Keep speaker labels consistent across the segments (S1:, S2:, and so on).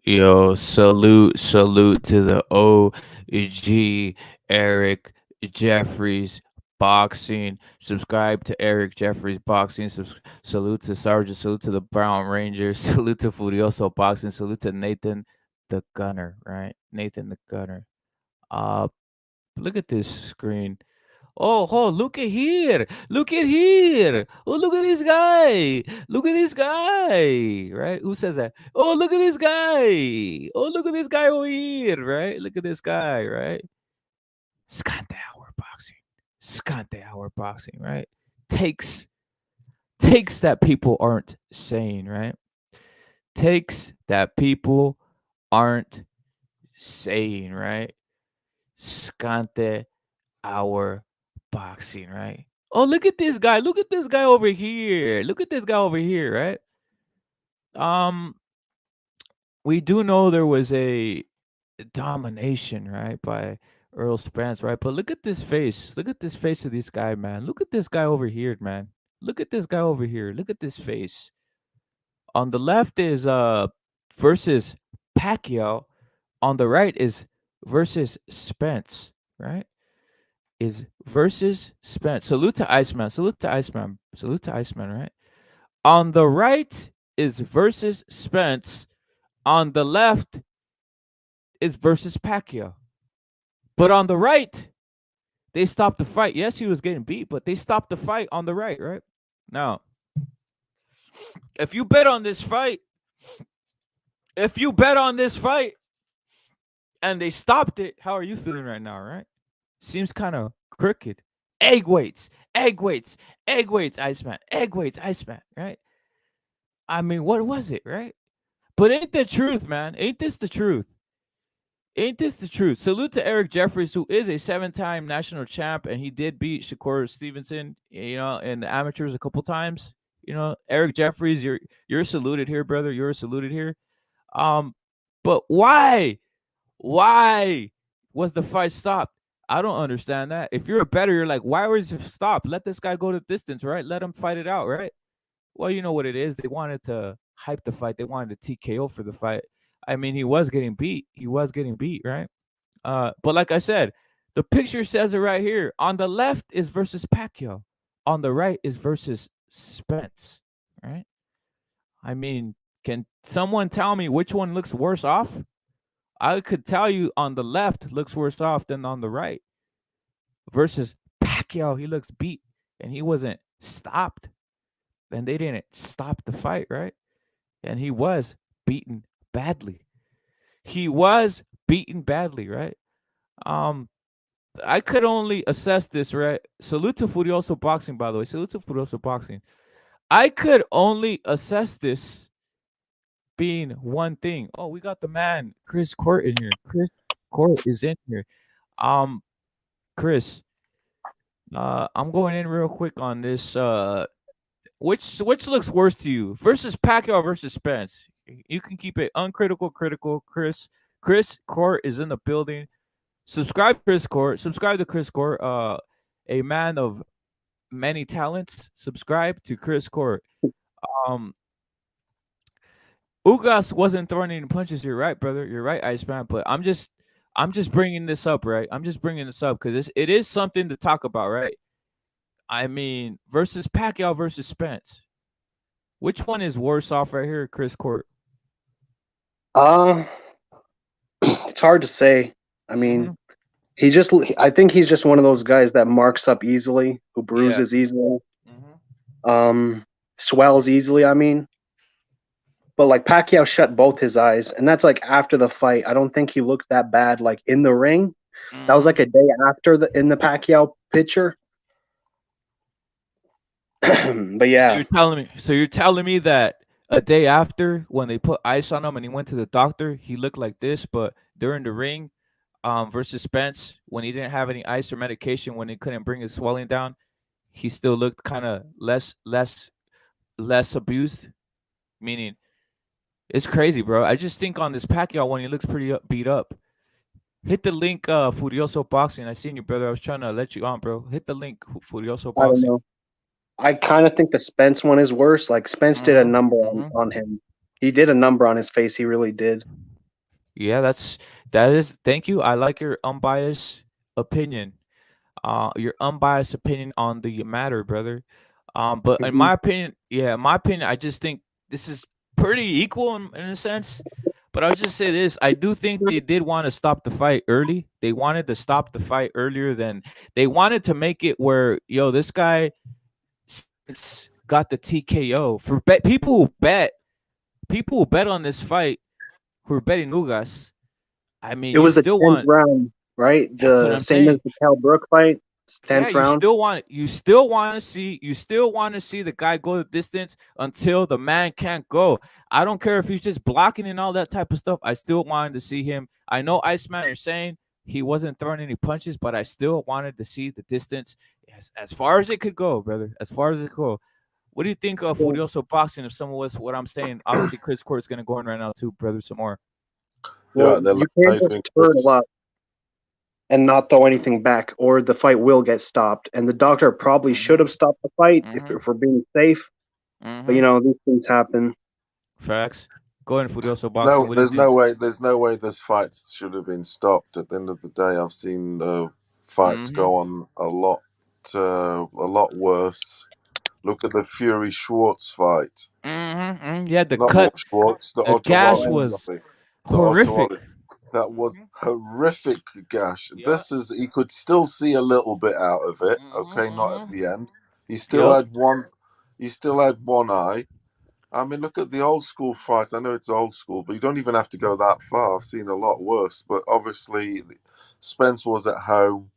S1: Yo, salute to the OG Eric Jeffries boxing. Subscribe to Eric Jeffries boxing. Salute to Sergeant. Salute to the Brown Rangers. Salute to Furioso boxing. Salute to Nathan the Gunner. Right, Nathan the Gunner. Uh, look at this screen. Oh, look at here. Look at here. Oh, look at this guy. Look at this guy. Right? Who says that? Oh, look at this guy. Oh, look at this guy over here. Right? Look at this guy. Right? Scante hour boxing. Scante hour boxing. Right? Takes takes that people aren't saying. Right? Takes that people aren't saying. Right? Scante our boxing, right? Oh, look at this guy. Look at this guy over here. Look at this guy over here, right? Um, we do know there was a domination, right, by Earl Spence, right? But look at this face. Look at this face of this guy, man. Look at this guy over here, man. Look at this guy over here. Look at this face. On the left is versus Pacquiao. On the right is versus Spence, right? Is versus Spence. Salute to Iceman. Salute to Iceman. Salute to Iceman, right? On the right is versus Spence. On the left is versus Pacquiao. But on the right, they stopped the fight. Yes, he was getting beat, but they stopped the fight on the right, right? Now, if you bet on this fight, and they stopped it, how are you feeling right now, right? Seems kind of crooked. Egg weights, egg weights, egg weights, Iceman, egg weights, Iceman, right? I mean, what was it, right? But ain't the truth, man? Ain't this the truth? Ain't this the truth? Salute to Eric Jeffries, who is a seven-time national champ, and he did beat Shakur Stevenson, in the amateurs a couple times. Eric Jeffries, you're saluted here, brother. You're saluted here. Um, but why? Why was the fight stopped? I don't understand that. If you're a better, you're like, why was it stopped? Let this guy go the distance, right? Let him fight it out, right? Well, you know what it is. They wanted to hype the fight. They wanted to TKO for the fight. I mean, he was getting beat. He was getting beat, right? But like I said, the picture says it right here. On the left is versus Pacquiao. On the right is versus Spence, right? I mean, can someone tell me which one looks worse off? I could tell you on the left looks worse off than on the right. Versus Pacquiao, he looks beat and he wasn't stopped. And they didn't stop the fight, right? And he was beaten badly. He was beaten badly, right? Um, I could only assess this, right? Salute to Furioso Boxing, by the way. Salute to Furioso Boxing. I could only assess this being one thing. Oh, we got the man, Chris Court, in here. Chris Court is in here. Um, Chris, I'm going in real quick on this. Which looks worse to you? Versus Pacquiao versus Spence. You can keep it uncritical, critical. Chris Court is in the building. Subscribe to Chris Court. Subscribe to Chris Court. A man of many talents. Subscribe to Chris Court. Um, Ugas wasn't throwing any punches. You're right, brother. You're right, Iceman. But I'm just bringing this up, right? I'm just bringing this up because it is something to talk about, right? I mean, versus Pacquiao versus Spence. Which one is worse off right here, Chris Court?
S2: Uh, it's hard to say. I
S1: Mm-hmm.
S2: mean, I think he's just one of those guys that marks up easily, who
S1: Yeah.
S2: bruises easily,
S1: Mm-hmm.
S2: um, swells easily. I mean, but like Pacquiao shut both his eyes, and that's like after the fight. I don't think he looked that bad. Like in the ring, that was
S1: Mm-hmm.
S2: like a day after in the Pacquiao picture. But
S1: So
S2: yeah,
S1: you're telling me that a day after when they put ice on him and he went to the doctor, he looked like this, but during the ring, versus Spence, when he didn't have any ice or medication, when he couldn't bring his swelling down, he still looked kind of less abused. Meaning, it's crazy, bro. I just think on this Pacquiao one, he looks pretty beat up. Hit the link, Furioso Boxing. I seen you, brother. I was trying to let you on, bro. Hit the link, Furioso
S2: I don't
S1: Boxing.
S2: know. I kind of think the Spence one is worse. Like Spence did a
S1: Mm-hmm.
S2: number
S1: Mm-hmm.
S2: on him. He did a number on his face. He really did.
S1: Yeah, that is. Thank you. I like your unbiased opinion. Your unbiased opinion on the matter, brother. But in
S2: Mhm.
S1: my opinion, yeah, in my opinion, I just think this is pretty equal in a sense. But I'll just say this: I do think they did want to stop the fight early. They wanted to stop the fight earlier than they wanted to make it where this guy Spence got the TKO for people who bet on this fight who are betting Ugas. I mean,
S2: It
S1: you
S2: was the
S1: still
S2: 10th
S1: want.
S2: round, right?
S1: That's what
S2: The
S1: I'm
S2: same as
S1: saying.
S2: the Cal Brook fight,
S1: Yeah,
S2: 10th round.
S1: you still want to see the guy go the distance until the man can't go. I don't care if he's just blocking and all that type of stuff. I still wanted to see him. I know Iceman, you're saying he wasn't throwing any punches, but I still wanted to see the distance as far as it could go, brother. As far as it could go. What do you think of
S2: Well,
S1: Furioso boxing? If someone was what I'm saying, obviously Chris Court's gonna go in right now too, brother. Some more.
S3: You're
S2: well,
S3: right there.
S2: you can't
S3: How you
S2: just
S3: doing,
S2: turtle
S3: Chris?
S2: up and not throw anything back, or the fight will get stopped. And the doctor probably should
S1: Mm-hmm.
S2: have stopped the fight
S1: Mm-hmm.
S2: if we're being safe. But
S1: Mm-hmm.
S2: these things happen.
S1: Facts. Go ahead, Furioso boxing.
S3: No,
S1: What do you
S3: there's
S1: think?
S3: no way. There's no way this fight should have been stopped. At the end of the day, I've seen fights
S1: Mm-hmm.
S3: go on a lot worse. Look at the Fury Schwartz fight.
S1: Mm-hmm. Yeah, the
S3: Not
S1: cut,
S3: what Schwartz, the
S1: the
S3: Otto
S1: gash
S3: Wallin.
S2: Um,
S1: was
S3: Sorry, the Otto
S1: horrific.
S3: Wallin. That was
S1: Mm-hmm.
S3: horrific gash.
S1: Yeah.
S3: This is he could still see a little bit out of it.
S1: Mm-hmm.
S3: Okay, not at
S1: Mm-hmm.
S3: the end. He still
S1: Yep.
S3: had one. He still had one eye. I mean, look at the old school fights. I know it's old school, but you don't even have to go that far. I've seen a lot worse. But obviously, Spence was at home.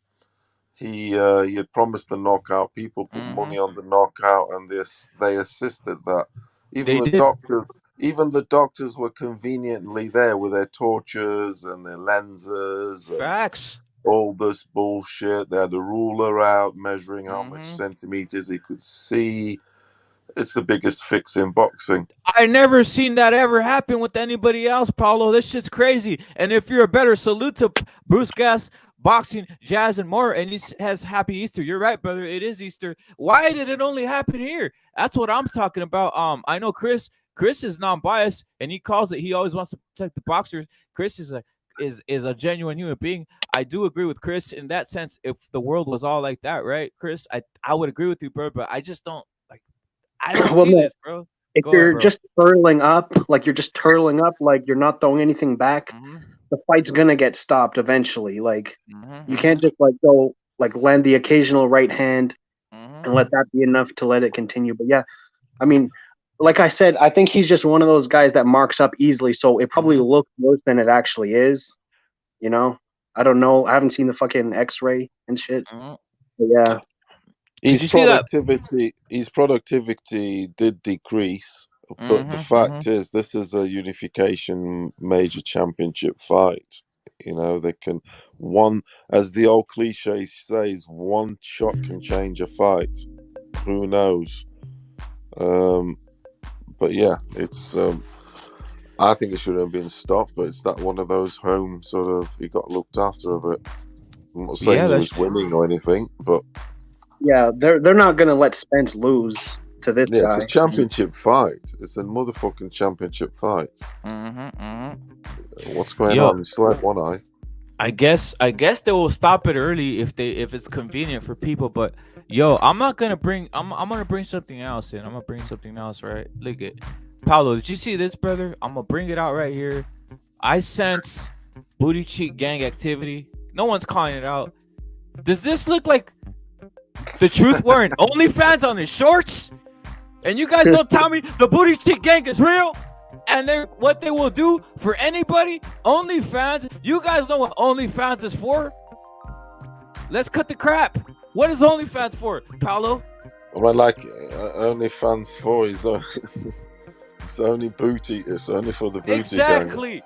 S3: He had promised the knockout. People put
S1: Mm-hmm.
S3: money on the knockout, and they assisted that. Even
S1: They
S3: the
S1: did.
S3: doctors, even the doctors were conveniently there with their torches and their lenses and
S1: Facts.
S3: all this bullshit. They had a ruler out measuring how much
S1: Mm-hmm.
S3: centimeters he could see. It's the biggest fix in boxing.
S1: I never seen that ever happen with anybody else, Paulo. This shit's crazy. And if you're a better, salute to Bruce Gas, boxing, jazz, and more. And he has Happy Easter. You're right, brother. It is Easter. Why did it only happen here? That's what I'm talking about. I know Chris is non-biased, and he calls it. He always wants to protect the boxers. Chris is a genuine human being. I do agree with Chris in that sense. If the world was all like that, right, Chris? I would agree with you, bro. But I just don't like. I don't
S2: well,
S1: see
S2: no,
S1: this, bro.
S2: if
S1: Go ahead,
S2: you're
S1: bro.
S2: just turtling up, like you're not throwing anything back,
S1: Mhm.
S2: the fight's gonna get stopped eventually. Like
S1: Mhm.
S2: you
S1: Mhm.
S2: can't just like go like land the occasional right hand and let
S1: Mhm.
S2: that be enough to let it continue. But yeah, I mean, like I said, I think he's just one of those guys that marks up easily, so it probably
S1: Mhm.
S2: looks worse than it actually is. You know, I don't know. I haven't seen the fucking X-ray and shit.
S1: Mhm.
S2: But yeah,
S1: Did you see that?
S3: His productivity did decrease, but the
S1: Mhm.
S3: fact
S1: Mhm.
S3: is, this is a unification major championship fight. You know, they can one, as the old cliche says, one shot can change a fight. Who knows? Um, but yeah, it's. I think it should have been stopped, but it's that one of those home sort of. He got looked after a bit. I'm not saying
S1: Yeah,
S3: he
S1: that's
S3: was winning or anything, but
S2: yeah, they're not gonna let Spence lose to this
S3: yeah, it's a
S2: guy.
S3: championship fight. It's a motherfucking championship fight.
S1: Mhm. Mhm.
S3: What's going
S1: Yo,
S3: on? You still have one eye.
S1: I guess they will stop it early if it's convenient for people. But yo, I'm gonna bring something else in. I'm gonna bring something else, right? Look at Paulo. Did you see this, brother? I'm gonna bring it out right here. I sense booty cheek gang activity. No one's calling it out. Does this look like the truth wearing OnlyFans on his shorts? And you guys don't tell me the booty cheek gang is real? And they what they will do for anybody? OnlyFans. You guys know what OnlyFans is for? Let's cut the crap. What is OnlyFans for, Paolo?
S3: I mean, like only fans for his own. It's only booty. It's only for the booty gang.
S1: Exactly.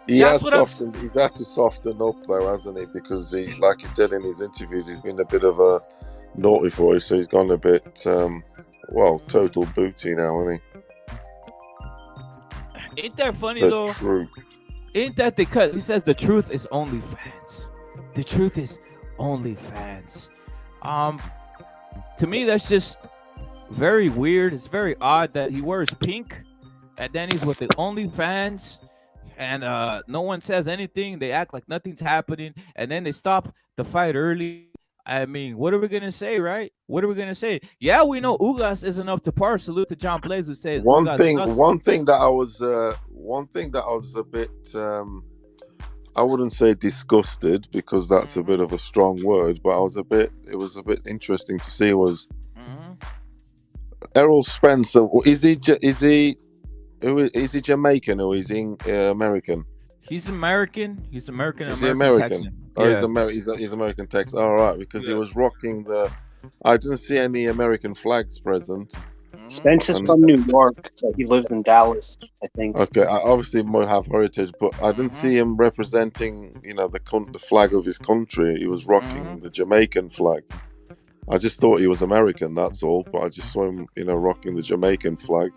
S3: He
S1: That's
S3: has
S1: what I'm.
S3: softened. He's had to soften up though, hasn't he? Because he, like he said in his interviews, he's been a bit of a naughty boy, so he's gone a bit, well, total booty now, isn't
S1: Ain't that funny
S3: he? The
S1: though?
S3: truth.
S1: Ain't that the cut? He says the truth is OnlyFans. The truth is OnlyFans. Um, to me, that's just very weird. It's very odd that he wears pink, and then he's with the OnlyFans. and no one says anything. They act like nothing's happening, and then they stop the fight early. I mean, what are we gonna say, right? What are we gonna say? Yeah, we know Ugas isn't up to par. Salute to John Blaze who says Ugas sucks.
S3: one thing that I was a bit I wouldn't say disgusted, because that's a bit of a strong word, but it was a bit interesting to see was Errol Spence. Is he Jamaican or is he American?
S1: He's American. He's American.
S3: Is he American?
S1: Texan.
S3: Oh,
S1: Yeah.
S3: he's American Texan. All right, because he was rocking the. I didn't see any American flags present.
S2: Spence is from New York, so he lives in Dallas, I think.
S3: Okay, I obviously might have heritage, but I didn't see him representing, the flag of his country. He was rocking the Jamaican flag. I just thought he was American, that's all. But I just saw him, rocking the Jamaican flag.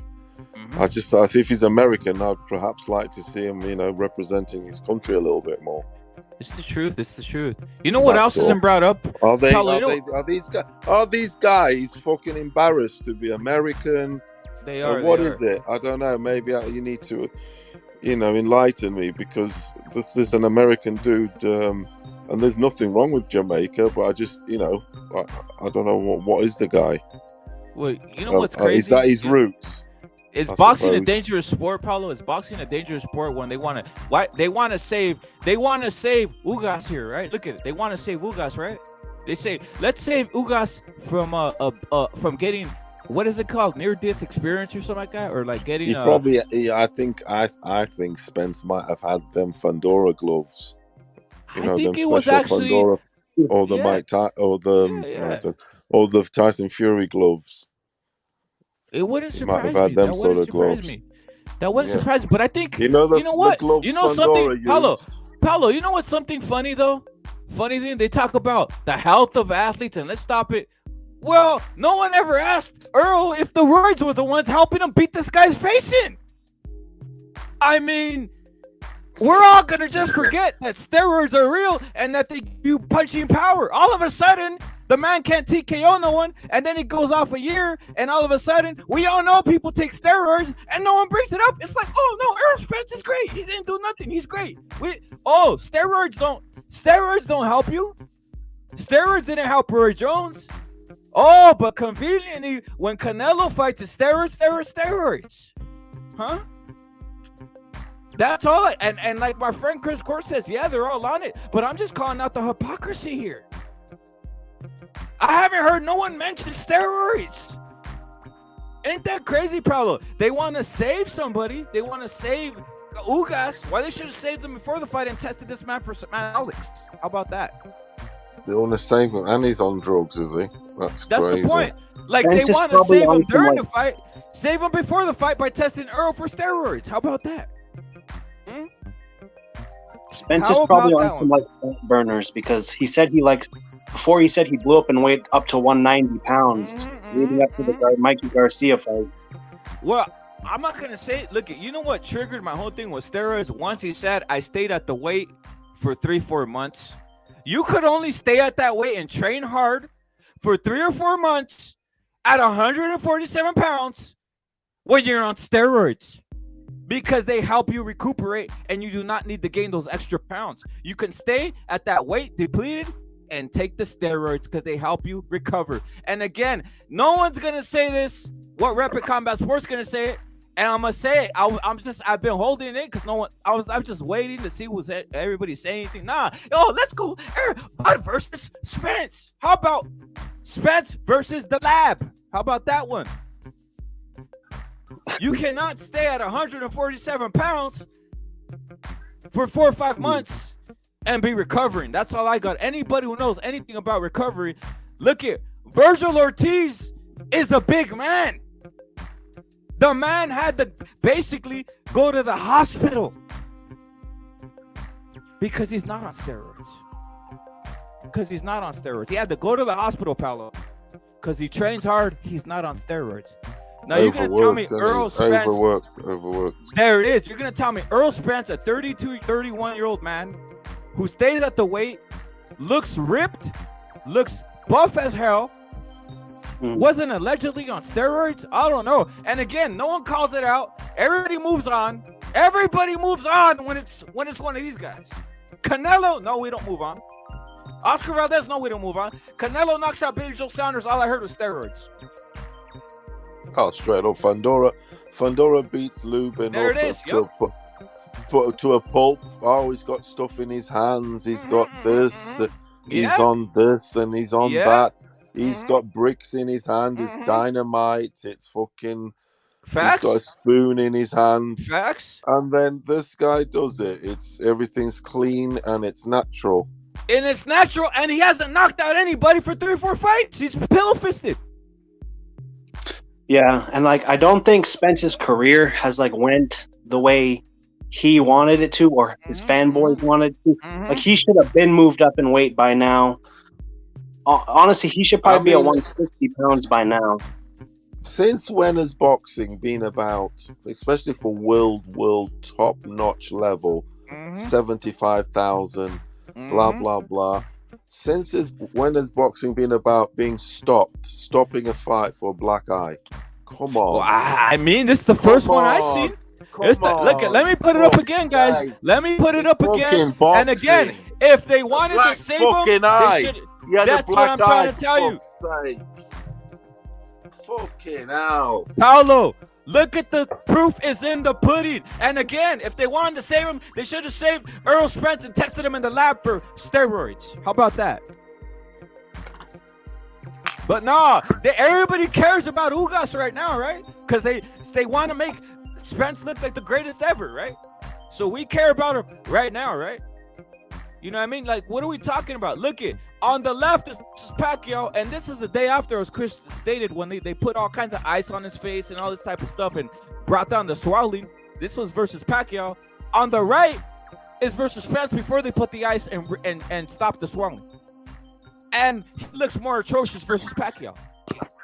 S3: I just thought if he's American, I'd perhaps like to see him, representing his country a little bit more.
S1: It's the truth. It's the truth. You know what else isn't brought up?
S3: Are these guys fucking embarrassed to be American?
S1: They are.
S3: What is it? I don't know. Maybe you need to, enlighten me, because this is an American dude, and there's nothing wrong with Jamaica, but I just, I don't know what is the guy.
S1: Well, you know what's crazy?
S3: Is that his roots?
S1: Is boxing a dangerous sport, Paulo? Is boxing a dangerous sport when they want to save Ugas here, right? Look at it. They want to save Ugas, right? They say, let's save Ugas from getting, what is it called, near-death experience or something like that, or like getting.
S3: I think Spence might have had them Fandora gloves.
S1: I think it was actually
S3: Fandora, or the or the Tyson Fury gloves.
S1: It wouldn't surprise me.
S3: That wouldn't
S1: surprise me. But I think
S3: you know
S1: what?
S3: You know
S1: something, Paulo. You know what's something funny though? Funny thing, they talk about the health of athletes, and let's stop it. Well, no one ever asked Errol if the roids were the ones helping him beat this guy's face in. I mean, we're all gonna just forget that steroids are real and that they give you punching power. All of a sudden, the man can't TKO no one, and then it goes off a year, and all of a sudden, we all know people take steroids, and no one brings it up. It's like, oh no, Errol Spence is great. He didn't do nothing. He's great. Steroids don't help you. Steroids didn't help Roy Jones. Oh, but conveniently, when Canelo fights, it's steroids. Huh? That's all. And like my friend Chris Court says, yeah, they're all on it, but I'm just calling out the hypocrisy here. I haven't heard no one mention steroids. Ain't that crazy, Paulo? They want to save somebody. They want to save Ugas. Why they should have saved them before the fight and tested this man for some Alex? How about that?
S3: They want to save him, and he's on drugs, is he? That's crazy.
S1: The point. Like, they want to save him during the fight, save him before the fight by testing Errol for steroids. How about that?
S2: Spence is probably on some like burners, because he said he blew up in weight up to 190 pounds leading up to the Mikey Garcia fight.
S1: Well, I'm not gonna say. Look, you know what triggered my whole thing with steroids? Once he said I stayed at the weight for 3-4 months. You could only stay at that weight and train hard for 3 or 4 months at 147 pounds when you're on steroids. Because they help you recuperate, and you do not need to gain those extra pounds. You can stay at that weight depleted and take the steroids because they help you recover. And again, no one's gonna say this. What Rapid Combat Sports gonna say it, and I'm gonna say it. I've been holding it because no one. I'm just waiting to see who's everybody saying anything. Let's go. Bud versus Spence. How about Spence versus the Lab? How about that one? You cannot stay at 147 pounds for 4 or 5 months and be recovering. That's all I got. Anybody who knows anything about recovery, look at Virgil Ortiz is a big man. The man had to basically go to the hospital because he's not on steroids. He had to go to the hospital, Paulo, because he trains hard. He's not on steroids. Now you're going to tell me Errol Spence.
S3: Overworked.
S1: There it is. You're going to tell me Errol Spence, a 32, 31-year-old man who stays at the weight, looks ripped, looks buff as hell, wasn't allegedly on steroids? I don't know. And again, no one calls it out. Everybody moves on. Everybody moves on when it's one of these guys. Canelo, no, we don't move on. Oscar Valdez, no, we don't move on. Canelo knocks out Billy Joe Saunders. All I heard was steroids.
S3: Oh, straight up, Fundora beats Lubin
S1: There it is.
S3: to a pulp. Oh, he's got stuff in his hands. He's got this. He's on this, and he's on that. He's got bricks in his hand. It's dynamite. It's fucking.
S1: Facts.
S3: He's got a spoon in his hand.
S1: Facts.
S3: And then this guy does it. Everything's clean and it's natural.
S1: And it's natural, and he hasn't knocked out anybody for 3 or 4 fights. He's pillow fisted.
S2: Yeah, and like I don't think Spence's career has like went the way he wanted it to, or his fanboys wanted to. Like he should have been moved up in weight by now. Honestly, he should probably be at 160 pounds by now.
S3: Since when has boxing been about, especially for world top-notch level, 75,000, blah, blah, blah. When has boxing been about being stopping a fight for a black eye? Come on.
S1: Well, I mean, this is the first one I've seen. Let me put it up again, guys. Let me put it up again. And again, if they wanted to save him, they should. That's what I'm trying to tell you.
S3: Fucking hell.
S1: Paulo, look at the proof is in the pudding. And again, if they wanted to save him, they should have saved Errol Spence and tested him in the lab for steroids. How about that? But nah, everybody cares about Ugas right now, right? Because they want to make Spence look like the greatest ever, right? So we care about him right now, right? You know what I mean? Like, what are we talking about? Look at on the left is Pacquiao, and this is the day after, as Chris stated, when they put all kinds of ice on his face and all this type of stuff and brought down the swelling. This was versus Pacquiao. On the right is versus Spence before they put the ice and stopped the swelling. And he looks more atrocious versus Pacquiao.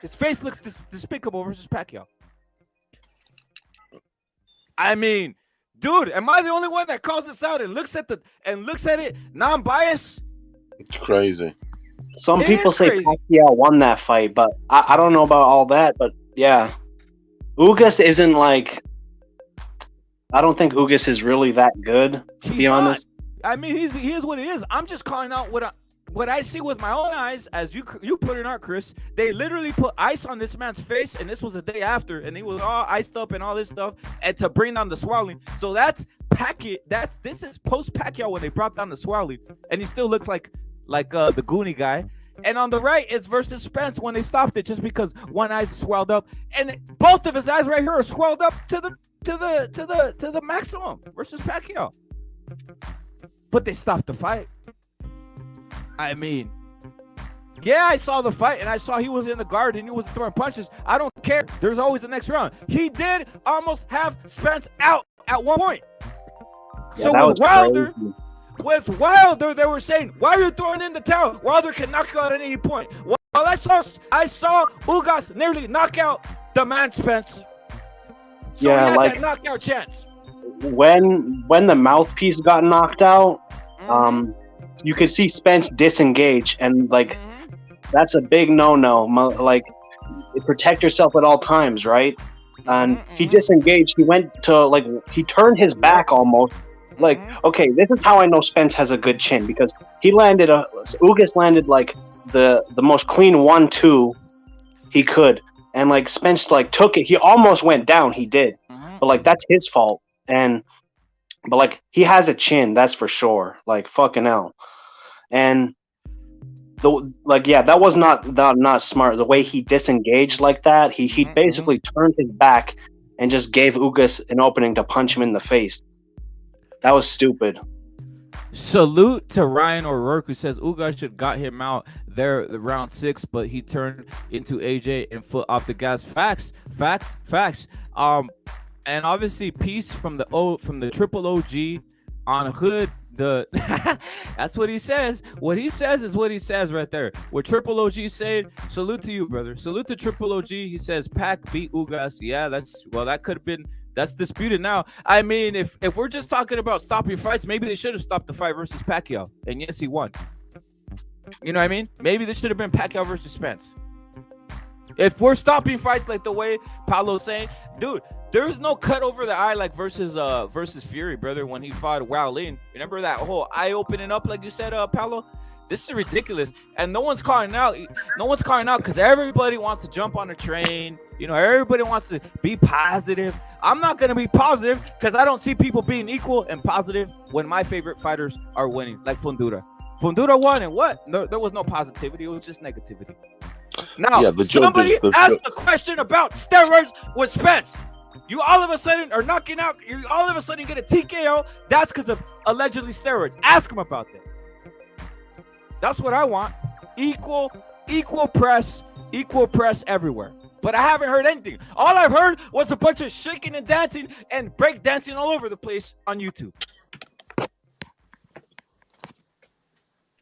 S1: His face looks despicable versus Pacquiao. I mean, dude, am I the only one that calls this out and looks at it non-biased?
S3: It's crazy.
S2: Some people say Pacquiao won that fight, but I don't know about all that. But yeah, Ugas isn't like. I don't think Ugas is really that good, to be honest.
S1: I mean, he is what he is. I'm just calling out what I see with my own eyes, as you put it out, Chris. They literally put ice on this man's face, and this was the day after, and he was all iced up and all this stuff, and to bring down the swelling. So that's this is post Pacquiao when they brought down the swelling, and he still looks like the Goonie guy. And on the right is versus Spence when they stopped it, just because one eye's swelled up, and both of his eyes right here are swelled up to the maximum versus Pacquiao. But they stopped the fight. I mean, yeah, I saw the fight, and I saw he was in the guard and he was throwing punches. I don't care. There's always the next round. He did almost have Spence out at one point.
S2: Yeah,
S1: so with Wilder, they were saying, "Why are you throwing in the towel? Wilder can knock you out at any point." Well, I saw Ugas nearly knock out the man Spence. So
S2: yeah,
S1: he had
S2: like
S1: that knockout chance.
S2: When the mouthpiece got knocked out, you could see Spence disengage, and like that's a big no-no. Like, protect yourself at all times, right? And he disengaged. He went to he turned his back almost. Like, okay, this is how I know Spence has a good chin, because Ugas landed like the most clean 1-2 he could, and like Spence took it. He almost went down. He did, but that's his fault. But he has a chin, that's for sure. Like, fucking hell. And that was not smart. The way he disengaged like that, he basically turned his back and just gave Ugas an opening to punch him in the face. That was stupid.
S1: Salute to Ryan O'Rourke, who says Ugas should got him out there round 6, but he turned into AJ and foot off the gas. Facts. And obviously, peace from the triple OG on Hood. That's what he says. What he says is what he says right there. What Triple OG said, salute to you, brother. Salute to Triple OG. He says Pac beat Ugas. Yeah, that could have been. That's disputed now. I mean, if we're just talking about stopping fights, maybe they should have stopped the fight versus Pacquiao, and yes, he won. You know what I mean? Maybe this should have been Pacquiao versus Spence. If we're stopping fights like the way Paulo's saying, dude, There's no cut over the eye like versus Fury, brother, when he fought Wow Lin. Remember that whole eye opening up, like you said, Paolo? This is ridiculous, and no one's calling out. No one's calling out because everybody wants to jump on the train. You know, everybody wants to be positive. I'm not gonna be positive because I don't see people being equal and positive when my favorite fighters are winning, like Fundura. Fundura won, and what? No, there was no positivity. It was just negativity. Now, somebody asked a question about steroids with Spence. You all of a sudden are knocking out. You all of a sudden get a TKO. That's because of allegedly steroids. Ask him about that. That's what I want. Equal press everywhere. But I haven't heard anything. All I've heard was a bunch of shaking and dancing and break dancing all over the place on YouTube.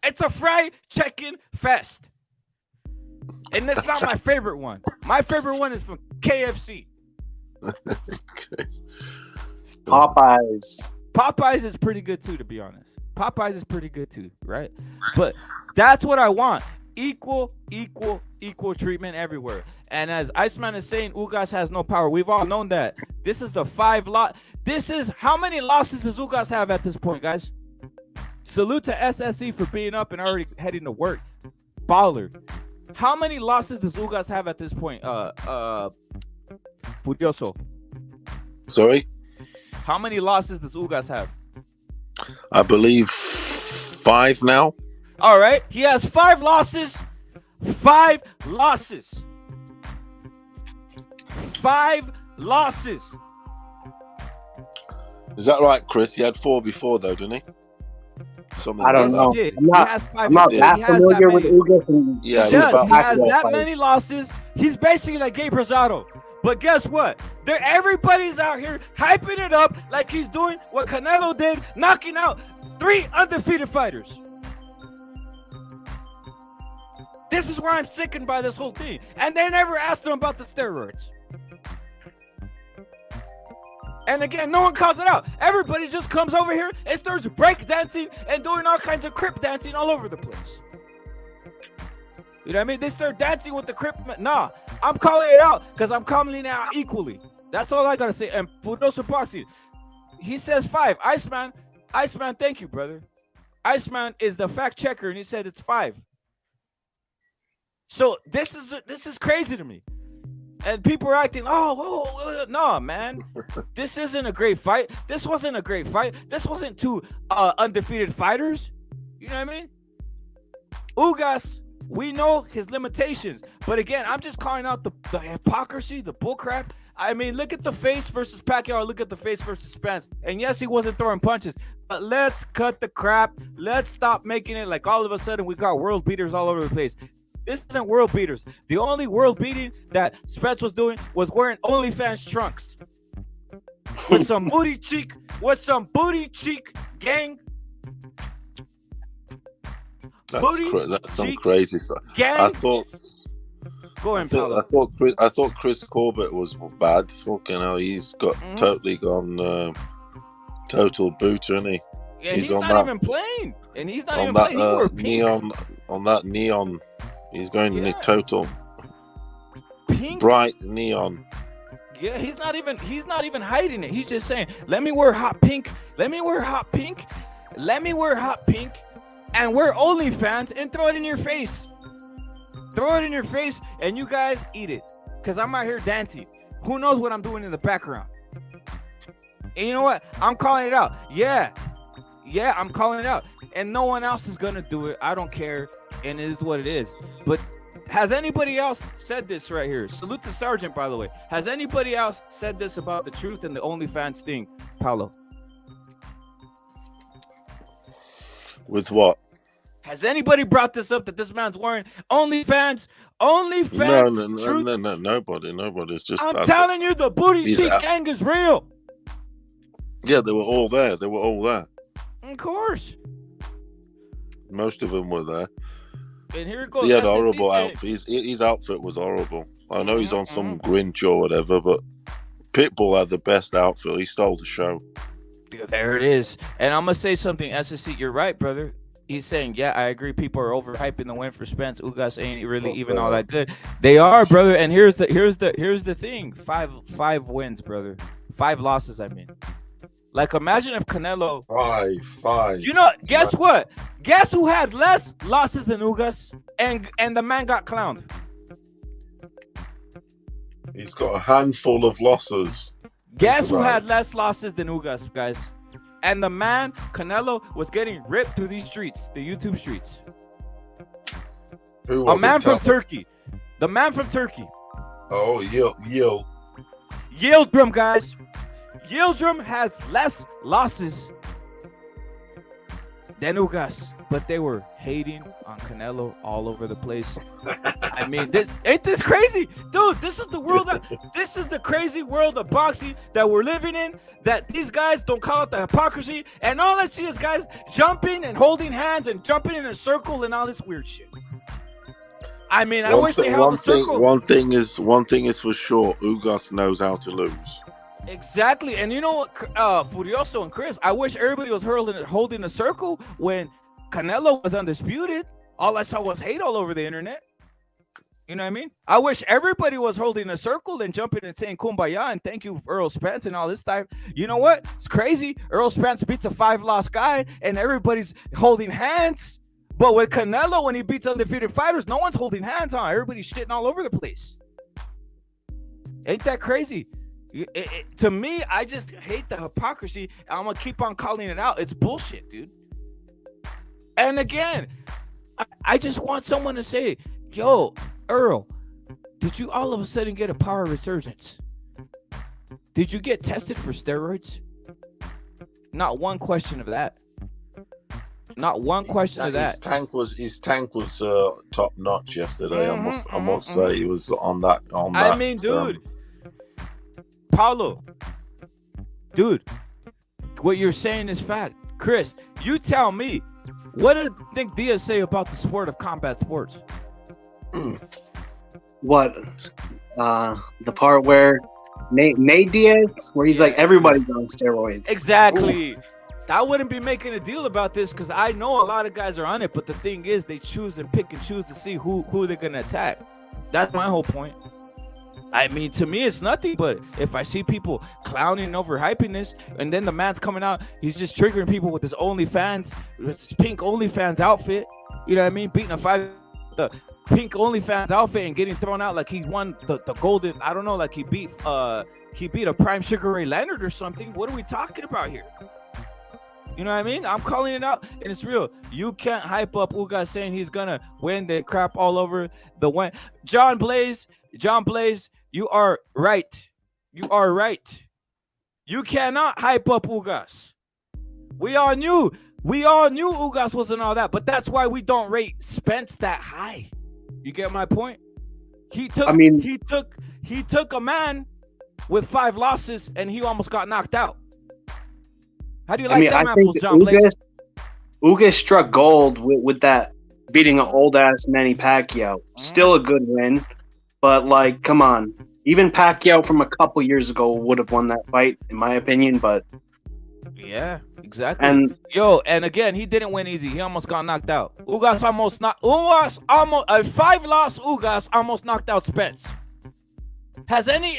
S1: It's a fried chicken fest. And that's not my favorite one. My favorite one is from KFC.
S2: Popeyes.
S1: Popeyes is pretty good too, to be honest. Popeyes is pretty good too, right? But that's what I want. Equal treatment everywhere. And as Iceman is saying, Ugas has no power. We've all known that. This is a 5-lot. This is how many losses does Ugas have at this point, guys? Salute to SSE for being up and already heading to work. Baller. How many losses does Ugas have at this point? Furioso.
S3: Sorry?
S1: How many losses does Ugas have?
S3: I believe 5 now.
S1: All right. He has 5 losses. 5 losses. 5 losses.
S3: Is that right, Chris? He had 4 before, though, didn't he? Something
S2: I don't know. I'm not that familiar with Ugas.
S1: He has that many losses. He's basically like Gabe Rosado. But guess what? Everybody's out here hyping it up like he's doing what Canelo did, knocking out 3 undefeated fighters. This is why I'm sickened by this whole thing. And they never asked him about the steroids. And again, no one calls it out. Everybody just comes over here and starts break dancing and doing all kinds of crip dancing all over the place. You know what I mean? They start dancing with the crip. Nah, I'm calling it out because I'm calling it out equally. That's all I gotta say. And Fudoso Boxing, he says 5. Iceman, thank you, brother. Iceman is the fact checker, and he said it's 5. So this is crazy to me. And people are acting, no, man. This isn't a great fight. This wasn't a great fight. This wasn't 2 undefeated fighters. You know what I mean? Ugas, we know his limitations. But again, I'm just calling out the hypocrisy, the bullcrap. I mean, look at the face versus Pacquiao. Look at the face versus Spence. And yes, he wasn't throwing punches. But let's cut the crap. Let's stop making it like all of a sudden we got world beaters all over the place. This isn't world beaters. The only world beating that Spence was doing was wearing OnlyFans trunks. With some booty cheek gang.
S3: That's some crazy stuff.
S1: Gang.
S3: I thought Chris Corbett was bad. Fucking hell, he's got totally gone total booter, isn't he?
S1: Yeah, he's not even playing. And he's not even playing.
S3: On that neon. He's going in total
S1: pink,
S3: bright neon.
S1: Yeah, he's not even hiding it. He's just saying, "Let me wear hot pink. Let me wear hot pink. Let me wear hot pink, and wear OnlyFans and throw it in your face. Throw it in your face, and you guys eat it. Cause I'm out here dancing. Who knows what I'm doing in the background? And you know what? I'm calling it out. Yeah, I'm calling it out, and no one else is gonna do it. I don't care." And it is what it is. But has anybody else said this right here? Salute to Sergeant, by the way. Has anybody else said this about the truth and the OnlyFans thing, Paulo?
S3: With what?
S1: Has anybody brought this up that this man's wearing OnlyFans?
S3: No, nobody's just.
S1: I'm telling you, the booty cheek gang is real.
S3: Yeah, they were all there.
S1: Of course.
S3: Most of them were there.
S1: And here it goes.
S3: He had horrible outfit. His outfit was horrible. I know he's on some Grinch or whatever, but Pitbull had the best outfit. He stole the show.
S1: There it is. And I'm gonna say something, SSC. You're right, brother. He's saying, yeah, I agree. People are overhyping the win for Spence. Ugas ain't really
S3: What's
S1: even all
S3: that?
S1: that good. They are, brother. And here's the thing. Five wins, brother. 5 losses, I mean. Like, imagine if Canelo.
S3: Five.
S1: You know, guess what? Guess who had less losses than Ugas? And the man got clowned.
S3: He's got a handful of losses.
S1: Guess who had less losses than Ugas, guys? And the man, Canelo, was getting ripped through these streets, the YouTube streets.
S3: Who was
S1: A man
S3: it?
S1: from Turkey. The man from Turkey.
S3: Oh, Yil.
S1: Yildirim, guys. Yildirim has less losses than Ugas, but they were hating on Canelo all over the place. I mean, ain't this crazy? Dude, this is the world this is the crazy world of boxing that we're living in, that these guys don't call it the hypocrisy, and all I see is guys jumping and holding hands and jumping in a circle and all this weird shit. I mean, I wish they held a circle.
S3: One thing is for sure, Ugas knows how to lose.
S1: Exactly, and you know what, Furioso and Chris, I wish everybody was holding a circle when Canelo was undisputed. All I saw was hate all over the internet. You know what I mean? I wish everybody was holding a circle and jumping and saying kumbaya and thank you, Errol Spence and all this stuff. You know what? It's crazy. Errol Spence beats a 5-loss guy and everybody's holding hands. But with Canelo, when he beats undefeated fighters, no one's holding hands, huh? Everybody's shitting all over the place. Ain't that crazy? To me, I just hate the hypocrisy. I'm going to keep on calling it out. It's bullshit, dude. And again, I just want someone to say, yo, Errol, did you all of a sudden get a power resurgence? Did you get tested for steroids? Not one question of that. Not one question of that.
S3: His tank was top notch yesterday. I must say he was on that.
S1: I mean, dude, Paulo, dude, what you're saying is fact. Chris, you tell me, what did think Diaz say about the sport of combat sports?
S2: What? The part where Nate Diaz, where he's like, everybody's on steroids.
S1: Exactly. Ooh. I wouldn't be making a deal about this because I know a lot of guys are on it, but the thing is, they choose and pick and choose to see who they're gonna attack. That's my whole point. I mean, to me, it's nothing, but if I see people clowning and overhyping this, and then the man's coming out, he's just triggering people with his OnlyFans, with his pink OnlyFans outfit, you know what I mean? Beating the pink OnlyFans outfit and getting thrown out like he won the golden, I don't know, like he beat a prime Sugar Ray Leonard or something. What are we talking about here? You know what I mean? I'm calling it out, and it's real. You can't hype up Ugas saying he's gonna win the crap all over the win. John Blaze, you are right. You are right. You cannot hype up Ugas. We all knew Ugas wasn't all that, but that's why we don't rate Spence that high. You get my point? He took a man with 5 losses, and he almost got knocked out. How do you like that, apples, John Blaze?
S2: Ugas struck gold with that beating an old-ass Manny Pacquiao. Still a good win, but, like, come on. Even Pacquiao from a couple years ago would have won that fight, in my opinion, but...
S1: Yeah, exactly. And again, he didn't win easy. He almost got knocked out. A 5-loss Ugas almost knocked out Spence. Has any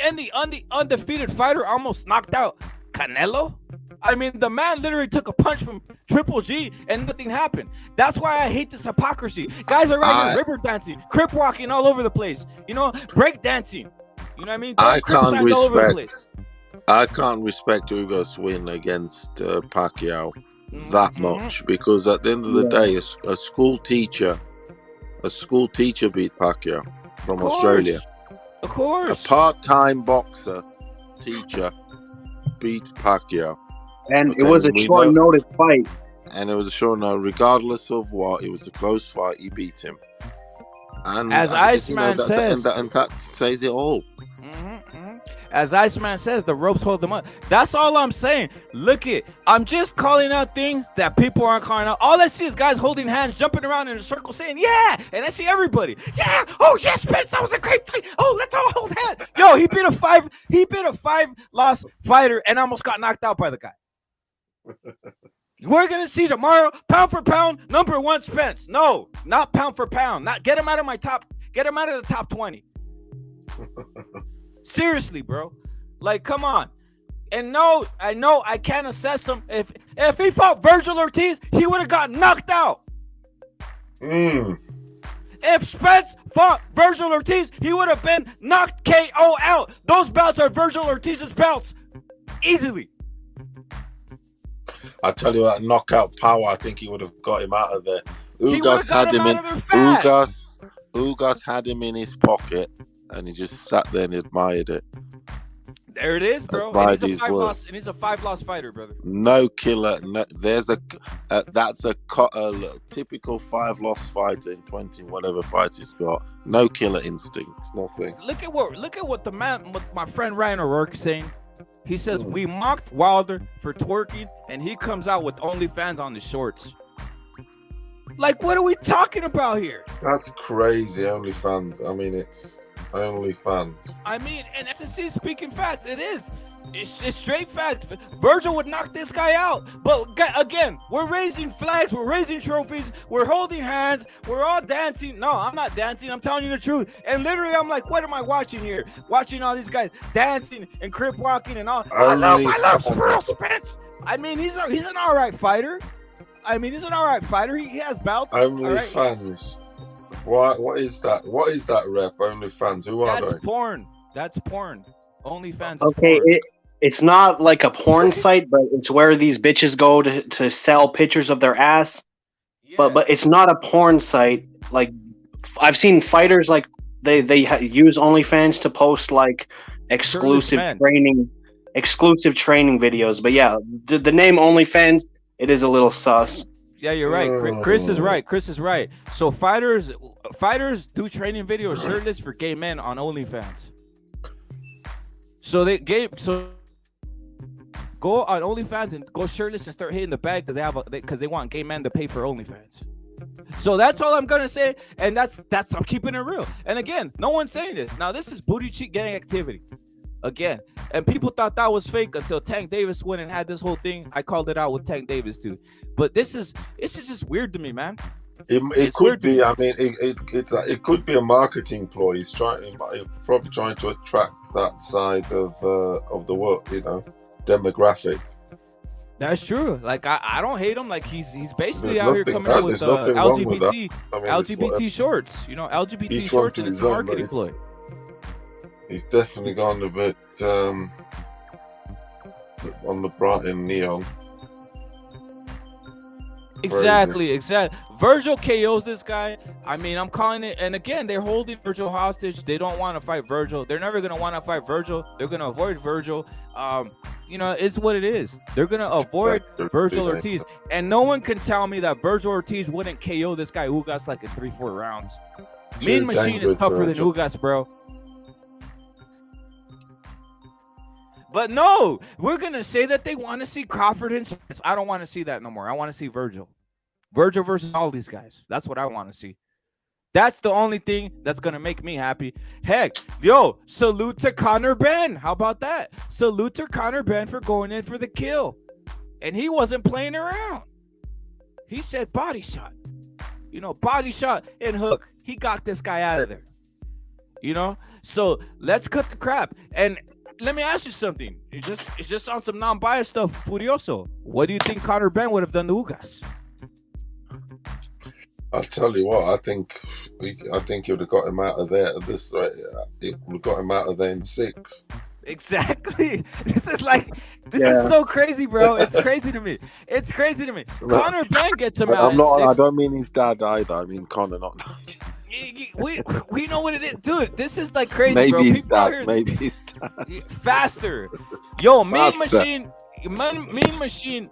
S1: undefeated fighter almost knocked out Canelo? I mean, the man literally took a punch from Triple G and nothing happened. That's why I hate this hypocrisy. Guys are right here river dancing, crip walking all over the place. You know, break dancing. You know what I mean?
S3: I can't respect Ugas' win against Pacquiao that much, because at the end of the day, a school teacher beat Pacquiao from Australia.
S1: Of course.
S3: A part-time boxer teacher beat Pacquiao.
S2: And it was a short notice fight.
S3: And it was a short notice. Regardless of what, it was a close fight. He beat him. And
S1: as Iceman says,
S3: and that says it all.
S1: As Iceman says, the ropes hold them up. That's all I'm saying. Look it. I'm just calling out things that people aren't calling out. All I see is guys holding hands, jumping around in a circle, saying, yeah. And I see everybody. Yeah. Oh, yes, Spence. That was a great fight. Oh, let's all hold hands. Yo, he beat a 5-loss fighter and almost got knocked out by the guy. We're gonna see tomorrow, pound for pound, number one Spence. No, not pound for pound. Not get him out of my top. Get him out of the top 20. Seriously, bro. Like, come on. And no, I know I can't assess him. If he fought Virgil Ortiz, he would have got knocked out. If Spence fought Virgil Ortiz, he would have been knocked KO out. Those belts are Virgil Ortiz's belts. Easily.
S3: I tell you what, knockout power, I think he would have got him out of there.
S1: Ugas had him in.
S3: Ugas had him in his pocket, and he just sat there and admired it.
S1: There it is, bro. And he's a 5-loss fighter, brother.
S3: No killer. No, there's that's a typical 5-loss fighter in 20 whatever fights he's got. No killer instincts, nothing.
S1: Look at what my friend Ryan O'Rourke is saying. He says we mocked Wilder for twerking, and he comes out with OnlyFans on his shorts. Like, what are we talking about here?
S3: That's crazy. OnlyFans. I mean, it's OnlyFans.
S1: I mean, and SSC is speaking facts. It is. It's straight facts. Virgil would knock this guy out. But again, we're raising flags. We're raising trophies. We're holding hands. We're all dancing. No, I'm not dancing. I'm telling you the truth. And literally, I'm like, what am I watching here? Watching all these guys dancing and crip walking and all. I love Spence. I mean, he's an all right fighter. He has belts.
S3: OnlyFans. Right. What is that? What is that rep? OnlyFans. Who are they?
S1: That's porn. OnlyFans.
S2: Okay, it's not like a porn site, but it's where these bitches go to sell pictures of their ass. Yeah. But it's not a porn site. Like, I've seen fighters like they use OnlyFans to post like exclusive training videos. But yeah, the name OnlyFans, it is a little sus.
S1: Yeah, you're right. Chris is right. So fighters do training videos shirtless for gay men on OnlyFans. So go on OnlyFans and go shirtless and start hitting the bag because they want gay men to pay for OnlyFans. So that's all I'm gonna say, and that's I'm keeping it real. And again, no one's saying this. Now this is booty cheek gang activity. Again, and people thought that was fake until Tank Davis went and had this whole thing. I called it out with Tank Davis too. But this is just weird to me, man.
S3: It could be. I mean, it could be a marketing ploy. He's probably trying to attract that side of the world, demographic.
S1: That's true. Like I don't hate him. Like he's basically out here coming out with LGBT shorts. LGBT shorts, and it's a marketing ploy.
S3: He's definitely gone a bit on the bright and neon.
S1: Exactly. Virgil KOs this guy. I mean, I'm calling it. And again, they're holding Virgil hostage. They don't want to fight Virgil. They're never going to want to fight Virgil. They're going to avoid Virgil. It's what it is. They're going to avoid Virgil Ortiz. And no one can tell me that Virgil Ortiz wouldn't KO this guy Ugas like in 3-4 rounds. Mean Machine is tougher than Ugas, bro. But no, we're going to say that they want to see Crawford and Spence. I don't want to see that no more. I want to see Virgil. Virgil versus all these guys. That's what I want to see. That's the only thing that's going to make me happy. Heck, salute to Conor Benn. How about that? Salute to Conor Benn for going in for the kill. And he wasn't playing around. He said body shot. Body shot and hook. He got this guy out of there. So let's cut the crap. And let me ask you something. It's just on some non-biased stuff, Furioso. What do you think Conor Benn would have done to Ugas?
S3: I'll tell you what. I think he would have got him out of there. It would have got him out of there in 6.
S1: Exactly. This is so crazy, bro. It's crazy to me. Conor Benn gets him out.
S3: I don't mean his dad either. I mean Conor, not.
S1: We know what it is, dude. This is like crazy,
S3: maybe
S1: bro.
S3: Maybe his dad.
S1: Faster. Mean Machine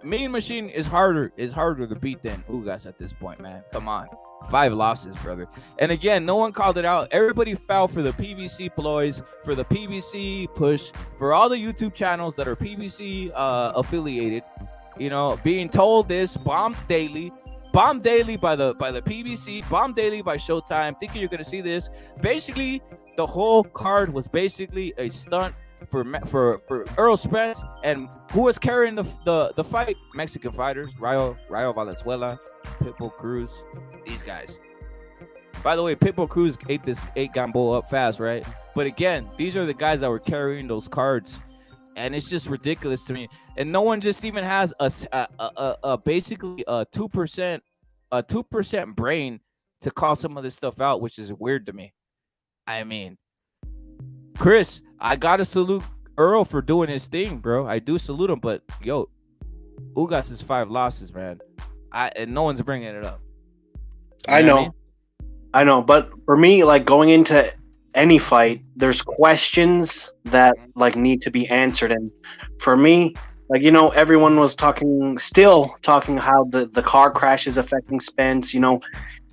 S1: is harder to beat than Ugas at this point, man. Come on. 5 losses, brother. And again, no one called it out. Everybody fell for the PVC ploys, for the PVC push, for all the YouTube channels that are PVC affiliated. Being told this, bombed daily. bombed daily by the PBC, bombed daily by Showtime, thinking you're gonna see this. Basically, the whole card was basically a stunt for Errol Spence, and who was carrying the fight? Mexican fighters, Rayo Valenzuela, Pitbull Cruz, these guys. By the way, Pitbull Cruz ate Gambo up fast, right? But again, these are the guys that were carrying those cards, and it's just ridiculous to me. And no one just even has a basically a 2% brain to call some of this stuff out, which is weird to me. I mean, Chris, I gotta salute Errol for doing his thing, bro. I do salute him, but yo, Ugas is 5 losses, man. And no one's bringing it up.
S2: I know. I know, but for me, like going into any fight, there's questions that like need to be answered, and for me, like everyone was still talking how the car crash is affecting Spence. He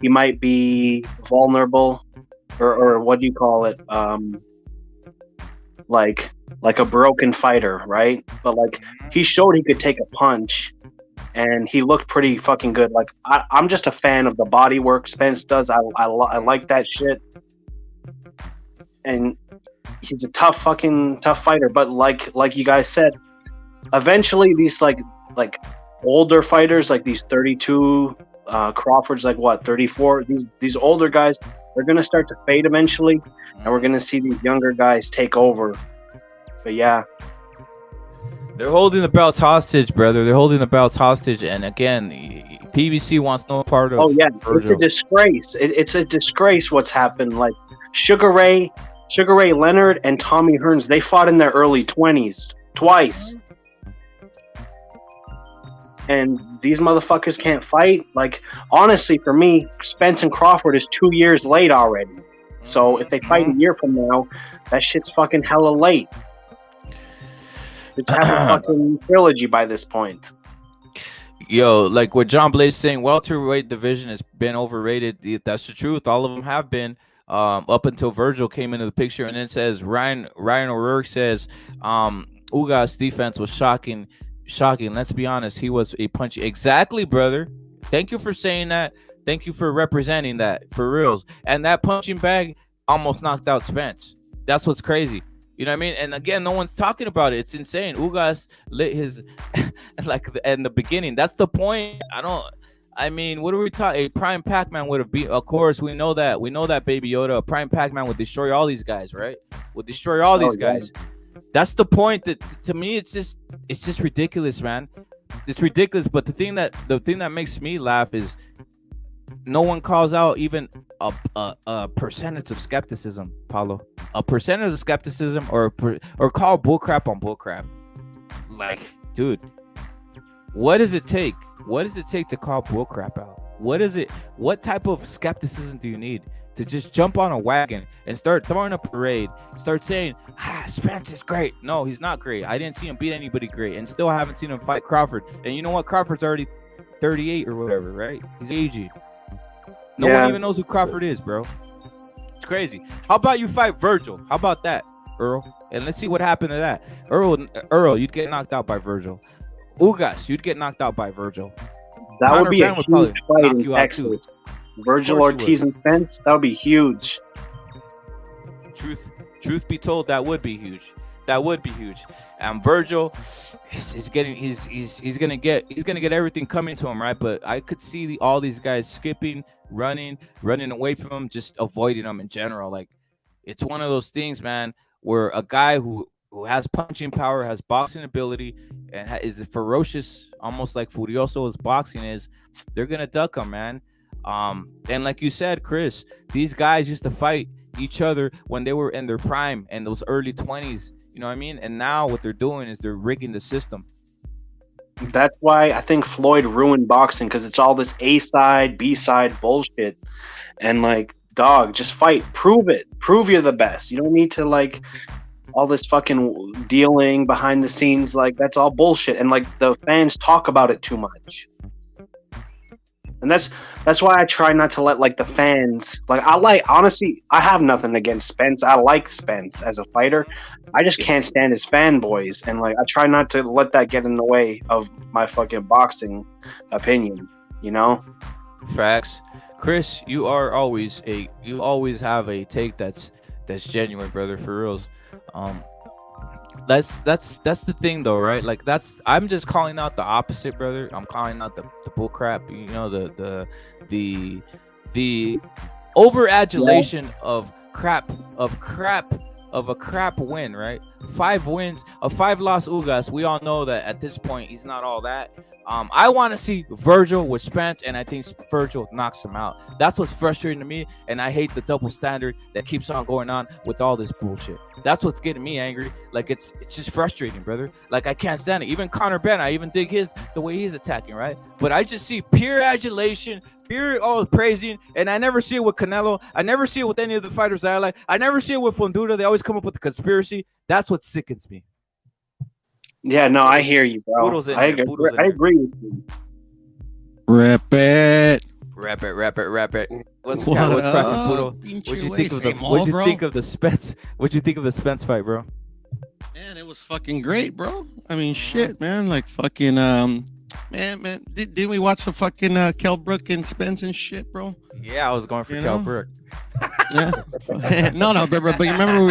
S2: might be vulnerable, or what do you call it? Like a broken fighter, right? But like he showed he could take a punch. And he looked pretty fucking good. Like I'm just a fan of the body work Spence does. I like that shit. And he's a tough fighter. But like you guys said, eventually these like older fighters, like these 32 Crawford's like what 34. These older guys, they're gonna start to fade eventually, and we're gonna see these younger guys take over. But yeah.
S1: They're holding the belts hostage, brother. They're holding the belts hostage, and again, PBC wants no part of.
S2: Oh yeah,
S1: Virgil.
S2: It's a disgrace. It's a disgrace what's happened. Like Sugar Ray Leonard, and Tommy Hearns, they fought in their early 20s twice, and these motherfuckers can't fight. Like honestly, for me, Spence and Crawford is 2 years late already. So if they fight a year from now, that shit's fucking hella late. It's having a fucking trilogy by this point.
S1: Yo, like what John Blaze saying, welterweight division has been overrated. That's the truth. All of them have been, up until Virgil came into the picture. And then says Ryan O'Rourke says, Ugas' defense was shocking. Let's be honest, he was a punchy. Exactly, brother. Thank you for saying that. Thank you for representing that for reals. And that punching bag almost knocked out Spence. That's what's crazy. You know what I mean? And again, no one's talking about it. It's insane. Ugas lit his in the beginning. That's the point. I mean, what are we talking? A Prime Pac-Man would have beat. Of course, we know that. We know that Baby Yoda. A Prime Pac-Man would destroy all these guys, right? Would destroy all these guys. That's the point. That to me, it's just ridiculous, man. It's ridiculous. But the thing that makes me laugh is no one calls out even a percentage of skepticism, Paulo. A percentage of skepticism, or call bullcrap on bullcrap. Like, dude, what does it take? What does it take to call bullcrap out? What type of skepticism do you need to just jump on a wagon and start throwing a parade? Start saying, Spence is great. No, he's not great. I didn't see him beat anybody great, and still haven't seen him fight Crawford. And you know what? Crawford's already 38 or whatever, right? He's aging. No one even knows who Crawford is, bro. It's crazy. How about you fight Virgil? How about that, Errol? And let's see what happened to that. Errol, you'd get knocked out by Virgil. Ugas, you'd get knocked out by Virgil.
S2: That
S1: Conor
S2: would be
S1: Ben
S2: a huge fight in Texas. Virgil Ortiz and Spence, that would be huge.
S1: Truth be told, that would be huge. That would be huge. And Virgil he's gonna get everything coming to him, right? But I could see all these guys skipping, running away from him, just avoiding him in general. Like, it's one of those things, man, where a guy who has punching power, has boxing ability, and is ferocious, almost like Furioso's boxing is, they're gonna duck him, man. And like you said, Chris, these guys used to fight each other when they were in their prime and those early 20s. You know what I mean? And now what they're doing is they're rigging the system.
S2: That's why I think Floyd ruined boxing, because it's all this A side, B side bullshit. And like, dog, just fight. Prove it. Prove you're the best. You don't need to like all this fucking dealing behind the scenes. Like, that's all bullshit. And like, the fans talk about it too much. And that's why I try not to let like the fans, like, honestly, I have nothing against Spence. I like Spence as a fighter. I just can't stand his fanboys, and like I try not to let that get in the way of my fucking boxing opinion. You know.
S1: Facts. Chris, you always have a take that's genuine, brother, for reals. Um, that's the thing though, right? Like I'm just calling out the opposite, brother. I'm calling out the bull crap. You know, the the over adulation of crap of a crap win, right? 5 wins, a 5 loss Ugas. We all know that at this point he's not all that. I want to see Virgil with Spence, and I think Virgil knocks him out. That's what's frustrating to me, and I hate the double standard that keeps on going on with all this bullshit. That's what's getting me angry. Like it's just frustrating, brother. Like I can't stand it. Even Conor Ben, I even dig the way he's attacking, right? But I just see pure adulation, pure praising, and I never see it with Canelo. I never see it with any of the fighters that I like. I never see it with Fonduta. They always come up with the conspiracy. That's what sickens me.
S2: Yeah, no, I hear you, bro.
S1: Poodle's in
S2: I
S1: there,
S2: agree. I agree with you.
S4: Rep it.
S1: Rap it. What's
S4: What
S1: cracking,
S4: up?
S1: Poodle?
S4: Pinche
S1: What'd you
S4: güey,
S1: think of the
S4: same
S1: What'd
S4: old,
S1: you
S4: bro.
S1: think of the Spence? What'd you think of the Spence fight, bro?
S4: Man, it was fucking great, bro. I mean, shit, man. Like fucking man. Didn't we watch the fucking Kell Brook and Spence and shit, bro?
S1: Yeah, I was going for
S4: You
S1: Kell
S4: know?
S1: Brook.
S4: Yeah. no, but you remember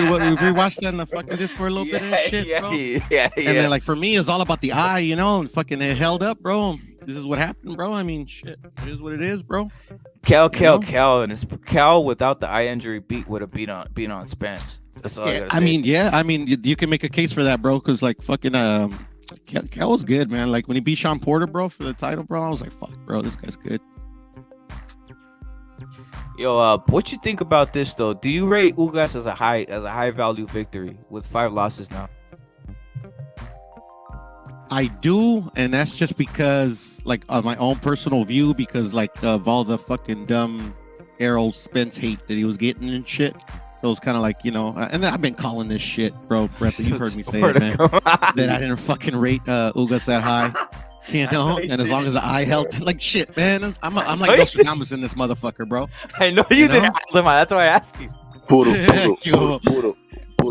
S4: we watched that in the fucking Discord a little bit and shit, bro.
S1: Yeah.
S4: And then like for me, it's all about the eye, you know, and fucking it held up, bro. This is what happened, bro. I mean, shit, it is what it is, bro.
S1: Cal,
S4: know?
S1: and his Cal without the eye injury would have beat on Spence. That's all I gotta say.
S4: I mean, you can make a case for that, bro, because like fucking Cal was good, man. Like when he beat Sean Porter, bro, for the title, bro, I was like, fuck, bro, this guy's good.
S1: Yo, what you think about this though? Do you rate Ugas as a high value victory with 5 losses now?
S4: I do, and that's just because, like, my own personal view, because, like, of all the fucking dumb Errol Spence hate that he was getting and shit. So it's kind of like, you know, and I've been calling this shit, bro. Brett, you heard me say it, man. That I didn't fucking rate Ugas that high, you know. And as long as the eye held, like, shit, man, I'm like Nostradamus in this motherfucker, bro.
S1: I know you didn't. That's why I asked you.
S3: Poodle,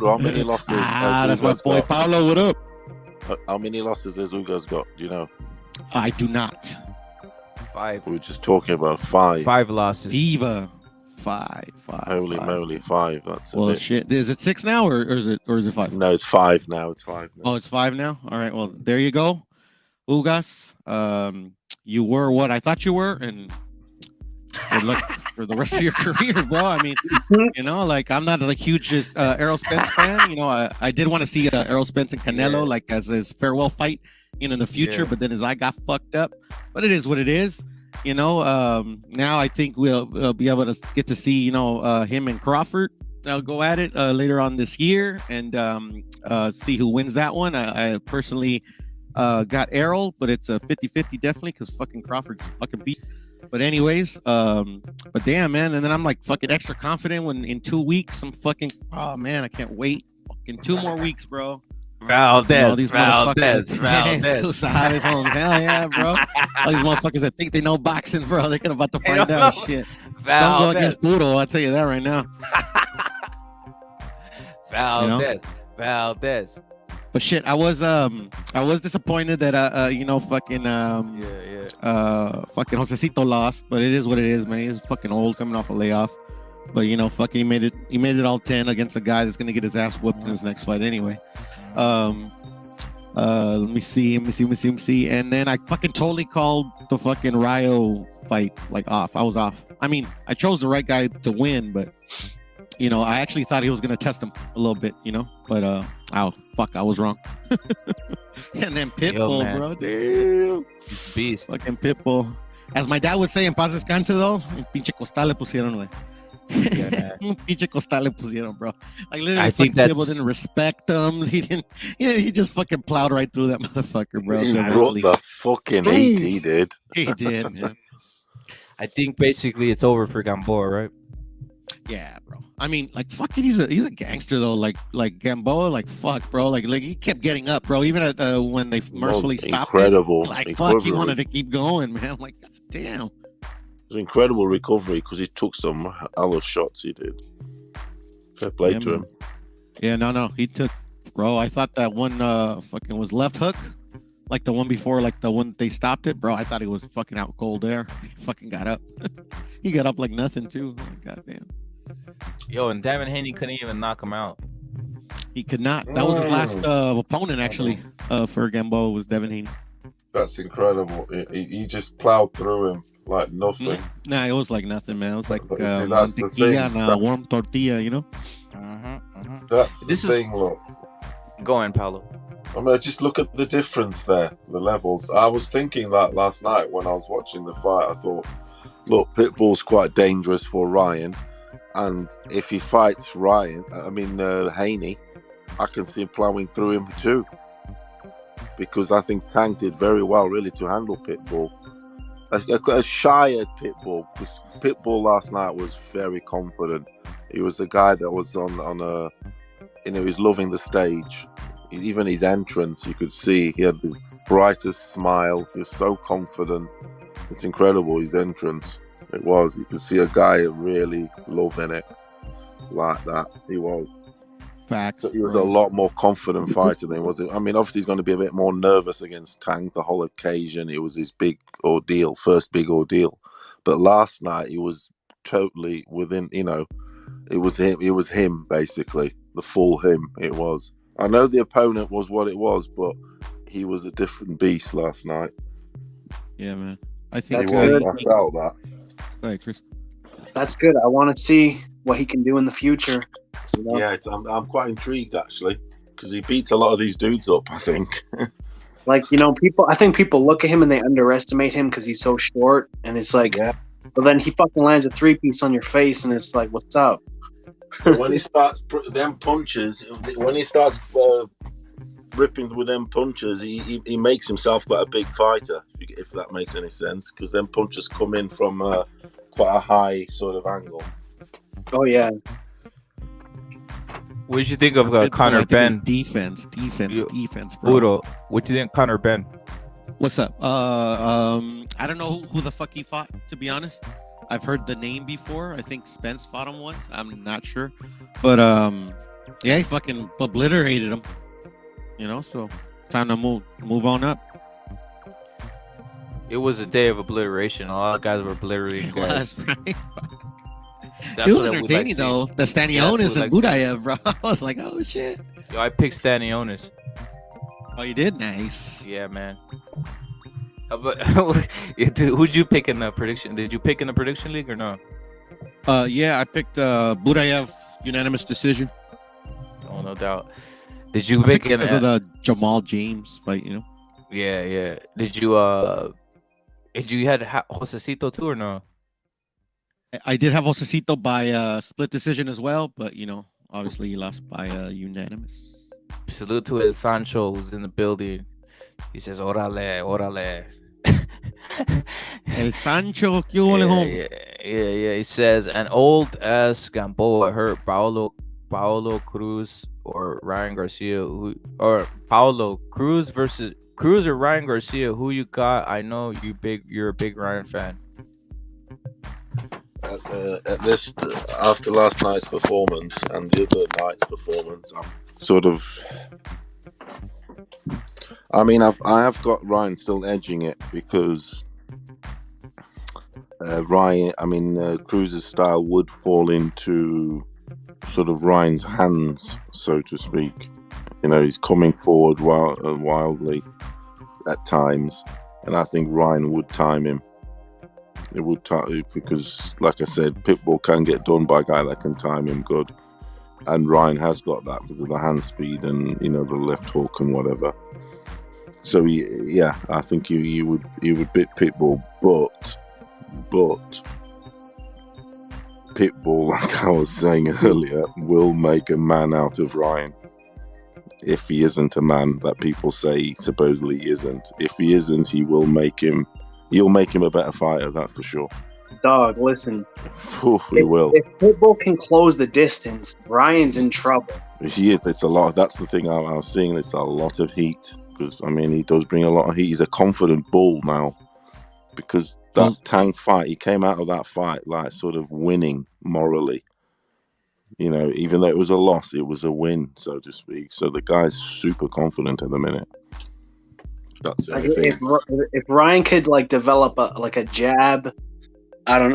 S3: how many losses?
S4: That's my boy Paulo. What up?
S3: How many losses has Ugas got? Do you know?
S4: I do not.
S1: 5.
S3: We were just talking about 5.
S1: 5 losses.
S4: Diva. 5.
S3: Holy moly, 5. That's
S4: well, shit. Is it 6 now, or is it 5?
S3: No, it's 5 now. It's 5 now.
S4: Oh, it's 5 now. All right. Well, there you go, Ugas. You were what I thought you were, and good luck for the rest of your career, bro. I mean, you know, like I'm not the hugest Errol Spence fan. You know, I did want to see Errol Spence and Canelo like as his farewell fight, you know, in the future. But then his eye got fucked up. But it is what it is. You know, now I think we'll be able to get to see, you know, him and Crawford. They'll go at it later on this year and see who wins that one. I personally got Errol, but it's a 50-50 definitely because fucking Crawford's fucking beat. But anyways, but damn, man. And then I'm like fucking extra confident when in 2 weeks I'm fucking, oh man, I can't wait. Fucking 2 more weeks, bro.
S1: Valdez.
S4: Two Sahadas homes. Hell yeah, bro. All these motherfuckers that think they know boxing, bro. They're about to find out shit. Don't go against Poodle, I'll tell you that right now.
S1: Valdez.
S4: But shit, I was disappointed that you know, fucking fucking Josecito lost, but it is what it is, man. He's fucking old, coming off a layoff. But you know, fucking he made it all 10 against a guy that's gonna get his ass whooped in his next fight anyway. Let me see. And then I fucking totally called the fucking Rayo fight like off. I was off. I mean, I chose the right guy to win, but you know, I actually thought he was gonna test him a little bit, you know. But I was wrong. And then Pitbull, bro, damn,
S1: beast,
S4: fucking Pitbull. As my dad would say, en paz descanse though, un pinche costal le pusieron, güey. Un pinche costal le pusieron, bro. Like literally, I think Pitbull didn't respect him. He didn't. He just fucking plowed right through that motherfucker, bro.
S3: He brought the fucking heat. He did.
S4: He did, man.
S1: I think basically it's over for Gamboa, right?
S4: Yeah, bro. I mean, like, fucking, he's a gangster though. Like Gamboa, like, fuck, bro. Like he kept getting up, bro. Even at when they mercifully stopped.
S3: Incredible.
S4: Like, fuck, he wanted to keep going, man. I'm like, God damn.
S3: It was incredible recovery because he took some hell of shots. He did. Fair play to him.
S4: Yeah, no, he took, bro. I thought that one fucking was left hook. like the one before, like the one they stopped it, bro. I thought he was fucking out cold there. He fucking got up. He got up like nothing too. Goddamn.
S1: Yo, and Devin Haney couldn't even knock him out.
S4: He could not. That was his last opponent, actually, for Gamboa, was Devin Haney.
S3: That's incredible. He just plowed through him like nothing.
S4: Nah, it was like nothing, man. It was like
S3: See, that's the thing.
S4: mantequilla and a warm tortilla, you know?
S3: That's the thing, look.
S1: Go on, Paolo.
S3: I mean, just look at the difference there, the levels. I was thinking that last night when I was watching the fight. I thought, look, Pitbull's quite dangerous for Ryan. And if he fights Haney, I can see him plowing through him too. Because I think Tank did very well, really, to handle Pitbull. A shyer Pitbull, because Pitbull last night was very confident. He was a guy that was he's loving the stage. Even his entrance, you could see he had the brightest smile. He was so confident. It's incredible, his entrance. It was. You could see a guy really loving it like that. He was.
S4: Facts.
S3: So he was a lot more confident fighter than he was. I mean, obviously he's going to be a bit more nervous against Tank the whole occasion. It was his big ordeal, first big ordeal. But last night he was totally within, it was him basically. The full him it was. I know the opponent was what it was, but he was a different beast last night.
S4: Yeah, man. I think
S2: That's good.
S3: I felt that.
S4: Go ahead, Chris.
S2: That's good. I want to see what he can do in the future. You know?
S3: Yeah, I'm quite intrigued actually, because he beats a lot of these dudes up, I think.
S2: Like, I think people look at him and they underestimate him because he's so short, and it's like, but then he fucking lands a 3-piece on your face, and it's like, what's up?
S3: When he starts them punches, when he starts ripping with them punches, he makes himself quite a big fighter, if that makes any sense, because them punches come in from quite a high sort of angle.
S2: Oh yeah.
S1: What did you think of Conor Ben?
S4: Defense, bro.
S1: Udo, what do you think of Conor Ben?
S4: What's up? I don't know who the fuck he fought, to be honest. I've heard the name before. I think Spence fought him once. I'm not sure. But yeah, he fucking obliterated him. So time to move on up.
S1: It was a day of obliteration. A lot of guys were obliterating guys.
S4: Right?
S1: That's
S4: It was
S1: what we
S4: entertaining
S1: like
S4: though. The Stanionis and Budayev, bro. I was like, oh shit.
S1: Yo, I picked Stanionis.
S4: Oh, you did? Nice.
S1: Yeah, man. But who'd you pick in the prediction? Did you pick in the prediction league or no?
S4: Yeah, I picked Budayev unanimous decision.
S1: Oh, no doubt. Did you pick in
S4: because of the Jamal James fight?
S1: Yeah. Did you had Josecito too or no?
S4: I did have Josecito by split decision as well, but obviously he lost by unanimous.
S1: Salute to El Sancho who's in the building. He says, "Orale."
S4: El Sancho, Holmes.
S1: Yeah. He says, an old ass Gamboa hurt Paulo Cruz or Ryan Garcia, Paulo Cruz versus Cruz or Ryan Garcia. Who you got? I know you're a big Ryan fan.
S3: At this, after last night's performance and the other night's performance, I'm sort of. I mean, I have got Ryan still edging it because Cruz's style would fall into sort of Ryan's hands, so to speak. He's coming forward wildly at times, and I think Ryan would time him. It would time because, like I said, Pitbull can get done by a guy that can time him good, and Ryan has got that because of the hand speed and the left hook and whatever. So I think he would beat Pitbull, but Pitbull, like I was saying earlier, will make a man out of Ryan. If he isn't a man that people say he supposedly isn't, if he isn't, he'll make him a better fighter, that's for sure.
S2: Dog, listen.
S3: He will.
S2: If Pitbull can close the distance, Ryan's in trouble.
S3: It's a lot. That's the thing I was seeing. It's a lot of heat. Because, he does bring a lot of heat. He's a confident bull now. Because that Tank fight, he came out of that fight like sort of winning morally. Even though it was a loss, it was a win, so to speak. So the guy's super confident at the minute. That's the
S2: Like,
S3: only thing.
S2: if Ryan could like develop a jab, I don't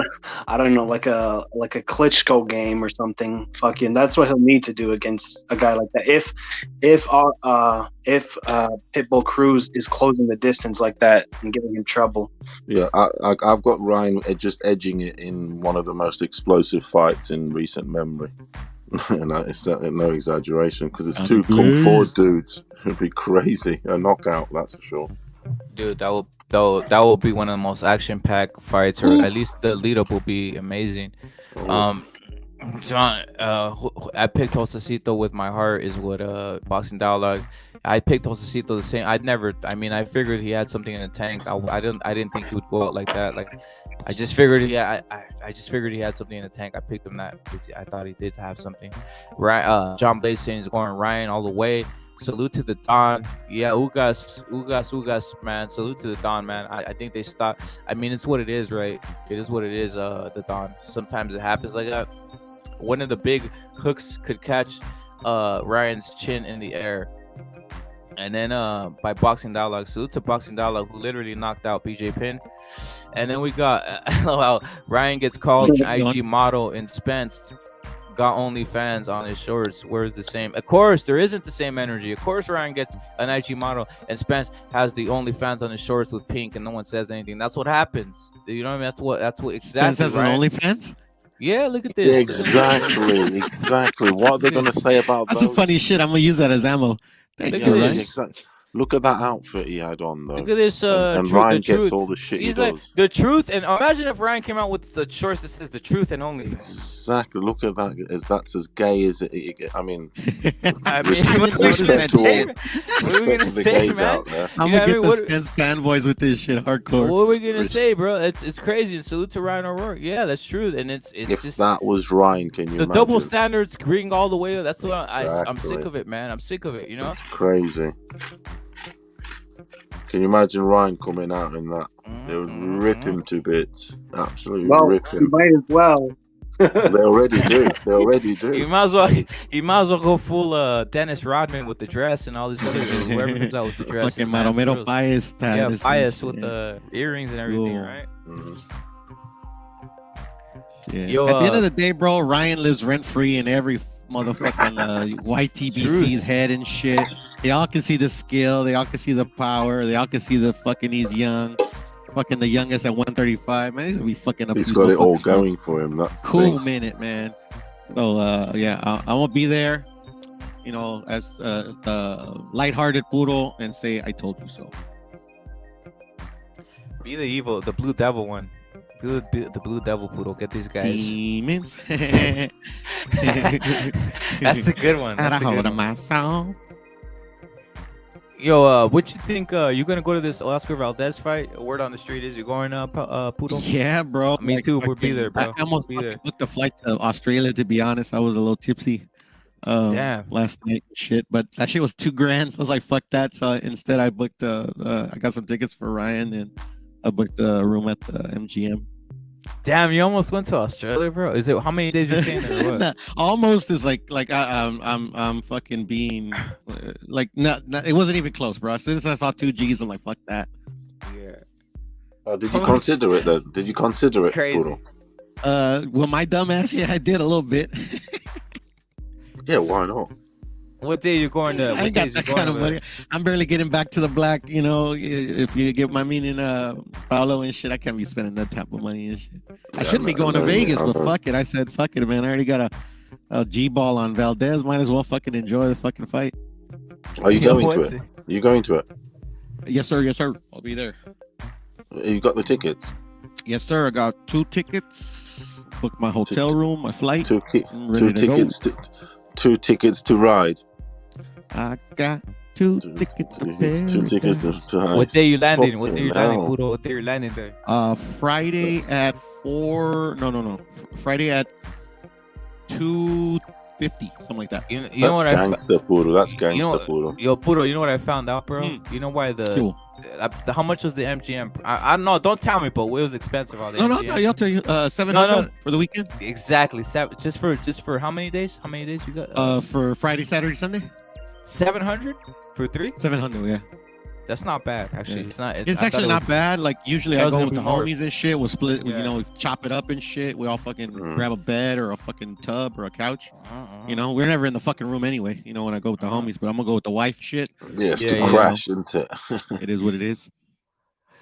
S2: know, like a Klitschko game or something. Fucking, that's what he'll need to do against a guy like that. If Pitbull Cruz is closing the distance like that and giving him trouble.
S3: Yeah, I've got Ryan just edging it in one of the most explosive fights in recent memory. And it's no exaggeration, because it's two kung fu dudes. It'd be crazy. A knockout, that's for sure.
S1: Dude, that will be one of the most action-packed fights, or at least the lead-up will be amazing. John, I picked Josecito with my heart is what boxing dialogue. I picked Josecito the same. I figured he had something in the tank. I didn't think he would go out like that. Like, I just figured I just figured he had something in the tank. I picked him that because I thought he did have something. Right, John Blaze saying he's going Ryan all the way. Salute to the Don. Yeah, Ugas, man. Salute to the Don, man. I think they stopped. I mean, it's what it is, right? It is what it is, the Don. Sometimes it happens like that. One of the big hooks could catch Ryan's chin in the air. And then by Boxing Dialogue, salute to Boxing Dialogue, who literally knocked out BJ Penn. And then we got Ryan gets called an IG model in Spence. Got OnlyFans on his shorts. Where's the same? Of course, there isn't the same energy. Of course, Ryan gets an IG model, and Spence has the OnlyFans on his shorts with pink, and no one says anything. That's what happens. You know what I mean? That's what exactly.
S4: Spence has an OnlyFans.
S1: Yeah, look at this.
S3: Exactly. What are they going to say about
S4: That's
S3: those?
S4: some funny shit. I'm gonna use that as ammo. Thank you, Ryan.
S3: Exactly. Look at that outfit he had on, though.
S1: Look at this.
S3: And Ryan gets all the shit he does.
S1: Like, the truth, and imagine if Ryan came out with the shorts that says the truth and OnlyFans.
S3: Exactly. Look at that. That's as gay as it. I mean,
S4: respect
S3: to all.
S1: What are we gonna say, man?
S4: I'm gonna get the Spence fanboys with this shit hardcore.
S1: What are we gonna say, bro? It's crazy. And salute to Ryan O'Rourke. Yeah, that's true. And it's
S3: if
S1: just,
S3: that was Ryan, can you
S1: the
S3: imagine?
S1: double standards ring all the way up. That's what
S3: Exactly.
S1: I'm sick of it, man. I'm sick of it. You know,
S3: it's crazy. Can you imagine Ryan coming out in that? They would rip him to bits. Absolutely rip him.
S2: Might as well.
S3: They already do.
S1: You might as well go full Dennis Rodman with the dress and all this other whoever comes out with the dress.
S4: Fucking Maromero Paez.
S1: Yeah, Paez with the earrings and everything, right?
S4: Yeah. Yo, at the end of the day, bro, Ryan lives rent free in every motherfucking YTBC's head and shit. They all can see the skill. They all can see the power. They all can see the fucking he's young. Fucking the youngest at 135. Man, he's gonna be fucking up.
S3: He's got it all going for him. That's
S4: cool minute, man. So yeah, I won't be there. You know, as the lighthearted poodle and say I told you so.
S1: Be the blue devil one. The blue devil poodle. Get these guys.
S4: Demons.
S1: That's a good one.
S4: That's a good one. My song.
S1: Yo, what you think? You gonna go to this Oscar Valdez fight? Word on the street is you're going Poodle?
S4: Yeah, bro.
S1: Me too. We'll be there, bro.
S4: I almost booked a flight to Australia. To be honest, I was a little tipsy last night. Shit, but that shit was $2,000. So I was like, fuck that. So instead, I booked. I got some tickets for Ryan, and I booked a room at the MGM.
S1: Damn, you almost went to Australia, bro. Is it how many days you're staying there? Or what?
S4: Almost is like I'm fucking being like not it wasn't even close, bro. As soon as I saw 2 G's, I'm like, fuck that.
S1: Yeah.
S3: Did you consider it though? Did you consider it, Poodle?
S4: Well, my dumb ass, yeah, I did a little bit.
S3: Yeah, why not?
S1: What day you going to?
S4: I ain't got that kind of money. I'm barely getting back to the black. You know, if you get my meaning, Paolo and shit, I can't be spending that type of money and shit. I shouldn't be going to Vegas, but fuck it. I said, fuck it, man. I already got a G-ball on Valdez. Might as well fucking enjoy the fucking fight.
S3: Are you going to it? Are you going to it?
S4: Yes, sir. Yes, sir. I'll be there.
S3: You got the tickets?
S4: Yes, sir. I got 2 tickets. Booked my hotel room, my flight.
S3: 2 tickets. 2 tickets to ride.
S4: I got 2 tickets.
S3: 2 tickets to ride.
S1: What day you landing? What day you landing, Poodle? What day you landing there?
S4: Friday at 4. No. Friday at 2:50, something like that.
S1: You know what
S3: gangster, Poodle. That's gangster, Poodle.
S1: Yo, Poodle, you know what I found out, bro? You know why how much was the MGM? I don't know. Don't tell me, but it was expensive. All the
S4: No, I'll tell you. $700 for the weekend.
S1: Exactly. Just for how many days? How many days you got?
S4: For Friday, Saturday, Sunday.
S1: 700 for 3.
S4: 700, yeah.
S1: That's not bad, actually.
S4: Yeah.
S1: It's not.
S4: It's
S1: I
S4: actually
S1: thought it
S4: not bad. Like usually
S1: That
S4: I
S1: was
S4: go
S1: gonna
S4: with the
S1: be more.
S4: homies and shit. We'll split,
S1: Yeah.
S4: you know, we chop it up and shit. We all fucking grab a bed or a fucking tub or a couch. You know, we're never in the fucking room anyway. You know, when I go with the homies, but I'm gonna go with the wife shit.
S3: Yeah, it's
S1: Yeah,
S3: to
S1: yeah.
S3: crash, isn't it?
S4: It is what it is.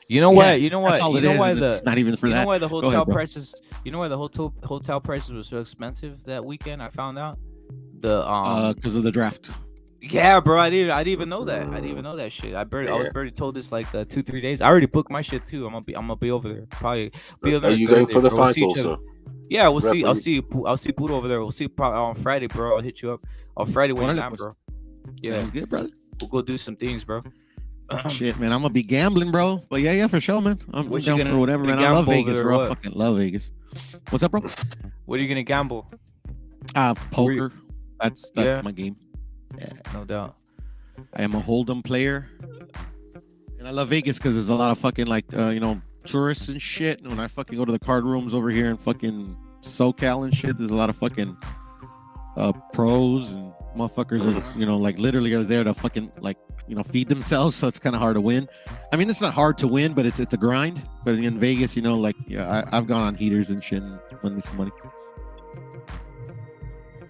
S1: You know
S4: Yeah,
S1: what? You know
S4: That's
S1: what?
S4: all
S1: You
S4: it
S1: know
S4: is.
S1: why
S4: and
S1: the
S4: it's not even for
S1: you know
S4: that.
S1: why the
S4: Go
S1: hotel
S4: ahead, bro.
S1: prices? You know why the hotel prices were so expensive that weekend? I found out the
S4: Because of the draft.
S1: Yeah, bro. I didn't even know that. I didn't even know that shit. I was
S3: Yeah.
S1: barely told this like 2-3 days. I already booked my shit too. I'm gonna be over there. Probably be over
S3: Are
S1: there
S3: you going
S1: Thursday,
S3: for the
S1: bro. We'll
S3: fight
S1: see each other.
S3: also?
S1: Yeah, we'll see.
S3: Rep,
S1: I'll see Budo over there. We'll see probably on Friday, bro. I'll hit you up on Friday when you're
S4: Órale,
S1: down,
S4: pues.
S1: bro. Yeah,
S4: Sounds good, brother.
S1: we'll go do some things, bro.
S4: Shit, man, I'm gonna be gambling, bro. But yeah, for sure, man. I'm
S1: What you
S4: down
S1: gonna-
S4: for whatever,
S1: gonna
S4: man. I love
S1: gamble over
S4: Vegas,
S1: there or
S4: bro. I
S1: what?
S4: fucking love Vegas. What's up, bro?
S1: What are you gonna gamble?
S4: Poker. That's
S1: Yeah.
S4: my game. Yeah,
S1: No doubt.
S4: I am a hold'em player, and I love Vegas because there's a lot of fucking like you know, tourists and shit. And when I fucking go to the card rooms over here in fucking SoCal and shit, there's a lot of fucking pros and motherfuckers that, you know, like literally are there to fucking like, you know, feed themselves. So it's kind of hard to win. I mean, it's not hard to win, but it's a grind. But in Vegas, you know, like I've gone on heaters and shit and won me some money.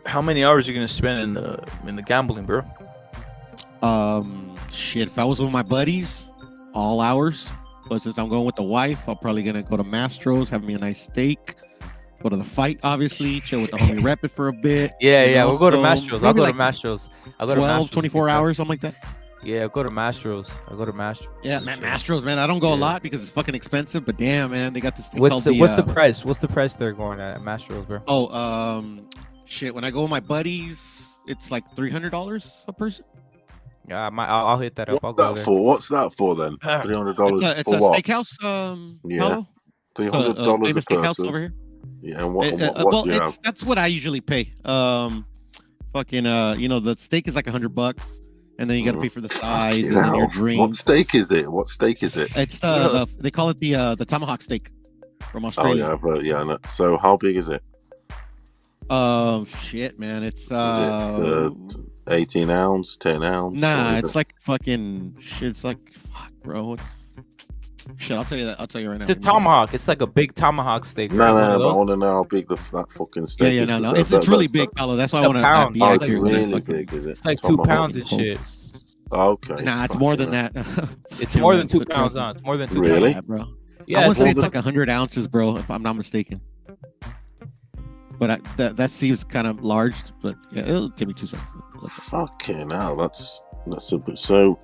S1: How many hours are you gonna spend in the gambling, bro?
S4: Shit, if I was with my buddies, all hours. But since I'm going with the wife, I'm probably gonna go to Mastro's, have me a nice steak, go to the fight, obviously, chill with the homie, rep it for a bit.
S1: Yeah,
S4: you know,
S1: we'll go to
S4: so
S1: Mastro's. I'll
S4: maybe
S1: go
S4: like
S1: to Mastro's. I'll go to
S4: 12,
S1: Mastro's.
S4: 24 hours, something like that.
S1: Yeah, I'll go to Mastro's. I'll go to Mastro's.
S4: Yeah, man, Mastro's, man. I don't go a lot because it's fucking expensive, but damn, man, they got this thing
S1: What's
S4: called
S1: the price? What's the price they're going at Mastro's, bro?
S4: Shit. When I go with my buddies, it's like $300 a person.
S1: Yeah, I'll hit that up. I'll
S3: What's
S1: go
S3: that
S1: there.
S3: for? What's that for then? $300
S4: It's
S3: for
S4: a
S3: what?
S4: steakhouse.
S3: Yeah.
S4: Paulo.
S3: $300
S4: famous
S3: a
S4: steakhouse
S3: person.
S4: over here.
S3: Yeah, and what
S4: Well,
S3: do you have?
S4: that's what I usually pay. Fucking you know, the steak is like $100, and then you got to pay for the sides
S3: Fucking
S4: and then your
S3: hell.
S4: drink.
S3: What steak is it? What steak is it?
S4: It's they call it the tomahawk steak from
S3: Oh
S4: Australia.
S3: yeah, I know. So how big is it?
S4: Shit, man, it's
S3: Is it 18 ounce, 10 ounce?
S4: nah, it's like fucking shit. It's like fuck, bro. Shit, I'll tell you that. I'll tell you right now.
S1: It's a tomahawk. It's like a big tomahawk steak.
S3: No,
S1: right? One
S3: no,
S1: of
S3: but I
S1: those?
S3: want to know how big that fucking steak
S4: Yeah,
S3: is.
S4: no.
S3: That-
S4: It's really
S3: that-
S4: big, Paulo. That's why I
S1: It's a
S4: want to
S1: pound.
S4: be
S3: Oh, it's
S4: accurate. with it,
S3: really
S4: fucking-
S3: big, is it?
S1: It's like 2
S3: Tomahawk.
S1: pounds and shit.
S3: Okay.
S4: Nah, it's
S3: fucking
S4: more than
S3: hell.
S4: that.
S1: It's
S4: You
S1: more
S4: know,
S1: than 2
S4: quick
S1: pounds
S4: question.
S1: on. It's more than 2
S3: Really?
S1: pounds.
S4: bro.
S1: Yeah,
S4: I would
S1: it's
S4: say
S1: more
S4: it's
S1: than-
S4: like 100 ounces, bro, if I'm not mistaken. But that seems kind of large. But yeah, it'll take me 2 seconds.
S3: Fucking hell, that's a bit so.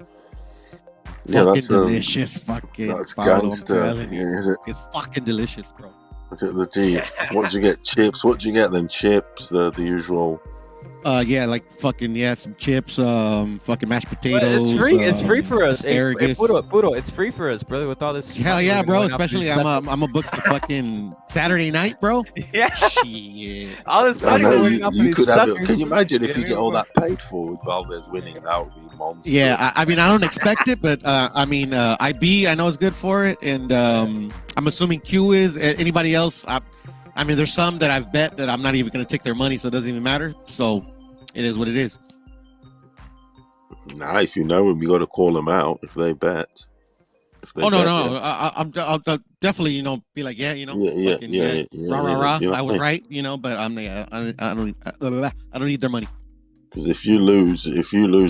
S3: Yeah,
S4: Fucking
S3: that's
S4: delicious. Fucking
S3: that's
S4: Paulo, I'm
S3: gangster.
S4: telling you.
S3: Yeah, is it?
S4: It's fucking delicious, bro.
S3: Is it the G? What do you get? Chips? What do you get then? Chips, the usual.
S4: Yeah, like fucking some chips, fucking mashed
S1: But
S4: potatoes.
S1: it's free. It's free for us. Hey,
S4: Asparagus.
S1: Budo, it's free for us, brother. With all this.
S4: Hell
S1: money
S4: yeah,
S1: we're
S4: bro.
S1: going after
S4: Especially
S1: these
S4: I'm a book the fucking Saturday night, bro.
S1: Yeah.
S4: Shit.
S1: All this
S3: I
S1: money
S3: know
S1: we're going after
S3: you
S1: these
S3: could have it.
S1: suckers.
S3: Can you imagine if you
S1: Yeah,
S3: get all that paid for with Valdez winning? That would be monster.
S4: Yeah, I mean, I don't expect it, but I mean, IB, I know is good for it, and I'm assuming Q is. Anybody else? I mean, there's some that I've bet that I'm not even going to take their money, so it doesn't even matter. So it is what it is.
S3: Nah, if you know them, you got to call them out if they bet. If they
S4: Oh no,
S3: bet,
S4: no,
S3: yeah.
S4: I'll definitely, you know, be like, yeah, you know,
S3: Yeah,
S4: fucking,
S3: yeah.
S4: rah rah rah.
S3: You know
S4: I
S3: what
S4: was
S3: I mean?
S4: right, you know, but I don't need their money.
S3: Because if you lose,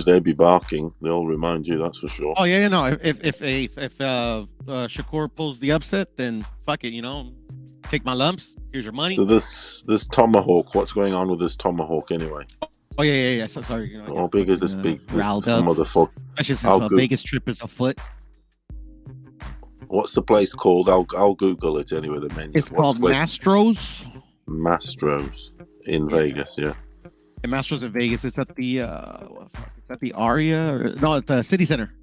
S3: they'll be barking. They'll remind you. That's for sure.
S4: Oh yeah, no. If Shakur pulls the upset, then fuck it, you know, take my lumps. Here's your money.
S3: So this tomahawk. What's going on with this tomahawk anyway?
S4: Oh yeah. So sorry. You know,
S3: How big is this big this
S4: riled up.
S3: motherfucker?
S4: Especially
S3: How
S4: since a
S3: good.
S4: Vegas trip is afoot.
S3: What's the place called? I'll Google it anyway. The menu.
S4: It's
S3: What's
S4: called
S3: the place?
S4: Mastro's.
S3: Mastro's in Vegas. Yeah.
S4: And Mastro's in Vegas. It's at the it's at the Aria. No, at the City Center.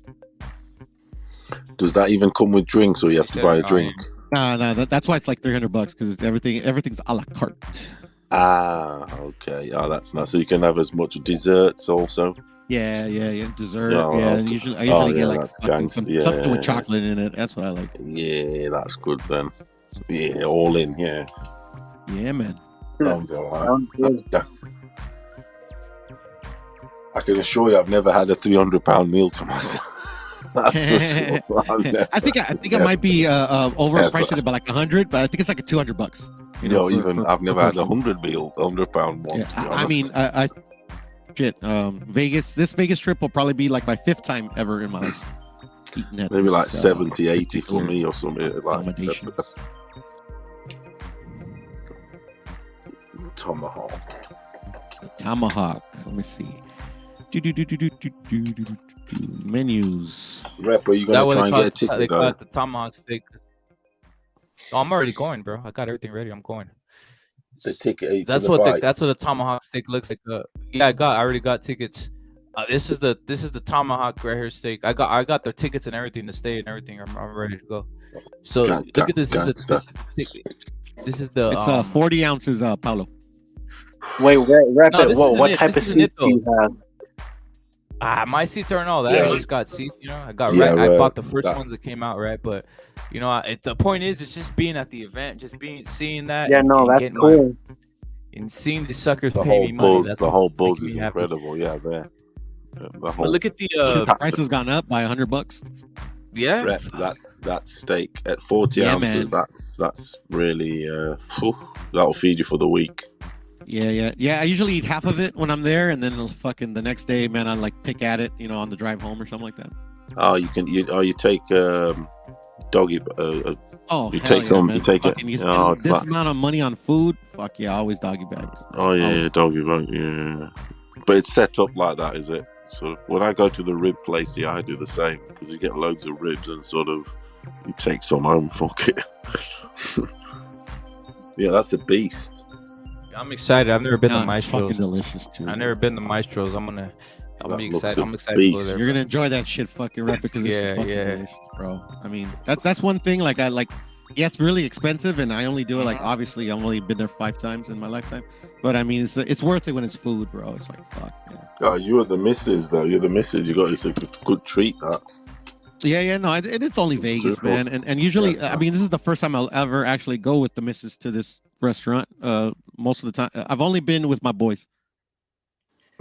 S3: Does that even come with drinks, or you have to buy a drink?
S4: No. That's why it's like $300 because everything's a la carte.
S3: Ah, okay. Oh, that's nice. So you can have as much desserts also.
S4: Yeah. Dessert.
S3: Oh,
S4: yeah.
S3: okay.
S4: I usually get like
S3: that's
S4: fucking
S3: gangster. Yeah,
S4: something with
S3: yeah.
S4: chocolate in it. That's what I like.
S3: Yeah, that's good then. Yeah, all in. Yeah,
S4: Yeah, man.
S3: sounds alright.
S2: Sounds good.
S3: Yeah. I can assure you, I've never had a £300 meal to myself. That's for sure.
S4: I think I might be overpricing it by like 100, but I think it's like a $200.
S3: I've never had £100 one.
S4: Yeah,
S3: To be
S4: I mean, shit. Vegas. This Vegas trip will probably be like my 5th time ever in my life. Eating at
S3: maybe
S4: this,
S3: like 70, 80 for me or something. Like
S4: accommodations. Tomahawk. Let me see. Menus.
S3: Rep, are you
S1: Is that
S3: gonna
S1: what
S3: try and get a
S1: They
S3: ticket
S1: call
S3: though?
S1: it the tomahawk steak. Oh, I'm already going, bro. I got everything ready. I'm going.
S3: The ticket to
S1: That's
S3: the
S1: what
S3: fight.
S1: that's what a tomahawk steak looks like. Yeah, I already got tickets. This is the tomahawk right here steak. I got the tickets and everything to stay and everything. I'm ready to go. So look at this. This is the.
S4: It's 40 ounces, Paulo.
S2: Wait, rep
S1: No,
S2: it.
S1: this
S2: Whoa,
S1: isn't
S2: what
S1: it.
S2: type
S1: This
S2: of
S1: isn't it,
S2: seats do you have?
S1: My seats aren't all that.
S3: Yeah.
S1: I just got seats. You know, I got
S3: Yeah,
S1: I
S3: right.
S1: bought the first ones that came out, right? But you know, the point is, it's just being at the event, just seeing that.
S2: Yeah, no, that's cool.
S1: And seeing the suckers
S3: The
S1: pay
S3: whole
S1: me money.
S3: buzz,
S1: That's
S3: the
S1: what
S3: whole buzz
S1: making
S3: is
S1: me happy.
S3: incredible. Yeah, there.
S1: But look at the
S4: The price has gone up by $100.
S1: yeah.
S3: Rep, that steak at 40
S4: Yeah,
S3: ounces.
S4: man.
S3: That's really that'll feed you for the week.
S4: Yeah. I usually eat half of it when I'm there, and then the next day, man, I like pick at it, on the drive home or something like that.
S3: Oh, you take doggy.
S4: Oh,
S3: you
S4: hell
S3: take some.
S4: man.
S3: You take
S4: Fucking,
S3: it.
S4: you spend
S3: It's
S4: this
S3: like,
S4: amount of money on food. Fuck yeah, always doggy bag.
S3: oh yeah, doggy bag. Yeah, but it's set up like that, is it? So when I go to the rib place, yeah, I do the same because you get loads of ribs and sort of you take some home. Fuck it. Yeah, that's a beast.
S1: I'm excited. I've never been to
S4: It's fucking
S1: Maestro's.
S4: delicious too.
S1: I've never been to Maestro's. I'm
S3: That
S1: excited.
S3: looks a
S1: I'm excited to go
S3: beast.
S1: there.
S4: You're gonna enjoy that shit, fucking rep, because it's fucking delicious, bro. I mean, that's one thing. Like, yeah, it's really expensive, and I only do it. Like, obviously, I've only been there 5 times in my lifetime, but I mean, it's worth it when it's food, bro. It's like fuck. Man.
S3: Oh, you are the missus, though. You're the missus. It's a good treat. That.
S4: Yeah, no, it's only Vegas,
S3: Beautiful.
S4: man, and usually,
S3: Yes,
S4: I mean, this is the first time I'll ever actually go with the missus to this restaurant. Most of the time, I've only been with my boys.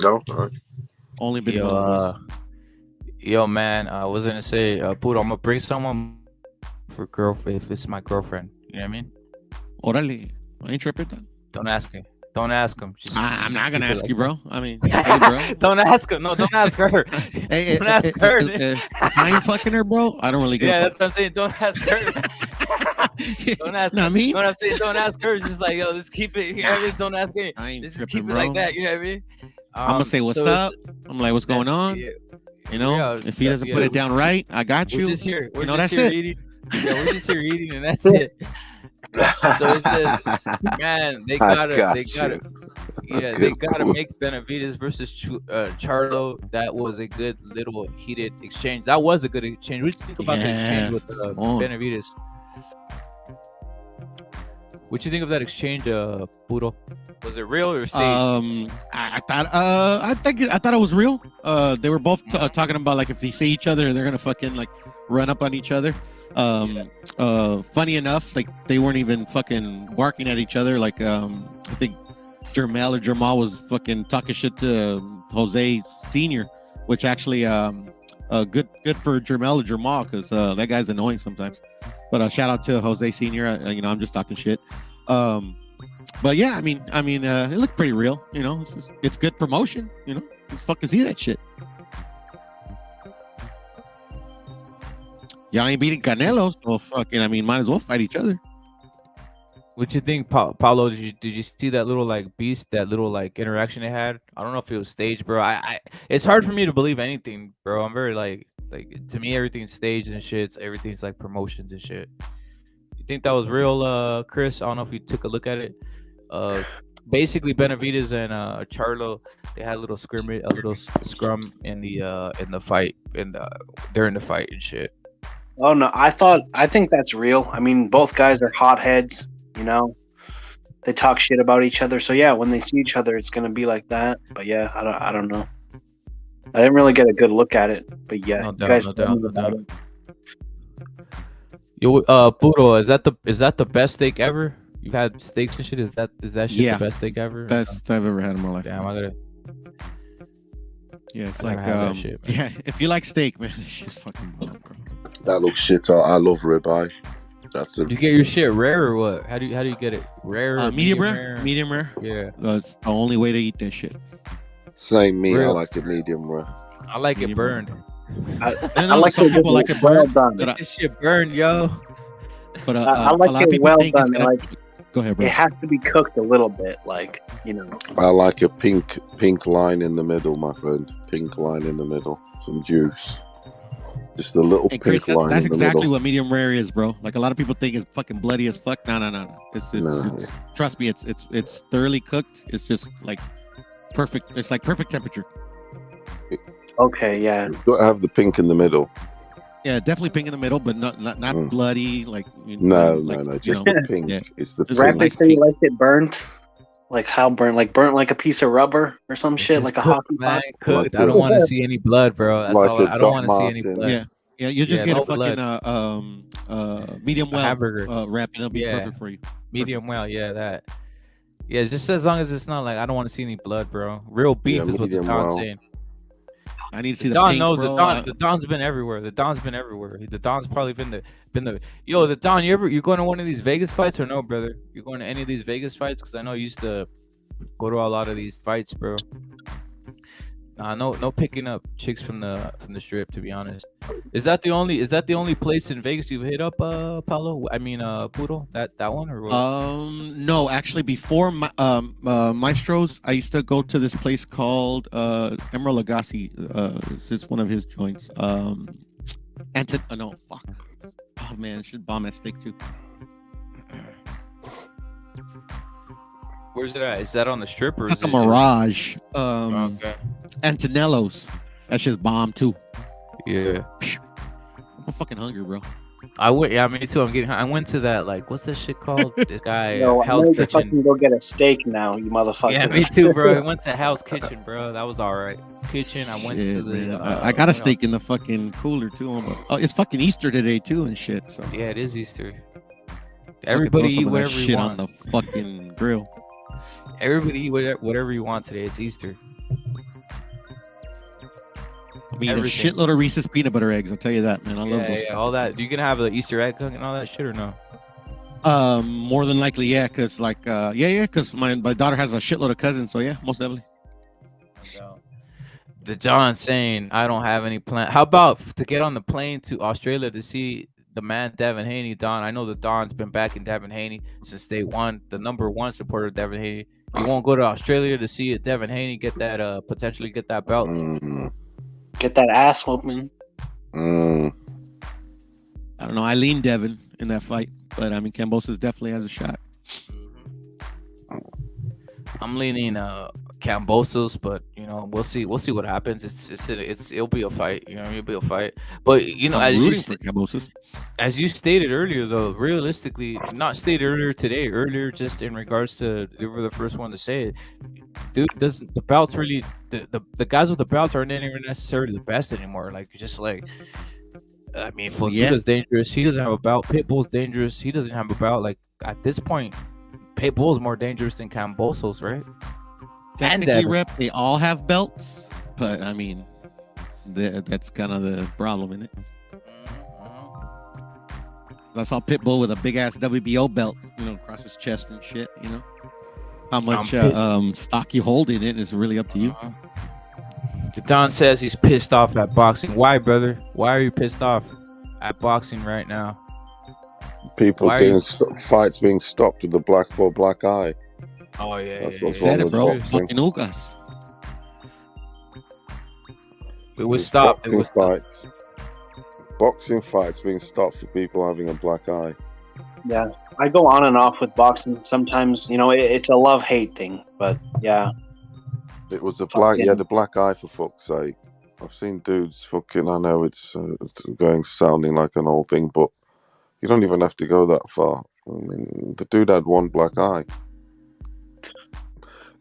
S3: No, all right.
S4: Only been with my boys.
S1: Yo, man, I was gonna say, Puto, I'm gonna bring someone for girlfriend if it's my girlfriend. You know what I mean?
S4: Orale, I ain't tripping. Dog.
S1: Don't ask me. Don't ask him.
S4: I'm not gonna ask you, bro. I mean,
S1: hey,
S4: bro.
S1: Don't ask him. No, don't ask her.
S4: Hey,
S1: don't ask her.
S4: If I ain't fucking her, bro, I don't really give a fuck.
S1: That's what I'm saying. Don't ask her. Don't ask her.
S4: Not me.
S1: You know what I'm saying? Don't ask her. It's just like, yo, just keep it. You know what I mean? Don't ask me.
S4: I ain't
S1: Just
S4: tripping,
S1: keep it
S4: bro.
S1: like that. You know what I mean?
S4: I'm gonna say what's up. I'm like, what's going on?
S1: Yeah,
S4: You know,
S1: yeah,
S4: if he doesn't put it down right, I got you.
S1: We're just here. We're
S4: You know,
S1: just
S4: that's
S1: here
S4: it.
S1: eating. Yeah, we're just here eating, and that's it. So it says, man, they gotta make Benavidez versus Charlo. That was a good little heated exchange. That was a good exchange. What do you think about the exchange with Benavidez? What you think of that exchange, Puro? Was it real or staged?
S4: I thought it was real. They were both talking about like if they see each other, they're gonna fucking like run up on each other. Funny enough, like they weren't even fucking barking at each other. Like I think Jamal was fucking talking shit to Jose Senior, which actually good for Jamal because that guy's annoying sometimes. But shout out to Jose Senior. I'm just talking shit. But yeah, I mean, it looked pretty real. It's good promotion. You fucking see that shit. Y'all ain't beating Canelo, so fucking, might as well fight each other.
S1: What you think, Paulo? Did you see that little like beast, that little like interaction they had? I don't know if it was staged, bro. It's hard for me to believe anything, bro. I'm very like to me everything's staged and shit. Everything's like promotions and shit. You think that was real, Chris? I don't know if you took a look at it. Basically Benavidez and Charlo, they had a little scrum in the fight during the fight and shit.
S2: Oh no, I think that's real. I mean, both guys are hotheads, They talk shit about each other. So yeah, when they see each other, it's gonna be like that. But yeah, I don't know. I didn't really get a good look at it. But yeah,
S1: No
S2: you guys
S1: doubt. Yo, Puro, is that the best steak ever? You've had steaks and shit. Is that shit the best steak ever?
S4: Best I've ever had in my life.
S1: Damn,
S4: Yeah, it's
S1: I
S4: like
S1: gotta have that shit, man.
S4: yeah. If you like steak, man, this shit's fucking bomb, bro.
S3: That looks shit. I love ribeye. That's the
S1: You get your shit rare or what? How do you get it? Rare or
S4: Medium rare. Medium rare.
S1: Yeah.
S4: That's the only way to eat that shit.
S3: same me. I
S1: Real.
S3: like it medium rare.
S1: I like it
S4: Medium rare.
S1: burned.
S2: I
S4: No,
S2: like
S4: some
S2: it
S4: people like it
S2: well
S4: burnt,
S2: done.
S4: but
S1: This shit burned, yo.
S4: but
S2: I
S4: a
S2: like
S4: lot of
S2: it
S4: people
S2: well
S4: think it's
S2: done.
S4: gonna.
S2: Like
S4: Go ahead, bro.
S2: it has to be cooked a little bit, like
S3: I like a pink line in the middle, my friend. Pink line in the middle. Some juice. Just a little
S4: Hey,
S3: pink
S4: Chris,
S3: line
S4: that's
S3: in the
S4: exactly
S3: middle.
S4: what medium rare is, bro. Like a lot of people think it's fucking bloody as fuck. No. It's trust me, it's thoroughly cooked. It's just like perfect. It's like perfect temperature.
S2: Okay, yeah.
S3: It's got to have the pink in the middle.
S4: Yeah, definitely pink in the middle, but not bloody. Like
S3: No,
S4: like,
S3: just
S4: you know,
S3: the pink.
S4: yeah.
S3: It's the
S4: Just
S3: pink.
S4: nice
S2: Rapid, you
S4: pink.
S2: like it burnt? Like how burnt? Like burnt like a piece of rubber or some shit,
S1: Just
S2: like a
S1: cooked,
S2: hockey
S1: man.
S2: puck?
S1: Cooked.
S3: Like
S1: I don't
S3: a-
S1: want to see any blood, bro. That's
S3: Like
S1: all.
S3: a
S1: I don't
S3: Doc
S1: want to see any
S3: Martin.
S1: blood.
S4: Yeah. You just
S1: Yeah,
S4: get a
S1: no
S4: fucking medium well
S1: hamburger.
S4: wrap, and it'll be
S1: Yeah.
S4: perfect for you.
S1: Medium well, yeah, that. Yeah, just as long as it's not like I don't want to see any blood, bro. Real beef
S3: Yeah,
S1: is what the
S3: medium
S1: Don's
S3: well.
S1: saying.
S4: I need to see the
S1: Don
S4: pink,
S1: knows
S4: bro.
S1: the Don's been everywhere. The Don's been everywhere. The Don's probably been the yo, the Don, you going to one of these Vegas fights or no, brother? You going to any of these Vegas fights? Because I know you used to go to a lot of these fights, bro. No picking up chicks from the strip, to be honest. Is that the only place in Vegas you've hit up, Paulo? I mean, Puro? That one or what?
S4: No, actually, before Maestro's, I used to go to this place called Emerald Lagasse. It's one of his joints. No, fuck. Oh man, I should bomb that steak too.
S1: Where's it at? Is that on the strip or
S4: It's
S1: is
S4: like a
S1: it?
S4: Mirage.
S1: Okay.
S4: Antonello's. That shit's bomb too.
S1: Yeah.
S4: I'm fucking hungry, bro.
S1: I went. Yeah, me too. I went to that. Like, what's that shit called? This guy,
S2: No, I
S1: Hell's
S2: know you
S1: Kitchen.
S2: fucking go get a steak now, you motherfucker.
S1: Yeah, me too, bro. I went to Hell's Kitchen, bro. That was all right. Kitchen. I went
S4: Shit,
S1: to the.
S4: man. I got a steak in the fucking cooler too. But it's fucking Easter today too and shit. So
S1: Yeah, it is Easter.
S4: fucking
S1: Everybody
S4: throw some
S1: eat
S4: of that
S1: whatever you
S4: shit
S1: want.
S4: on the fucking grill.
S1: Everybody eat whatever you want today. It's Easter.
S4: I mean,
S1: Everything.
S4: a shitload of Reese's peanut butter eggs. I'll tell you that, man. I love those.
S1: Yeah, all that. You gonna have the Easter egg cook and all that shit or no?
S4: More than likely, yeah. Cause like, cause my daughter has a shitload of cousins. So yeah, most definitely.
S1: The John saying I don't have any plan. How about to get on the plane to Australia to see the man Devin Haney? Don, I know the Don's been backing Devin Haney since day one. The number one supporter of Devin Haney. You won't go to Australia to see Devin Haney get that potentially get that belt.
S2: Get that ass whooping.
S4: I don't know. I lean Devin in that fight, but I mean, Kambosos definitely has a shot.
S1: I'm leaning Kambosos, but you know we'll see what happens. It'll be a fight. You know, it'll be a fight. But you know,
S4: I'm rooting for Kambosos.
S1: as you stated earlier, though, realistically, not stated earlier today, earlier just in regards to you were the first one to say it. Dude, doesn't the belts really the guys with the belts aren't even necessarily the best anymore. Like just like I mean, Fajita's dangerous. He doesn't have a belt. Pitbull's dangerous. He doesn't have a belt. Like at this point, Pitbull's more dangerous than Kambosos, right?
S4: Technically, Rep, they all have belts, but I mean, that's kind of the problem, isn't it? I saw Pitbull with a big ass WBO belt, you know, across his chest and shit. You know, how much stock you hold in it is really up to you.
S1: Don says he's pissed off at boxing. Why, brother? Why are you pissed off at boxing right now?
S3: People fights being stopped with the black eye.
S1: Oh yeah,
S3: That's
S1: yeah,
S3: what's
S4: Said
S3: wrong
S4: it,
S3: with
S4: bro.
S3: boxing.
S4: Fucking Ugas.
S1: It was stopped.
S3: Boxing fights being stopped for people having a black eye.
S2: Yeah, I go on and off with boxing. Sometimes, you know, it's a love-hate thing, but yeah.
S3: It was a the black eye for fuck's sake. I've seen dudes fucking. I know it's sounding like an old thing, but you don't even have to go that far. I mean, the dude had one black eye.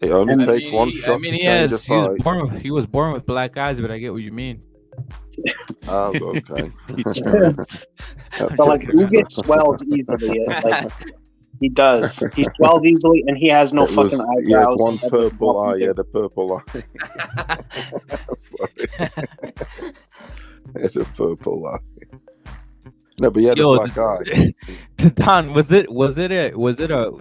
S3: It only takes one shot to change a fight.
S1: He was born with black eyes, but I get what you mean.
S3: Oh, okay.
S2: So like, Ugas swells easily. Like, He does. He swells easily, and he has no
S3: It was,
S2: fucking eyebrows.
S3: he had one
S2: and
S3: purple eye. He
S2: everything.
S3: had a purple eye. Sorry. He had a purple eye. No, but he had a black eye.
S1: Don, was it a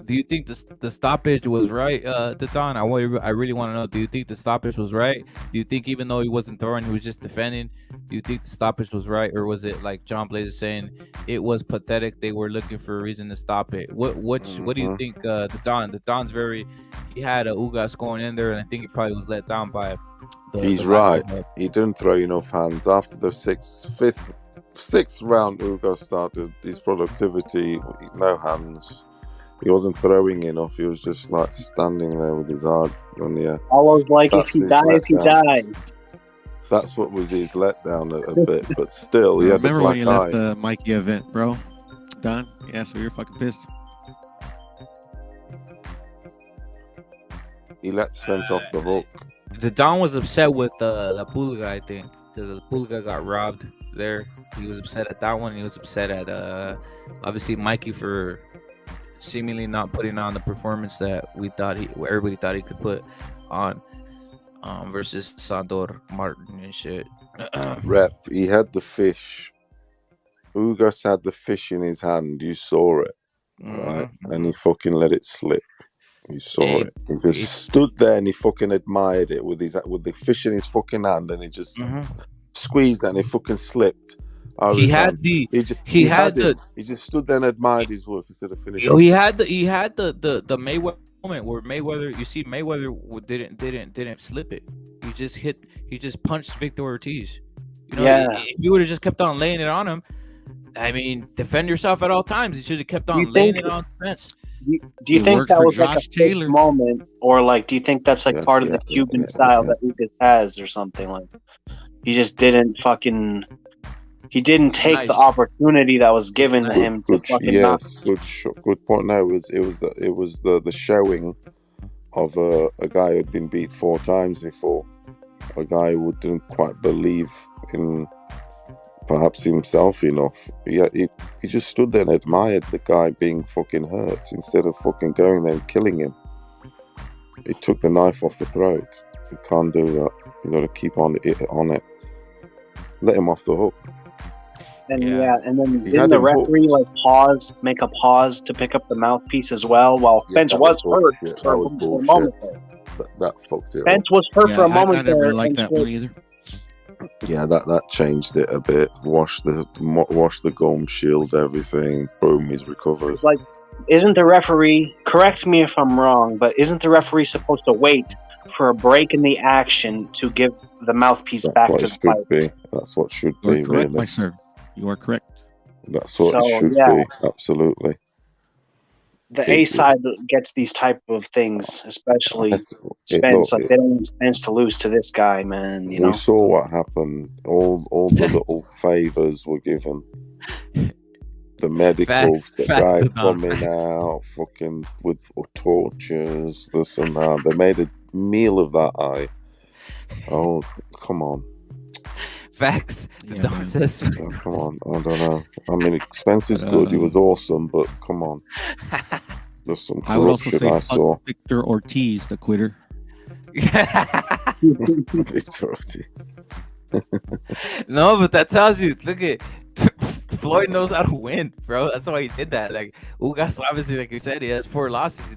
S1: do you think the stoppage was right, Don? I really want to know, do you think the stoppage was right? Do you think even though he wasn't throwing, he was just defending, do you think the stoppage was right, or was it like John Blaze is saying, it was pathetic, they were looking for a reason to stop it? What do you think, the Don's he had a Ugas going in there, and I think he probably was let down by
S3: He's right. He didn't throw enough hands after the sixth round. Ugas started his productivity, no hands. He wasn't throwing enough. He was just like standing there with his arm on the air.
S2: Always like, if he dies, he dies.
S3: That's what was his letdown a bit, but still, he had
S4: remember
S3: a black
S4: when you
S3: eye.
S4: left the Mikey event, bro? Don? Yeah, so you're fucking pissed.
S3: He let Spence off the hook.
S1: The Don was upset with La Pulga, I think, because La Pulga got robbed there. He was upset at that one. He was upset at obviously Mikey for seemingly not putting on the performance that everybody thought he could put on versus Sandor Martin and shit.
S3: Rep, he had the fish. Ugas had the fish in his hand. You saw it, right? And he fucking let it slip. You saw it. He just stood there and he fucking admired it with the fish in his fucking hand, and he just squeezed it and it fucking slipped. He just stood there and admired his work instead of finishing.
S1: He had the Mayweather moment where Mayweather, you see Mayweather didn't slip it. He just punched Victor Ortiz. You know, if you would have just kept on laying it on him, I mean, defend yourself at all times. You should have kept on laying it on Spence.
S2: Do you think that was like a Taylor moment, or like do you think that's like part of the Cuban style that Ugas has, or something? Like he just didn't take the opportunity that was given to him to fucking knock.
S3: Good point. No, it was the showing of a guy who had been beat 4 times before, a guy who didn't quite believe in perhaps himself enough. He just stood there and admired the guy being fucking hurt instead of fucking going there and killing him. He took the knife off the throat. You can't do that. You got to keep on it. Let him off the hook.
S2: And and then didn't the referee make a pause to pick up the mouthpiece as well? While Spence was hurt for a moment there.
S3: That fucked it.
S2: Spence was hurt for a moment there.
S4: I never liked that one either.
S3: Yeah, that changed it a bit. Wash the gum, shield everything. Boom, he's recovered.
S2: Like, isn't the referee? Correct me if I'm wrong, but isn't the referee supposed to wait for a break in the action to give the mouthpiece back to the fight?
S3: That's what should
S4: be.
S3: You are correct,
S4: my sir. You are correct.
S3: That's what it should be. Absolutely.
S2: The A side gets these type of things, especially Spence. They don't want Spence to lose to this guy, man. You know.
S3: We saw what happened. All the little favors were given. The medicals, the guy coming out, fucking with tortures, this and that. They made a meal of that eye. Oh, come on.
S1: Facts.
S3: Come on, I don't know. I mean, Spence is good. He was awesome, but come on. There's some corruption I saw.
S4: Victor Ortiz, the quitter.
S3: Victor Ortiz.
S1: No, but that tells you. Look at Floyd knows how to win, bro. That's why he did that. Like Ugas, obviously, like you said, he has 4 losses. He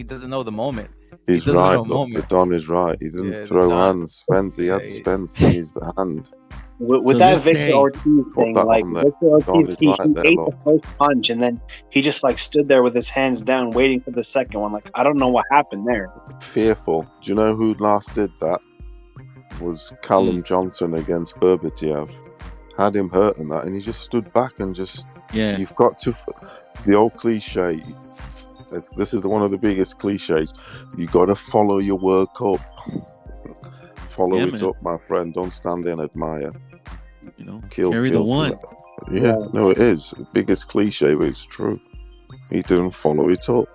S1: doesn't know the moment.
S3: He's right. Look, the Don is right. He didn't throw hands. Spence, he had Spence in his hand.
S2: With that Victor Ortiz thing, like Victor Ortiz, he ate the first punch and then he just like stood there with his hands down, waiting for the second one. Like I don't know what happened there.
S3: Fearful. Do you know who last did that? Was Callum Johnson against Berbetiev. Had him hurt in that, and he just stood back and just. Yeah. You've got to. It's the old cliche. This is one of the biggest cliches. You got to follow your work up. Follow it up, my friend. Don't stand there and admire.
S4: You know, carry the one.
S3: Yeah, no, it is. The biggest cliche, but it's true. He didn't follow it up.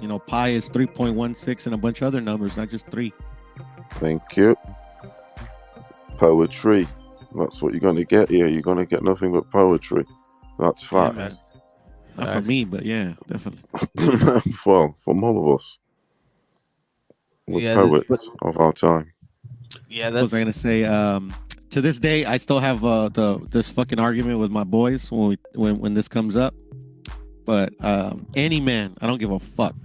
S4: You know, pi is 3.16 and a bunch of other numbers, not just 3.
S3: Thank you. Poetry. That's what you're going to get here. You're going to get nothing but poetry. That's facts.
S4: Not for me, but yeah, definitely.
S3: Well, from all of us. We're poets of our time.
S1: Yeah,
S4: What was I gonna say? To this day, I still have this fucking argument with my boys when this comes up. But any man, I don't give a fuck.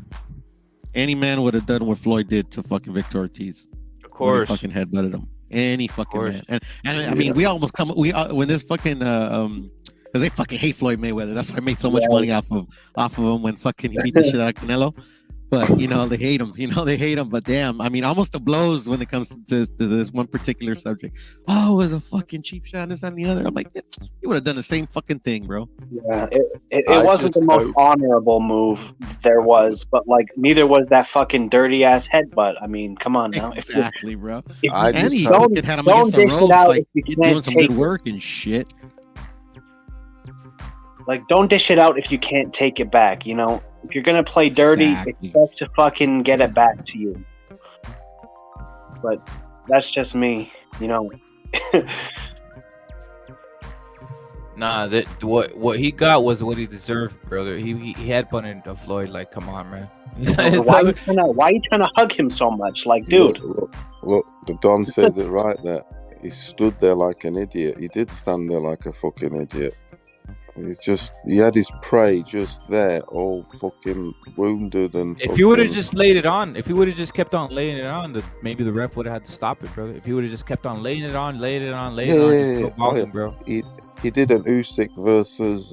S4: Any man would have done what Floyd did to fucking Victor Ortiz.
S1: Of course.
S4: When he fucking headbutted him. Any fucking
S1: course.
S4: man. And I mean, we almost come. When this fucking because they fucking hate Floyd Mayweather. That's why I made so much money off of him when fucking he beat the shit out of Canelo. But you know they hate him. They hate him. But damn, I mean, almost the blows when it comes to this one particular subject. Oh, it was a fucking cheap shot. This and the other. I'm like, you would have done the same fucking thing, bro.
S2: Yeah, it wasn't the most honorable move there was, but like neither was that fucking dirty ass headbutt. I mean, come on now.
S4: Exactly, bro.
S2: And
S4: he fucking had him against the ropes, like doing some good work and shit.
S2: Like, don't dish it out if you can't take it back. If you're gonna play dirty, expect to fucking get it back to you. But that's just me,
S1: Nah, what he got was what he deserved, brother. He headbutted Floyd. Like, come on, man.
S2: Why are you trying to hug him so much? Like, dude.
S3: Look, the Don says it right there. He stood there like an idiot. He did stand there like a fucking idiot. He had his prey just there, all fucking wounded and.
S1: If he would have just laid it on, if he would have just kept on laying it on, maybe the ref would have had to stop it, brother. If he would have just kept on laying it on, just go him, bro.
S3: He did an Usyk versus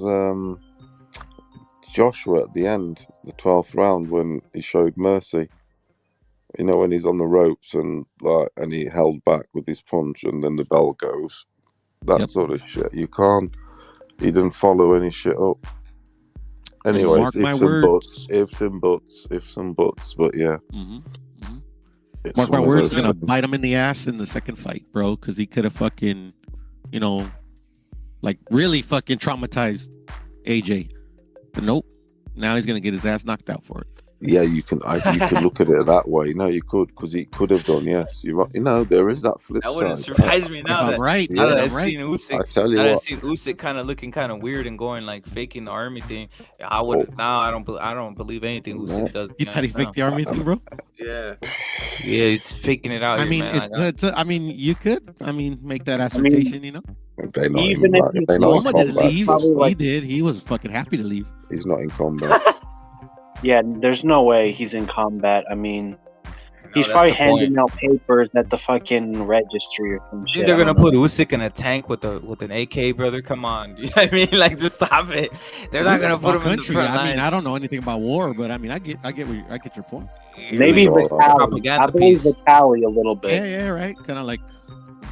S3: Joshua at the end, the 12th round, when he showed mercy. When he's on the ropes and he held back with his punch, and then the bell goes. That sort of shit. You can't. He didn't follow any shit up. Anyways, ifs and buts, but yeah.
S4: Mark my words, gonna bite him in the ass in the second fight, bro, because he could have fucking, like really fucking traumatized AJ. But nope. Now he's gonna get his ass knocked out for it.
S3: Yeah, you can look at it that way. No, you could, because he could have done. Yes, you're right. There is that flip side.
S1: That wouldn't surprise me now.
S4: I'm right.
S1: Now that I've
S4: seen
S1: Usyk,
S3: I tell you what,
S1: I've seen Usyk kind of looking kind of weird and going like faking the army thing. I would now. I don't believe anything Usyk does.
S4: You thought he faked the army thing, bro?
S1: Yeah, he's faking it out.
S4: I mean, you could. Make that assertion.
S2: Even if he's
S4: didn't leave, he did. He was fucking happy to leave.
S3: He's not in combat.
S2: Yeah, there's no way he's in combat. I mean, he's probably handing out papers at the fucking registry or some shit.
S1: They're gonna put Usyk in a tank with an AK, brother. Come on, you know what I mean? Like, just stop it. They're not gonna put him in the front line.
S4: I mean, I don't know anything about war, but I mean, I get your point.
S2: Maybe Vitaly. I believe Vitaly a little bit.
S4: Yeah, right. Kind of like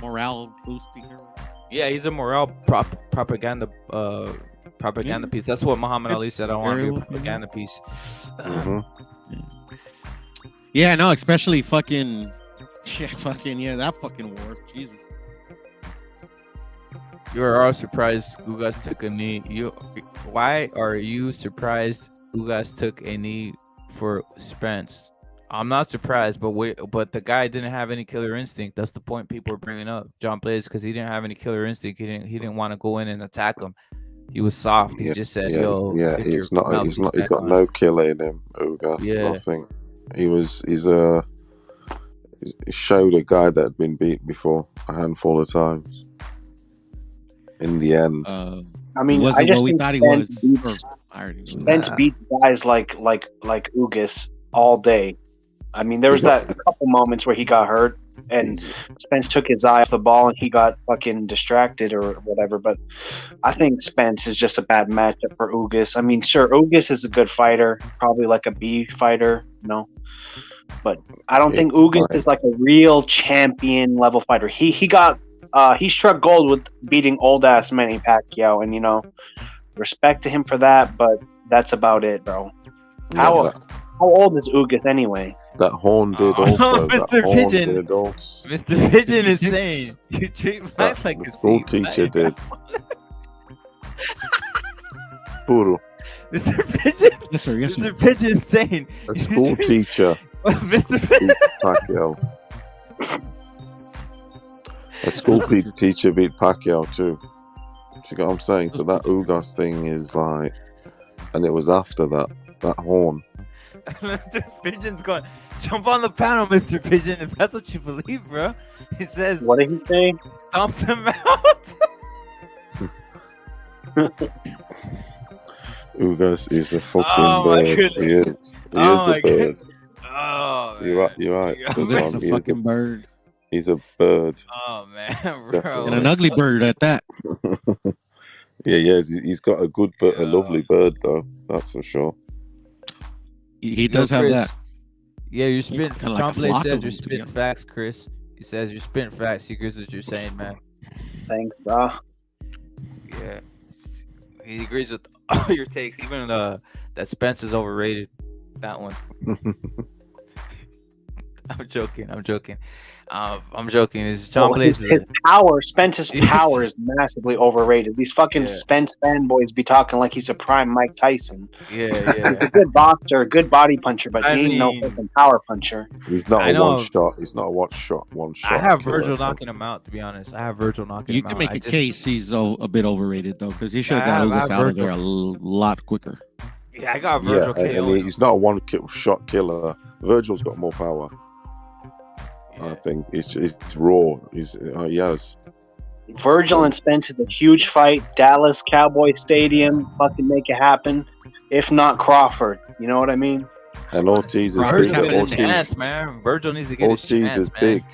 S4: morale boosting.
S1: Yeah, he's a morale propaganda piece. That's what Muhammad Ali said. I want to be a propaganda piece.
S4: Yeah, no, especially fucking that fucking war. Jesus.
S1: You are all surprised Ugas took a knee. Why are you surprised Ugas took a knee for Spence? I'm not surprised, but the guy didn't have any killer instinct. That's the point people are bringing up, John Blaze, because he didn't have any killer instinct. He didn't want to go in and attack him. He was soft. He just said, "Yo,
S3: he's got no killer in him." Ugas, nothing. He showed a guy that had been beat before a handful of times. In the end,
S2: I mean, I just think Spence beats guys like Ugas all day. I mean, there was that couple moments where he got hurt and Spence took his eye off the ball and he got fucking distracted or whatever. But I think Spence is just a bad matchup for Ugas. I mean, sure, Ugas is a good fighter, probably like a B fighter, but I don't think Ugas is like a real champion level fighter. He struck gold with beating old ass Manny Pacquiao, and respect to him for that. But that's about it, bro. How old is Ugas anyway?
S3: That Horn did also.
S1: Mr. Pigeon. Mr. Pigeon is saying you treat life like a
S3: school teacher did. Puro.
S1: Mr. Pigeon.
S4: Yes, sir.
S1: Mr. Pigeon is saying
S3: a school teacher.
S1: Mr. Pigeon.
S3: Pacquiao. A school teacher beat Pacquiao too. You get what I'm saying? So that Ugas thing is like, and it was after that horn.
S1: Mr. Pigeon's going, jump on the panel, Mr. Pigeon, if that's what you believe, bro. He says,
S2: What did he say?
S1: dump them out.
S3: Ugas is a fucking
S1: Oh, my
S3: bird.
S1: goodness.
S3: He is. He
S1: Oh,
S3: is
S1: my
S3: a bird.
S1: Oh, man.
S3: You're right.
S1: Yeah.
S3: Good
S4: Ugas
S3: one.
S4: is a fucking bird.
S3: He's a bird.
S1: Oh, man, bro.
S3: Definitely.
S4: And an ugly bird at that.
S3: Yeah. He's got a good, a lovely bird though. That's for sure.
S4: He does have
S1: Chris,
S4: that.
S1: Yeah, you're spitting.
S4: Kinda like a
S1: Trombley
S4: flock
S1: says
S4: of
S1: you're
S4: them
S1: spitting
S4: together.
S1: facts, Chris. He says you're spitting facts. He agrees with what you're saying, man.
S2: Thanks, bro.
S1: Yeah. He agrees with all your takes, even that Spence is overrated. That one. I'm joking. I'm joking. This Trombley
S2: His power, Spence's power is massively overrated. These fucking
S1: Yeah.
S2: Spence fanboys be talking like he's a prime Mike Tyson.
S1: Yeah.
S2: He's a good boxer, a good body puncher, but
S1: I
S2: he ain't no
S1: mean-
S2: fucking power puncher.
S3: He's not
S1: I
S3: a
S1: know.
S3: one shot. He's not a one shot.
S1: I have
S3: killer.
S1: Virgil knocking him out, to be honest. I have Virgil knocking
S4: You
S1: him
S4: can
S1: out.
S4: make
S1: I
S4: a
S1: just-
S4: case he's a bit overrated though, because he should have
S1: Yeah,
S4: got
S1: I
S4: Ugas
S1: have
S4: out of there
S1: Virgil.
S4: a lot quicker.
S1: Yeah, I got
S3: Yeah,
S1: Virgil.
S3: and
S1: KO'd him.
S3: he's not a one shot killer. Virgil's got more power. I
S1: Yeah.
S3: think it's raw. He has.
S2: Virgil and Spence is a huge fight. Dallas Cowboy Stadium, fucking make it happen. If not Crawford, you know what I mean?
S3: And Ortiz is
S4: Crawford's
S1: Virgil
S3: bigger.
S1: needs his
S4: happening
S1: chance,
S3: Ortiz,
S1: man. Virgil needs to get his
S3: Ortiz
S1: chance,
S3: is
S1: man.
S3: big.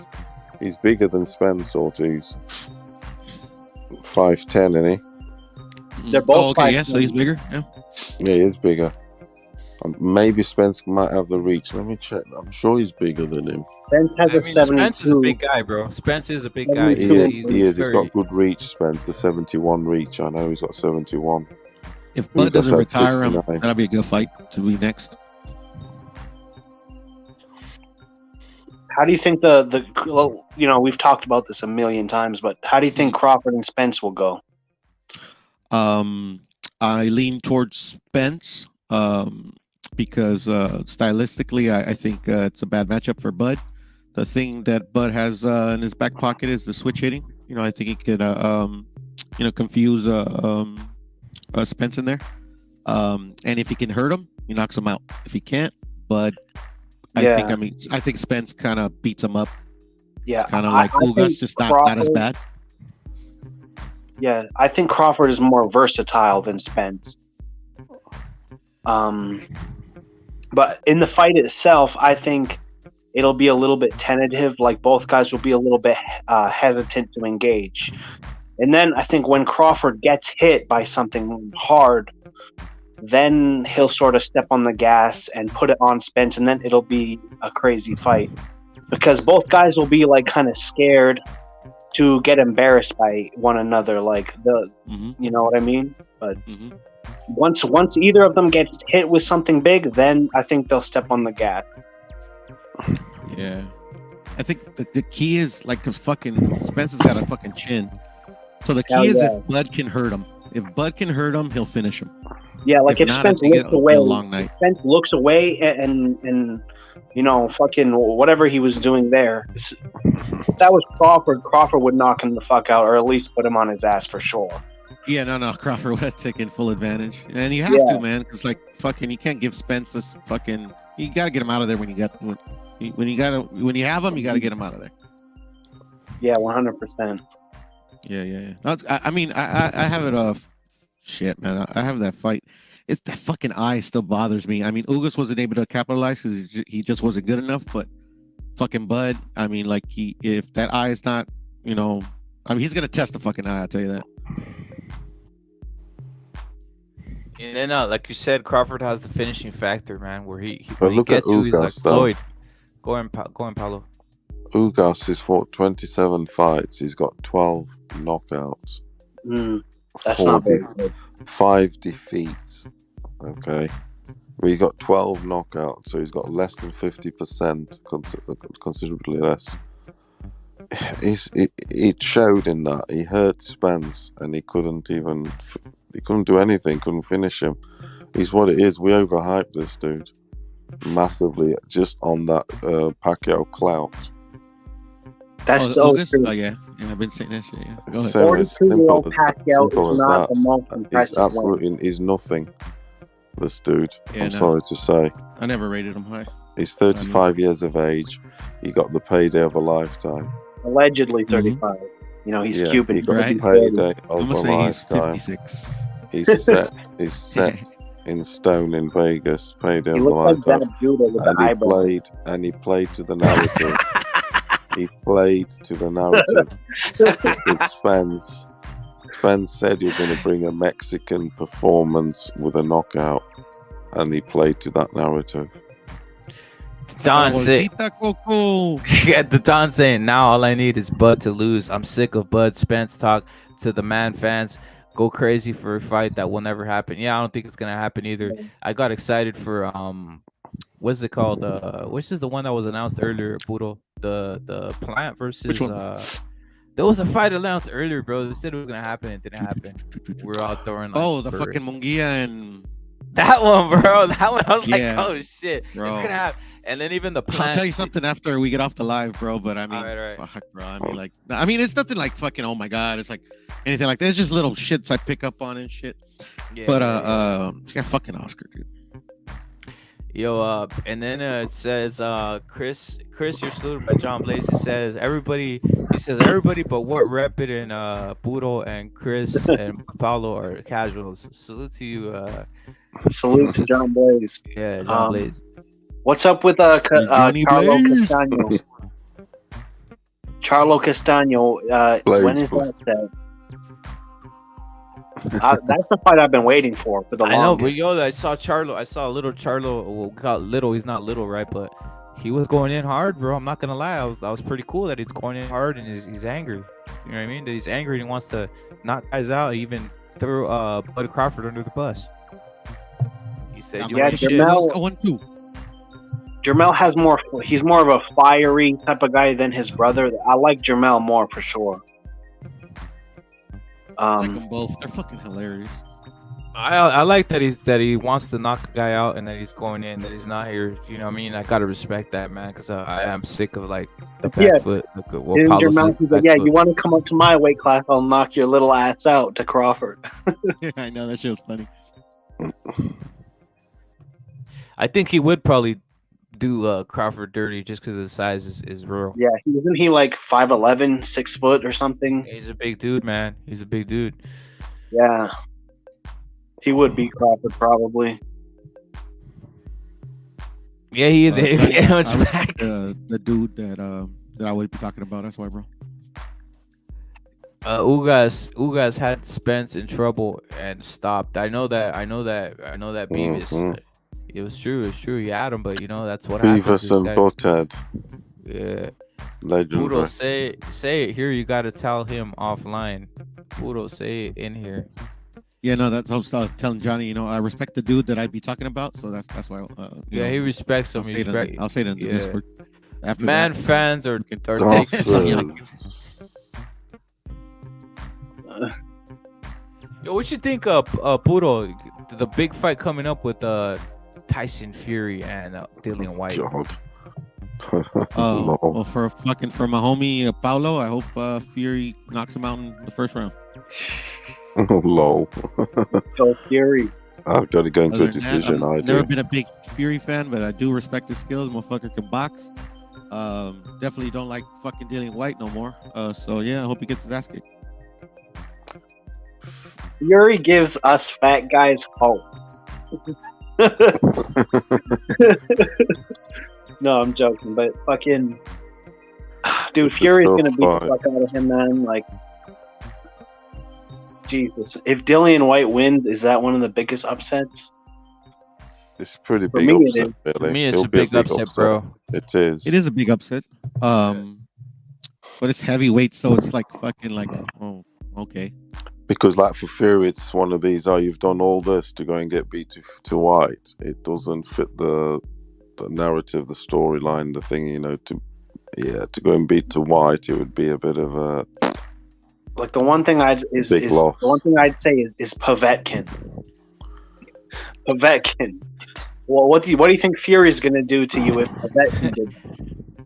S3: He's bigger than Spence. Ortiz. 5'10", isn't he?
S2: They're both
S4: Oh, okay, yeah,
S2: 5'10".
S4: so he's bigger. Yeah.
S3: Yeah, he is bigger. Maybe Spence might have the reach. Let me check. I'm sure he's bigger than him.
S2: Spence has
S1: I mean,
S2: a 72.
S1: Spence is a big guy, bro. Spence is a big guy.
S3: He
S2: 72.
S3: is. He is. He's
S1: very-
S3: got good reach, Spence. The 71 reach. I know he's got 71.
S4: If Bud
S3: Ugas
S4: doesn't
S3: had
S4: retire him,
S3: 69.
S4: that'll be a good fight to be next.
S2: How do you think well, you know, we've talked about this a million times, but how do you think Crawford and Spence will go?
S4: I lean towards Spence because stylistically, I think it's a bad matchup for Bud. The thing that Bud has in his back pocket is the switch hitting. You know, I think he could, confuse Spence in there. And if he can hurt him, he knocks him out. If he can't, Bud,
S2: Yeah.
S4: I think Spence kind of beats him up.
S2: Yeah,
S4: Kind of like
S2: I think
S4: Ugas, just not as
S2: Crawford-
S4: bad.
S2: Yeah, I think Crawford is more versatile than Spence. But in the fight itself, I think it'll be a little bit tentative. Like both guys will be a little bit hesitant to engage. And then I think when Crawford gets hit by something hard, then he'll sort of step on the gas and put it on Spence, and then it'll be a crazy fight. Because both guys will be like kind of scared to get embarrassed by one another, like you know what I mean? But once either of them gets hit with something big, then I think they'll step on the gas.
S4: Yeah, I think the key is like, cause fucking Spence has got a fucking chin. So the key
S2: Hell
S4: is
S2: yeah.
S4: if Bud can hurt him. If Bud can hurt him, he'll finish him.
S2: Yeah, like if
S4: not, I
S2: Spence
S4: think
S2: looks
S4: it'll
S2: away,
S4: be a long night.
S2: Spence looks away and you know, fucking whatever he was doing there. If that was Crawford would knock him the fuck out, or at least put him on his ass for sure.
S4: Yeah, no, Crawford would have taken full advantage, and you have
S2: Yeah.
S4: to, man, because like fucking, you can't give Spence this fucking. You gotta get him out of there when you have him, you gotta get him out of there.
S2: Yeah, 100%.
S4: Yeah. I mean, I have it off. Shit, man, I have that fight. It's that fucking eye still bothers me. I mean, Ugas wasn't able to capitalize because he just wasn't good enough. But fucking Bud, I mean, like if that eye is not, you know, I mean, he's gonna test the fucking eye. I'll tell you that.
S1: And then, like you said, Crawford has the finishing factor, man. Where he
S3: But
S1: when he
S3: look at
S1: gets to, he's like
S3: Ugas, though.
S1: Floyd. Go on, Paulo.
S3: Ugas has fought 27 fights. He's got 12 knockouts.
S2: That's not very good.
S3: 5 defeats. Okay. Well, he's got 12 knockouts, so he's got less than 50%, considerably less. It showed in that he hurt Spence and he couldn't do anything, couldn't finish him. He's what it is. We overhyped this dude massively just on that Pacquiao clout.
S2: That's so
S4: Ugas?
S2: true.
S4: Oh yeah, I've been saying that shit. Yeah, go ahead.
S3: Simple as
S2: 42-year-old
S3: that.
S2: Pacquiao
S3: Simple
S2: is
S3: as
S2: not
S3: that.
S2: the most
S3: He's
S2: impressive one.
S3: absolutely, he's nothing. This dude.
S4: Yeah,
S3: I'm
S4: no.
S3: sorry to say.
S4: I never rated him high.
S3: He's 35 years of age. He got the payday of a lifetime.
S2: Allegedly 35. You know, he's Cuban.
S3: He got
S4: Right.
S3: the payday
S4: I'm
S3: of
S4: gonna
S3: a
S4: say he's
S3: lifetime.
S4: 56.
S3: He's set in stone in Vegas. Payday
S2: He
S3: of a
S2: looks like
S3: lifetime.
S2: that Judah with the eyebrows.
S3: And he played to the narrative. He played to the narrative with Spence. Spence said he was going to bring a Mexican performance with a knockout, and he played to that narrative.
S1: Don said,
S4: Coco.
S1: yeah, the Don saying, now all I need is Bud to lose. I'm sick of Bud Spence talk to the man fans. Go crazy for a fight that will never happen. Yeah, I don't think it's gonna happen either. I got excited for what's it called? Which is the one that was announced earlier, Puro? The Plant versus there was a fight announced earlier, bro. They said it was gonna happen, it didn't happen. We're all throwing like,
S4: the fucking Munguia and
S1: that one, bro. That one I was
S4: Yeah,
S1: like, oh shit,
S4: bro.
S1: it's gonna happen. And then even the Plant.
S4: I'll tell you something after we get off the live, bro. But I mean,
S1: Alright.
S4: fuck, bro. I mean, it's nothing like fucking. Oh my god, it's like anything like that. It's just little shits I pick up on and shit.
S1: Yeah,
S4: But yeah, fucking Oscar, dude.
S1: Yo, and then it says, Chris, you're saluted by John Blaze. He says everybody but what Rapid and Budo and Chris and Paulo are casuals. Salute to you.
S2: Salute to John Blaze.
S1: Yeah, John Blaze.
S2: What's up with
S4: Johnny
S2: Charlo
S4: Blaze.
S2: Castano? Charlo Castano.
S3: Blaze,
S2: When is
S3: Blaze.
S2: that? That's the fight I've been waiting for the longest.
S1: I know, but yo, I saw a little Charlo. Well, we got little. He's not little, right? But he was going in hard, bro. I'm not gonna lie. I was pretty cool that he's going in hard and he's angry. You know what I mean? That he's angry and he wants to knock guys out. He even threw Buddy Crawford under the bus. He said,
S2: Yeah, Jermell has more. He's more of a fiery type of guy than his brother. I like Jermell more for sure.
S4: I like them both. They're fucking hilarious.
S1: I like that he wants to knock a guy out and that he's going in, that he's not here. You know what I mean? I gotta respect that, man, because I am sick of like the back foot.
S2: He's like, you want to come up to my weight class? I'll knock your little ass out to Crawford.
S4: I know, that shit was funny.
S1: I think he would probably do Crawford dirty just because his size is real.
S2: Yeah, isn't he like 5'11", 6 foot or something?
S1: He's a big dude, man. He's a big dude.
S2: Yeah, he would beat Crawford probably.
S1: Yeah, he
S4: I respect the dude that I would be talking about. That's why, bro.
S1: Ugas had Spence in trouble and stopped. I know that Beavis. It was true. It's true. He had him, but you know that's what happens.
S3: Beavis and Butthead.
S1: Yeah.
S3: Legendary.
S1: Puro, say it here. You got to tell him offline. Puro, say it in here.
S4: Yeah, no, that's what I was telling Johnny. You know, I respect the dude that I'd be talking about, so that's why.
S1: He respects him.
S4: I'll say it in the Discord. After
S1: man,
S4: that,
S1: fans are taking. Yo, what you think of Puro? The big fight coming up with Tyson Fury and Dillian White.
S3: God.
S4: Well, for my homie Paulo, I hope Fury knocks him out in the first round.
S3: Lol.
S2: So Fury.
S3: I've got to go into a decision.
S4: I've never been a big Fury fan, but I do respect his skills. Motherfucker can box. Definitely don't like fucking Dillian White no more. So yeah, I hope he gets his ass kicked.
S2: Fury gives us fat guys hope. No, I'm joking, but fucking dude, Fury's gonna beat the fuck out of him, man. Like, Jesus, if Dillian White wins, is that one of the biggest upsets?
S3: It's pretty big upset, really.
S1: For me, it's a big upset, bro.
S3: It is.
S4: It is a big upset. But it's heavyweight, so it's like fucking like, oh, okay.
S3: Because like for Fury, it's one of these, you've done all this to go and get beat to White. It doesn't fit the narrative, the storyline, the thing, to go and beat to White, it would be a bit of a
S2: like the one thing I'd say is Povetkin. Well, what do you think Fury's gonna do to you if Povetkin did?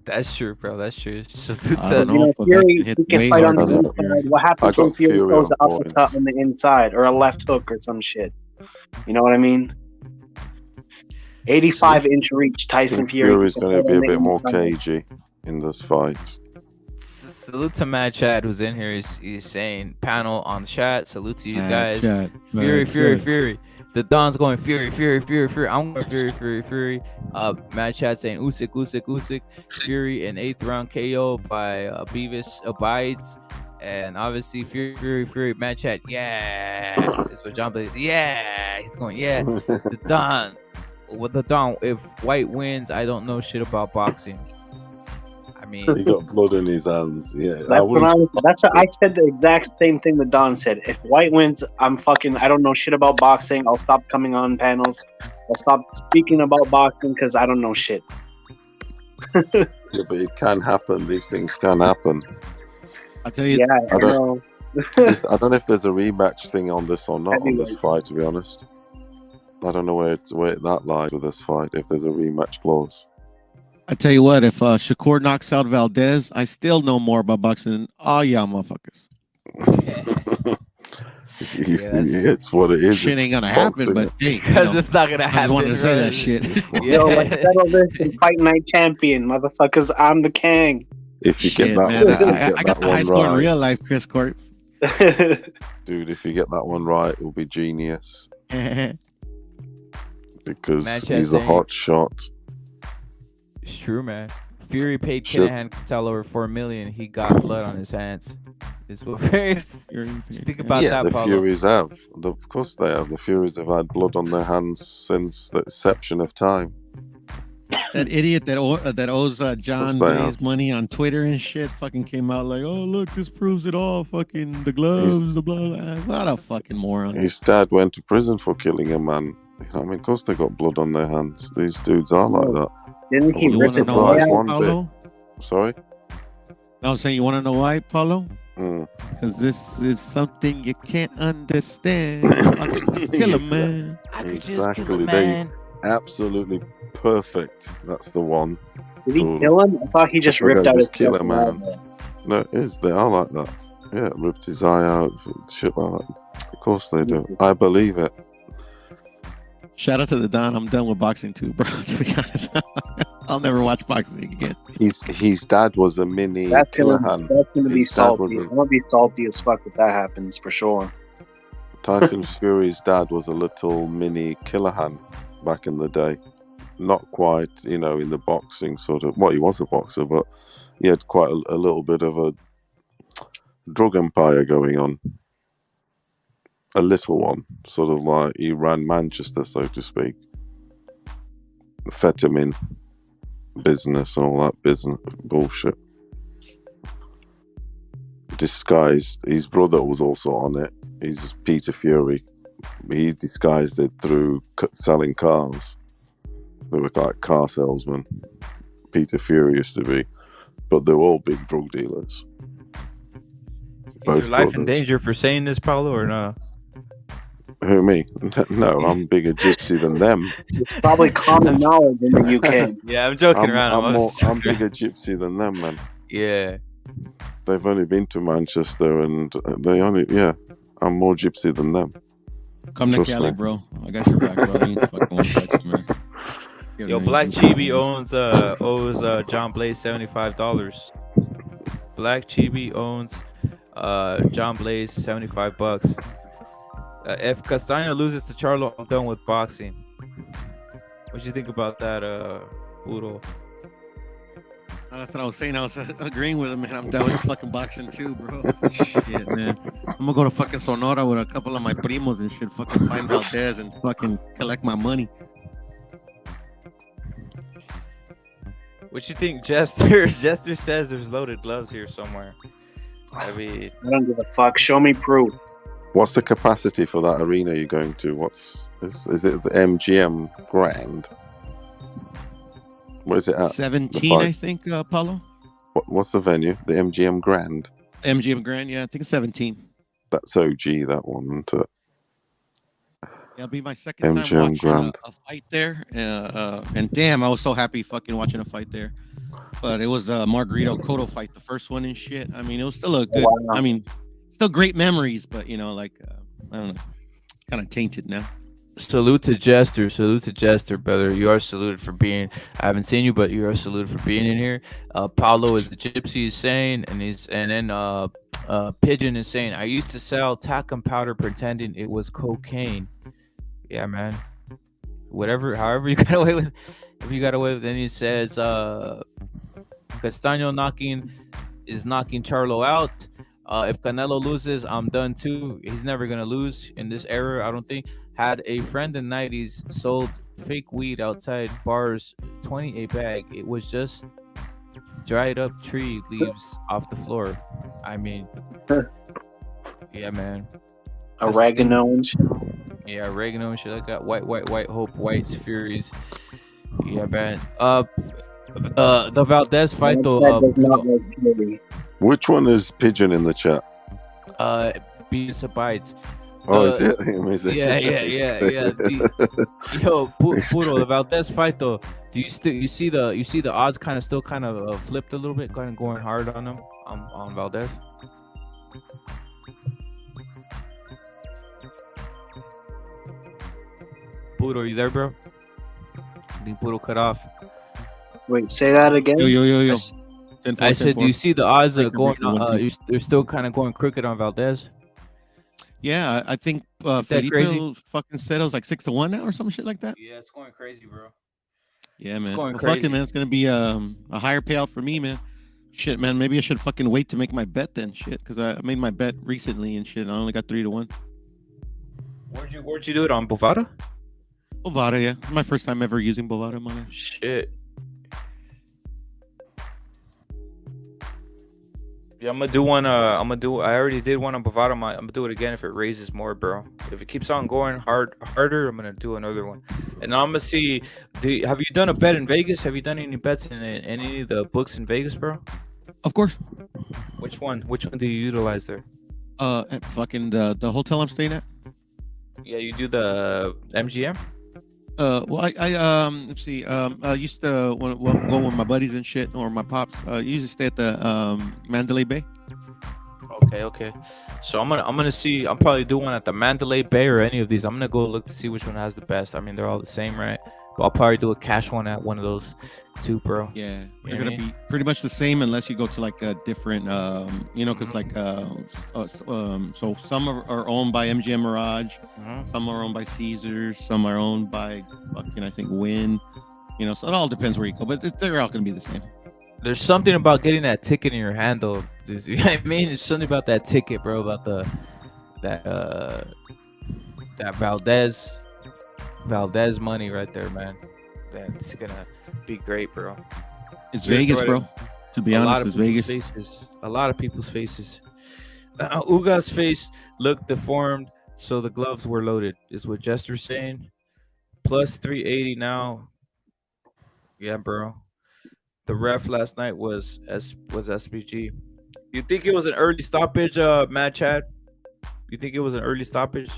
S1: That's true, bro. That's true. So
S2: Fury, he can fight on the inside. What happens when Fury throws an uppercut on the inside or a left hook or some shit? You know what I mean? 85-inch reach.
S3: I
S2: Tyson
S3: think
S2: Fury.
S3: Fury's going to be a bit more
S2: inside.
S3: cagey in this fight.
S1: Salute to Mad Chad who's in here. He's saying panel on the chat. Salute to you guys.
S4: Chat,
S1: Fury,
S4: Mad
S1: Fury,
S4: Chat.
S1: Fury. The Don's going Fury, Fury, Fury, Fury. I'm going Fury, Fury, Fury. Mad Chad saying Usyk, Usyk, Usyk. Fury in 8th round KO by Beavis abides. And obviously Fury, Fury, Fury. Mad Chad, yeah. That's what John Blaze. Yeah. He's going, yeah. The Don. With the Don, if White wins, I don't know shit about boxing. I mean,
S3: He got blood in his hands. Yeah,
S2: That's what I said. The exact same thing that Don said. If White wins, I don't know shit about boxing. I'll stop coming on panels. I'll stop speaking about boxing because I don't know shit.
S3: Yeah, but it can happen. These things can happen.
S4: I'll tell you.
S2: Yeah, I know.
S3: I don't know if there's a rematch thing on this or not on this fight. To be honest, I don't know where that lies with this fight. If there's a rematch clause.
S4: I tell you what, if Shakur knocks out Valdez, I still know more about boxing than all y'all motherfuckers.
S3: It's what it is.
S4: Shit ain't gonna happen, but hey,
S1: because it's not gonna happen.
S4: I just wanted to say that shit.
S2: Yo, let's settle this and fight night champion, motherfuckers. I'm the king.
S3: If you get that,
S4: I got the high score in real life, Chris Court.
S3: Dude, if you get that one right, it'll be genius. Because he's a hot shot.
S1: It's true, man. Fury paid Kinahan Cattell over $4 million. He got blood on his hands. It's what just think about that.
S3: The
S1: Paulo.
S3: Furies have. Of course they have. The Furies have had blood on their hands since the inception of time.
S4: That idiot that owes John Blaze money on Twitter and shit fucking came out like, oh look, this proves it all. Fucking the gloves, the blah blah. What a fucking moron.
S3: His dad went to prison for killing a man. I mean, of course they got blood on their hands. These dudes are like that.
S2: Didn't he rip his
S4: why,
S3: Paulo? Sorry?
S4: No, I'm saying, you want to know why, Paulo?
S3: Mm.
S4: Because this is something you can't understand. I could kill a man.
S1: I could just kill a man.
S3: Absolutely perfect. That's the one.
S2: Did he kill him? I thought he just ripped out his
S3: kill a man. No, it is. They are like that. Yeah, ripped his eye out. Shit like that. Of course they do. I believe it.
S4: Shout out to the Don. I'm done with boxing too, bro. To be honest, I'll never watch boxing again.
S3: His dad was a mini Killahan.
S2: That's gonna be salty. I'm gonna be salty as fuck if that happens for sure.
S3: Tyson Fury's dad was a little mini Killahan back in the day. Not quite, in the boxing sort of. Well, he was a boxer, but he had quite a little bit of a drug empire going on. A little one, sort of like he ran Manchester, so to speak. Fetterman business and all that business bullshit. Disguised. His brother was also on it. He's Peter Fury. He disguised it through selling cars. They were like car salesmen. Peter Fury used to be, but they were all big drug dealers.
S1: Is your life in danger for saying this, Paulo, or no?
S3: Who, me? No, I'm a bigger gypsy than them.
S2: It's probably common knowledge in the UK.
S1: Yeah, I'm joking around.
S3: I'm bigger gypsy than them, man.
S1: Yeah.
S3: They've only been to Manchester and I'm more gypsy than them.
S4: Come to Cali, bro. I got your back, bro. You fucking one touch, man.
S1: Yo, Black Chibi owes John Blaze $75. Black Chibi owns John Blaze $75. If Castaño loses to Charlo, I'm done with boxing. What do you think about that, Puro?
S4: That's what I was saying. I was agreeing with him, man. I'm done with fucking boxing too, bro. Shit, man. I'm gonna go to fucking Sonora with a couple of my primos and shit. Fucking find Valdez and fucking collect my money.
S1: What you think, Jester? Jester says there's loaded gloves here somewhere. I mean,
S2: I don't give a fuck. Show me proof.
S3: What's the capacity for that arena you're going to? Is it the MGM Grand? What is it at?
S4: 17, I think, Paulo.
S3: What's the venue? The MGM Grand?
S4: MGM Grand, yeah, I think it's 17.
S3: That's OG, that one, isn't it?
S4: Yeah, it'll be my second
S3: MGM
S4: time watching
S3: Grand.
S4: a fight there. And damn, I was so happy fucking watching a fight there. But it was the Margarito Cotto fight, the first one and shit. I mean, it was still a good, still great memories, but, I don't know, kind of tainted now.
S1: Salute to Jester. Salute to Jester, brother. You are saluted for being. I haven't seen you, but you are saluted for being in here. Paulo is the gypsy is saying, and then Pigeon is saying, I used to sell talcum powder pretending it was cocaine. Yeah, man. Whatever, however you got away with, if you got away with. Then he says, Castaño knocking Charlo out. If Canelo loses, I'm done too. He's never gonna lose in this era, I don't think. Had a friend in '90s sold fake weed outside bars, 20 a bag. It was just dried up tree leaves off the floor. I mean, yeah, man. That's the thing.
S2: Oregano and shit.
S1: Yeah, oregano and shit like that. White hope, white furies. Yeah, man. The Valdez fight
S2: That
S1: though.
S2: does not like purity.
S3: Which one is Pigeon in the chat?
S1: Beats abides.
S3: Oh, is it him? Is it?
S1: Yeah. Yo, Puro, the Valdez fight though. Do you see the odds kind of still kind of flipped a little bit, kind of going hard on him on Valdez. Puro, are you there, bro? I think Puro cut off.
S2: Wait, say that again.
S4: Yo.
S1: I said, do you see the odds
S4: Like
S1: of
S4: the
S1: going?
S4: regular one, too.
S1: They're still kind of going crooked on Valdez.
S4: Yeah, I think
S1: that
S4: Felipe
S1: crazy?
S4: fucking said it was like 6-1 now or some shit like that.
S1: Yeah, it's going crazy, bro.
S4: Yeah, man.
S1: going
S4: Well,
S1: crazy.
S4: fucking man, it's gonna be a higher payout for me, man. Shit, man. Maybe I should fucking wait to make my bet then, shit, because I made my bet recently and shit. I only got 3-1.
S1: Where'd you do it on Bovada?
S4: Bovada, yeah. My first time ever using Bovada, man.
S1: Shit. Yeah, I'm gonna do one. I already did one on Bovada. I'm gonna do it again if it raises more, bro. If it keeps on going harder, I'm gonna do another one. And I'm gonna see. Have you done a bet in Vegas? Have you done any bets in any of the books in Vegas, bro?
S4: Of course.
S1: Which one? Which one do you utilize there?
S4: At fucking the hotel I'm staying at.
S1: Yeah, you do the MGM.
S4: Well, I let's see. I used to go with my buddies and shit, or my pops. Usually stay at the Mandalay Bay.
S1: Okay. So I'm gonna see. I'm probably do one at the Mandalay Bay or any of these. I'm gonna go look to see which one has the best. I mean, they're all the same, right? But I'll probably do a cash one at one of those two, bro.
S4: Yeah,
S1: You
S4: they're
S1: know what
S4: gonna
S1: I mean?
S4: be pretty much the same unless you go to like a different, because like, so some are owned by MGM Mirage, some are owned by Caesars, some are owned by fucking I think Wynn. So it all depends where you go, but they're all gonna be the same.
S1: There's something about getting that ticket in your hand, though. You know what I mean? It's something about that ticket, bro. About that Valdez money right there, man. That's gonna be great, bro.
S4: It's
S1: You're
S4: Vegas,
S1: right.
S4: bro. To be
S1: A lot
S4: honest,
S1: of
S4: it's
S1: people's
S4: Vegas.
S1: faces. A lot of people's faces. Ugas' face looked deformed, so the gloves were loaded. Is what Jester's saying. Plus 380 now. Yeah, bro. The ref last night was SPG. You think it was an early stoppage, Matt Chad? You think it was an early stoppage?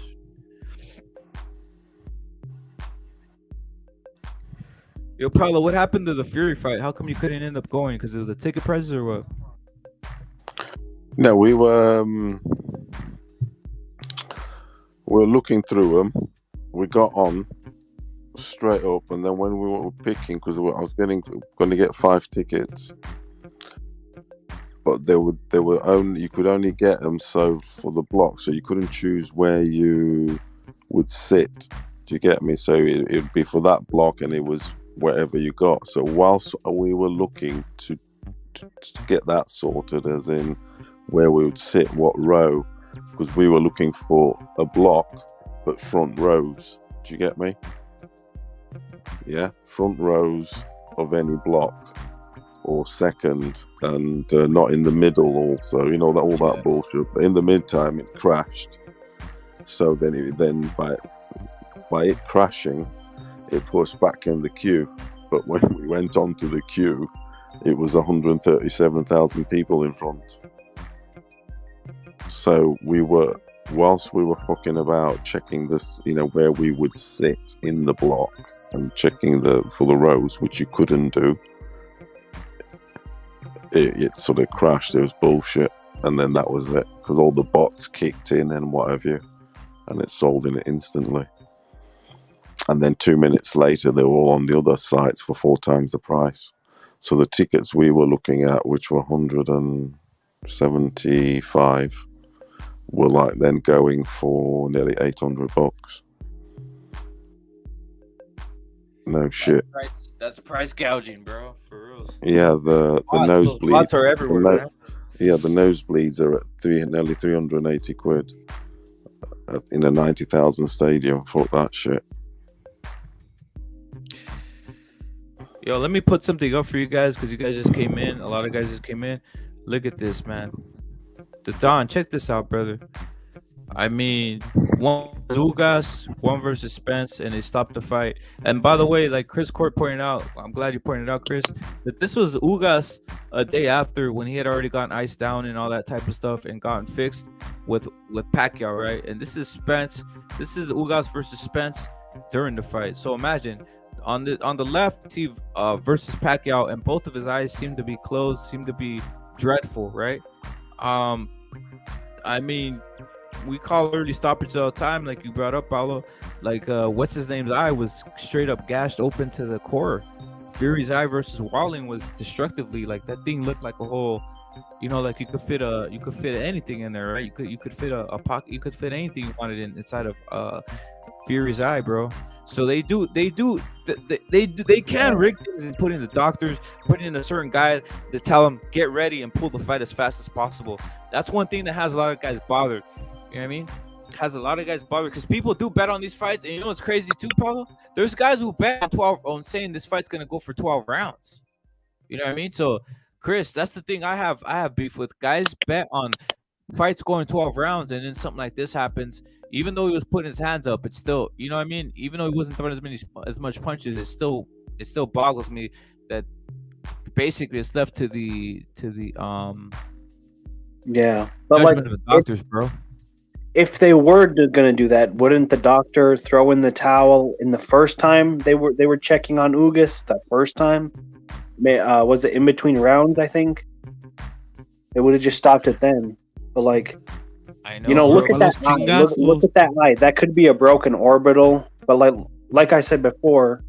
S1: Yo, Paulo, what happened to the Fury fight? How come you couldn't end up going? Because of the ticket prices or what?
S3: No, we were looking through them. We got on straight up, and then when we were picking, because I was going to get 5 tickets, but they were only, you could only get them so for the block, so you couldn't choose where you would sit. Do you get me? So it'd be for that block, and it was wherever you got. So whilst we were looking to get that sorted, as in where we would sit, what row, because we were looking for a block but front rows. Do you get me? Yeah, front rows of any block or second, and not in the middle. Also, that bullshit. But in the meantime, it crashed. So then by it crashing, it put us back in the queue. But when we went onto the queue, it was 137,000 people in front. So whilst we were fucking about checking this, where we would sit in the block and checking for the rows, which you couldn't do, it sort of crashed. It was bullshit. And then that was it, because all the bots kicked in and what have you, and it sold in it instantly. And then 2 minutes later, they were all on the other sites for 4 times the price. So the tickets we were looking at, which were 175, were like then going for nearly $800. No shit.
S1: That's price gouging, bro. For real.
S3: Yeah, the nosebleeds.
S1: Lots are everywhere, man.
S3: Yeah, the nosebleeds are at nearly 380 quid in a 90,000 stadium. Fuck that shit.
S1: Yo, let me put something up for you guys because you guys just came in. A lot of guys just came in. Look at this, man. The Don, check this out, brother. I mean, one Ugas, one versus Spence, and they stopped the fight. And by the way, like Chris Court pointed out, I'm glad you pointed out, Chris, that this was Ugas a day after when he had already gotten iced down and all that type of stuff and gotten fixed with Pacquiao, right? And this is Spence. This is Ugas versus Spence during the fight. So imagine on the left, see versus Pacquiao, and both of his eyes seem to be closed, seem to be dreadful, right? I mean, we call early stoppage all the time, like you brought up, Paulo. Like, what's his name's eye was straight up gashed open to the core. Fury's eye versus Walling was destructively, like that thing looked like a whole, you know, like you could fit anything in there, right? You could fit a pocket, you could fit anything you wanted inside of Fury's eye, bro. So they can rig things and put in the doctors, put in a certain guy to tell them get ready and pull the fight as fast as possible. That's one thing that has a lot of guys bothered. You know what I mean? Has a lot of guys bothered because people do bet on these fights, and you know what's crazy too, Paulo? There's guys who bet on 12 on saying this fight's gonna go for 12 rounds. You know what I mean? So, Chris, that's the thing I have beef with. Guys bet on fights going 12 rounds, and then something like this happens. Even though he was putting his hands up, it's still, you know what I mean? Even though he wasn't throwing as much punches, it still boggles me that basically it's left to the
S2: yeah, but
S1: judgment
S2: like
S1: of the doctors, bro.
S2: if they were gonna do that, wouldn't the doctor throw in the towel in the first time they were checking on Ugas? That first time, was it in between rounds? I think they would have just stopped it then. But like,
S1: I know,
S2: you know, look
S4: bro.
S2: at that eye. Look at that eye. That could be a broken orbital. But like I said before,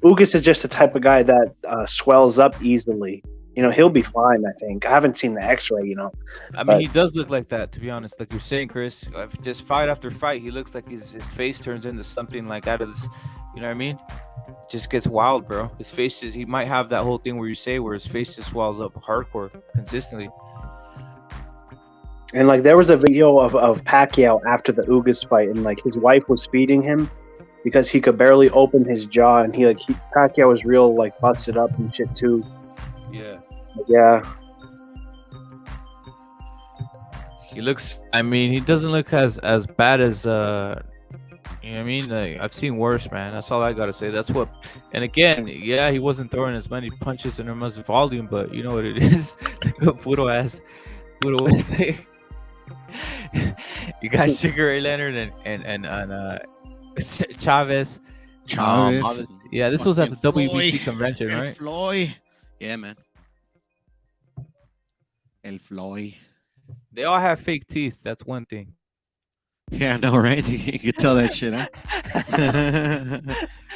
S2: Ugas is just the type of guy that swells up easily. You know, he'll be fine, I think. I haven't seen the X-ray, you know.
S1: I mean, he does look like that, to be honest. Like you're saying, Chris, just fight after fight, he looks like his face turns into something like out of this. You know what I mean? Just gets wild, bro. His face he might have that whole thing where you say where his face just swells up hardcore consistently.
S2: And like there was a video of Pacquiao after the Ugas fight, and like his wife was feeding him because he could barely open his jaw, and Pacquiao was real like busted up and shit too.
S1: Yeah.
S2: Yeah.
S1: He looks. I mean, he doesn't look as bad as you know what I mean? Like, I've seen worse, man. That's all I gotta say. That's what. And again, yeah, he wasn't throwing as many punches and as much volume, but you know what it is. Puro ass. You got Sugar Ray Leonard and Chavez. Yeah, this was at the WBC convention, right?
S4: Floyd. Yeah, man. El Floyd.
S1: They all have fake teeth. That's one thing.
S4: Yeah, I know, right? You could tell that shit, huh?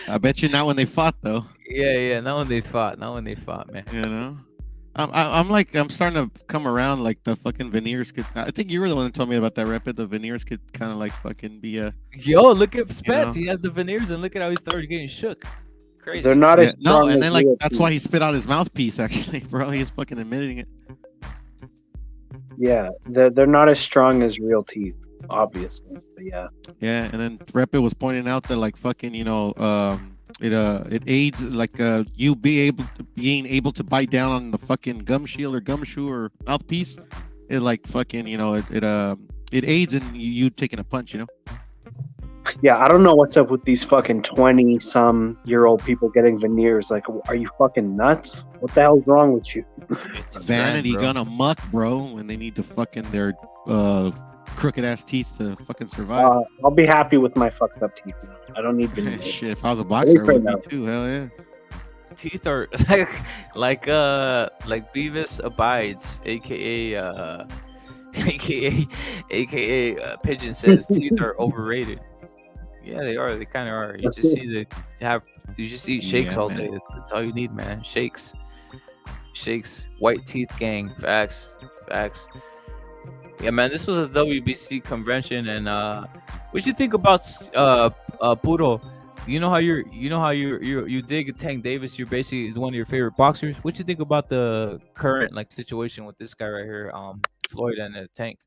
S4: I bet you not when they fought, though.
S1: Yeah, not when they fought, man.
S4: You know? I'm starting to come around, like the fucking veneers could. I think you were the one that told me about that, Rapid. The veneers could kind of like fucking be a.
S1: Yo, look at Spence.
S4: You know?
S1: He has the veneers, and look at how he started getting shook. Crazy.
S2: They're not as
S4: no,
S2: strong
S4: and
S2: as
S4: then like
S2: real
S4: that's
S2: teeth.
S4: why he spit out his mouthpiece. Actually, bro, he's fucking admitting it.
S2: Yeah, they're not as strong as real teeth, obviously. But yeah.
S4: Yeah, and then Rapid was pointing out that like fucking, you know, it aids like you being able to bite down on the fucking gum shield or gumshoe or mouthpiece. It like fucking, you know, it aids in you taking a punch, you know.
S2: Yeah, I don't know what's up with these fucking 20-some-year-old people getting veneers. Like, are you fucking nuts? What the hell's wrong with you?
S1: It's a
S4: Vanity
S1: trend, bro.
S4: gonna muck, bro, when they need to fucking their crooked ass teeth to fucking survive.
S2: I'll be happy with my fucked up teeth. I don't need veneers.
S4: Shit, if I was a boxer, I would
S2: now.
S4: be too. Hell yeah.
S1: Teeth are like Beavis abides, aka Pigeon says teeth are overrated. Yeah, they are. They kind of are. You just see the have. You just eat shakes
S4: Yeah,
S1: all
S4: man.
S1: day. That's all you need, man. Shakes, shakes. White teeth gang. Facts, facts. Yeah, man. This was a WBC convention, and what you think about Puro? You dig Tank Davis. You're basically is one of your favorite boxers. What you think about the current like situation with this guy right here, Floyd and Tank?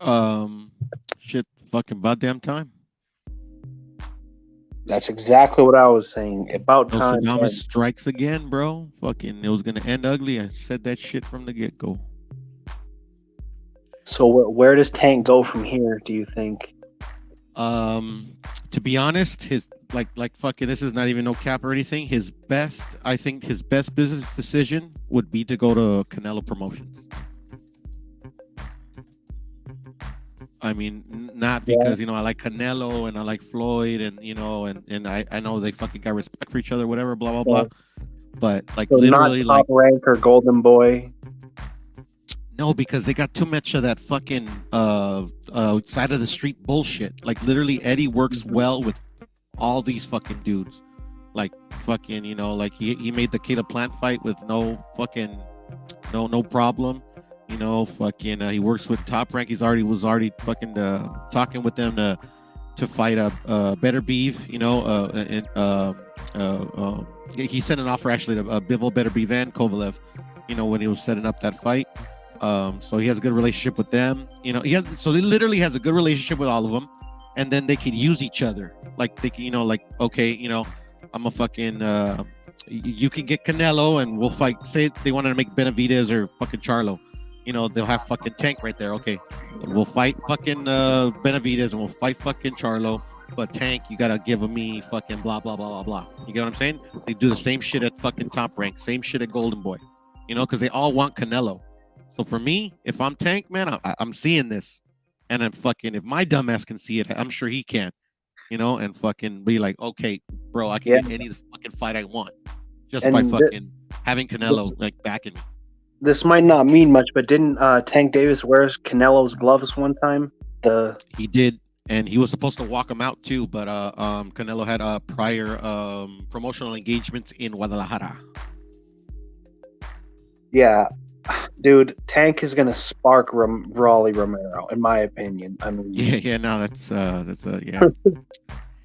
S4: Um, shit, fucking about damn time.
S2: That's exactly what I was saying. About time.
S4: Nostradamus strikes again, bro. Fucking, it was gonna end ugly. I said that shit from the get go.
S2: So where does Tank go from here? Do you think?
S4: To be honest, his like fucking, this is not even no cap or anything. I think his best business decision would be to go to Canelo Promotions. I mean, not because I like Canelo and I like Floyd and and I know they fucking got respect for each other, whatever, blah blah blah. But like
S2: So
S4: literally,
S2: not Top Rank or Golden Boy.
S4: no, because they got too much of that fucking side of the street bullshit. Like literally, Eddie works well with all these fucking dudes. Like fucking, like he made the Caleb Plant fight with no fucking no problem. Fucking he works with Top Rank. Was already fucking talking with them to fight a Better Beef. He sent an offer actually to Bivol, Better Beef, and Kovalev. When he was setting up that fight. So he has a good relationship with them. He literally has a good relationship with all of them, and then they could use each other. Like they can, okay, I'm a fucking. You can get Canelo, and we'll fight. Say they wanted to make Benavidez or fucking Charlo. They'll have fucking Tank right there. Okay, we'll fight fucking Benavidez, and we'll fight fucking Charlo. But Tank, you gotta give me fucking blah blah blah blah blah. You get what I'm saying? They do the same shit at fucking Top Rank, same shit at Golden Boy. Because they all want Canelo. So for me, if I'm Tank, man, I'm seeing this, and I'm fucking. If my dumbass can see it, I'm sure he can. And fucking be like, okay, bro, I can get any fucking fight I want just by fucking having Canelo like backing me.
S2: This might not mean much, but didn't Tank Davis wear Canelo's gloves one time?
S4: He did, and he was supposed to walk him out too, but Canelo had prior promotional engagements in Guadalajara.
S2: Yeah, dude, Tank is gonna spark Raleigh Romero, in my opinion. I mean,
S4: yeah, no, that's yeah.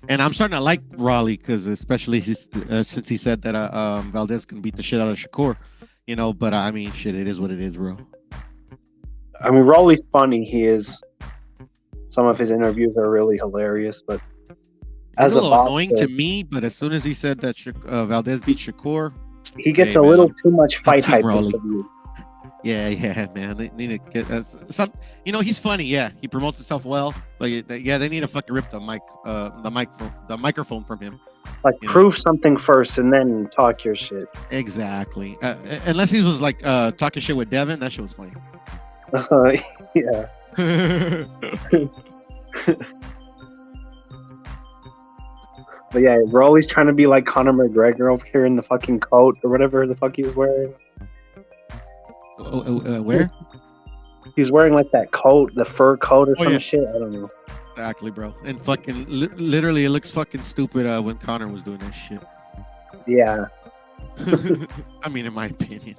S4: And I'm starting to like Raleigh because, especially since he said that Valdez can beat the shit out of Shakur, But I mean, shit, it is what it is, bro.
S2: I mean, Raleigh's funny. He is. Some of his interviews are really hilarious, but
S4: as a little annoying to me. But as soon as he said that Valdez beat Shakur,
S2: he gets a little too much fight hype.
S4: Yeah, man. They need to get some. He's funny. Yeah, he promotes himself well. But yeah, they need to fucking rip the microphone from him.
S2: Like prove something first and then talk your shit.
S4: Exactly. Unless he was like talking shit with Devin, that shit was funny.
S2: Yeah. But yeah, Raleigh's trying to be like Conor McGregor over here in the fucking coat or whatever the fuck he's wearing.
S4: Where?
S2: He's wearing like that coat, the fur coat or some shit. I don't know.
S4: Exactly, bro. And fucking literally, it looks fucking stupid when Conor was doing that shit.
S2: Yeah.
S4: I mean, in my opinion.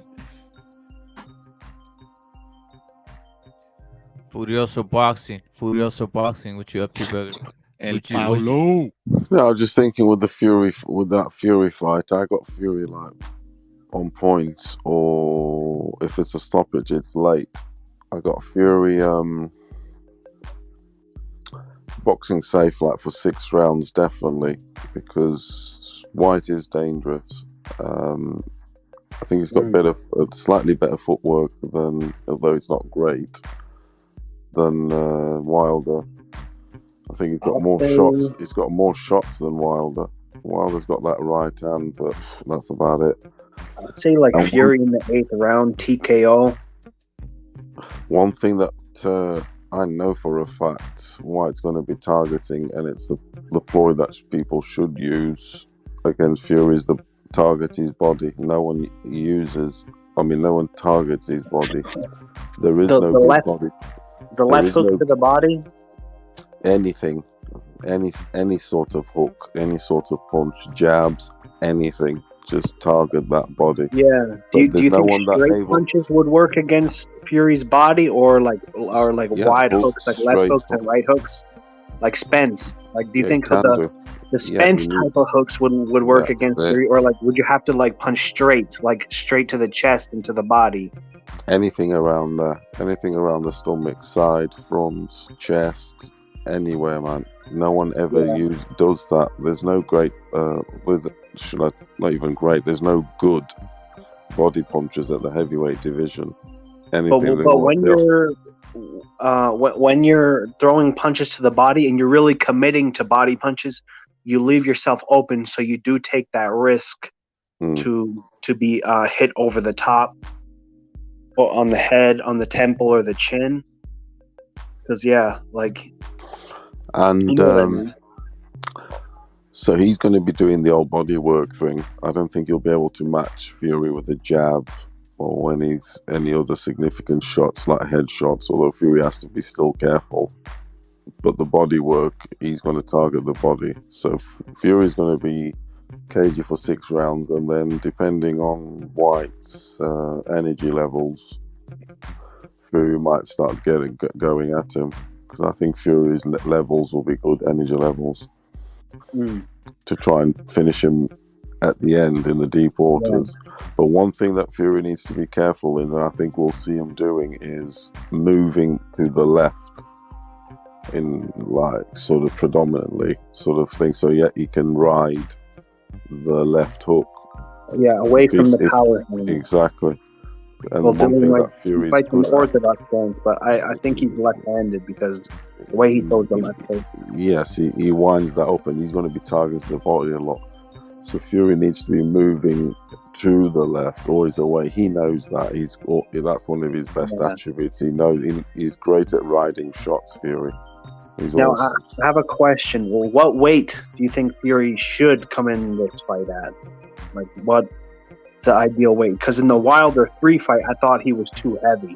S1: Furioso boxing. What you up to, brother?
S4: El Paulo.
S3: No, I was just thinking with that Fury fight, I got Fury like on points, or if it's a stoppage, it's late. I got Fury boxing safe like for 6 rounds definitely, because White is dangerous. I think he's got slightly better footwork than, although it's not great, than Wilder. I think he's got more shots. He's got more shots than Wilder. Wilder's got that right hand, but that's about it.
S2: I'd say like Fury in the 8th round, TKO.
S3: One thing that I know for a fact White's going to be targeting, and it's the ploy that people should use against Fury, is the target his body. No one targets his body. There is no good body.
S2: The left hook to the body?
S3: Anything. any sort of hook, any sort of punch, jabs, anything. Just target that body.
S2: Yeah. Do you
S3: no
S2: think
S3: one that
S2: straight
S3: able.
S2: punches would work against Fury's body, or like wide hooks, like left
S3: straight
S2: hooks and right hooks, like Spence? Like, do you think
S3: can
S2: the
S3: do.
S2: the Spence type of hooks would work against Fury, or like would you have to like punch straight to the chest and to the body?
S3: Anything around the stomach, side, front, chest, anywhere, man. No one ever does that. There's no great. There's no good body punchers at the heavyweight division. Anything.
S2: But when you're throwing punches to the body and you're really committing to body punches, you leave yourself open, so you do take that risk to be hit over the top, or on the head, on the temple, or the chin. Because
S3: so he's going to be doing the old body work thing. I don't think he'll be able to match Fury with a jab or any other significant shots like headshots, although Fury has to be still careful. But the body work, he's going to target the body. So Fury's going to be cagey for 6 rounds, and then depending on White's energy levels, Fury might start going at him, because I think Fury's levels will be good energy levels to try and finish him at the end in the deep waters. But one thing that Fury needs to be careful in, and I think we'll see him doing, is moving to the left in sort of predominantly sort of thing, so he can ride the left hook
S2: away from the power hand.
S3: Exactly. And one thing that Fury's
S2: good at, orthodox stance, but I think he's left-handed because the way he throws the left hook.
S3: Yes, he winds that up, and he's going to be targeting the body a lot. So Fury needs to be moving to the left, always away. He knows that. That's one of his best attributes. He knows he's great at riding shots, Fury.
S2: Now, I have a question. Well, what weight do you think Fury should come in this fight at? Like, what the ideal weight? Because in the Wilder 3 fight, I thought he was too heavy.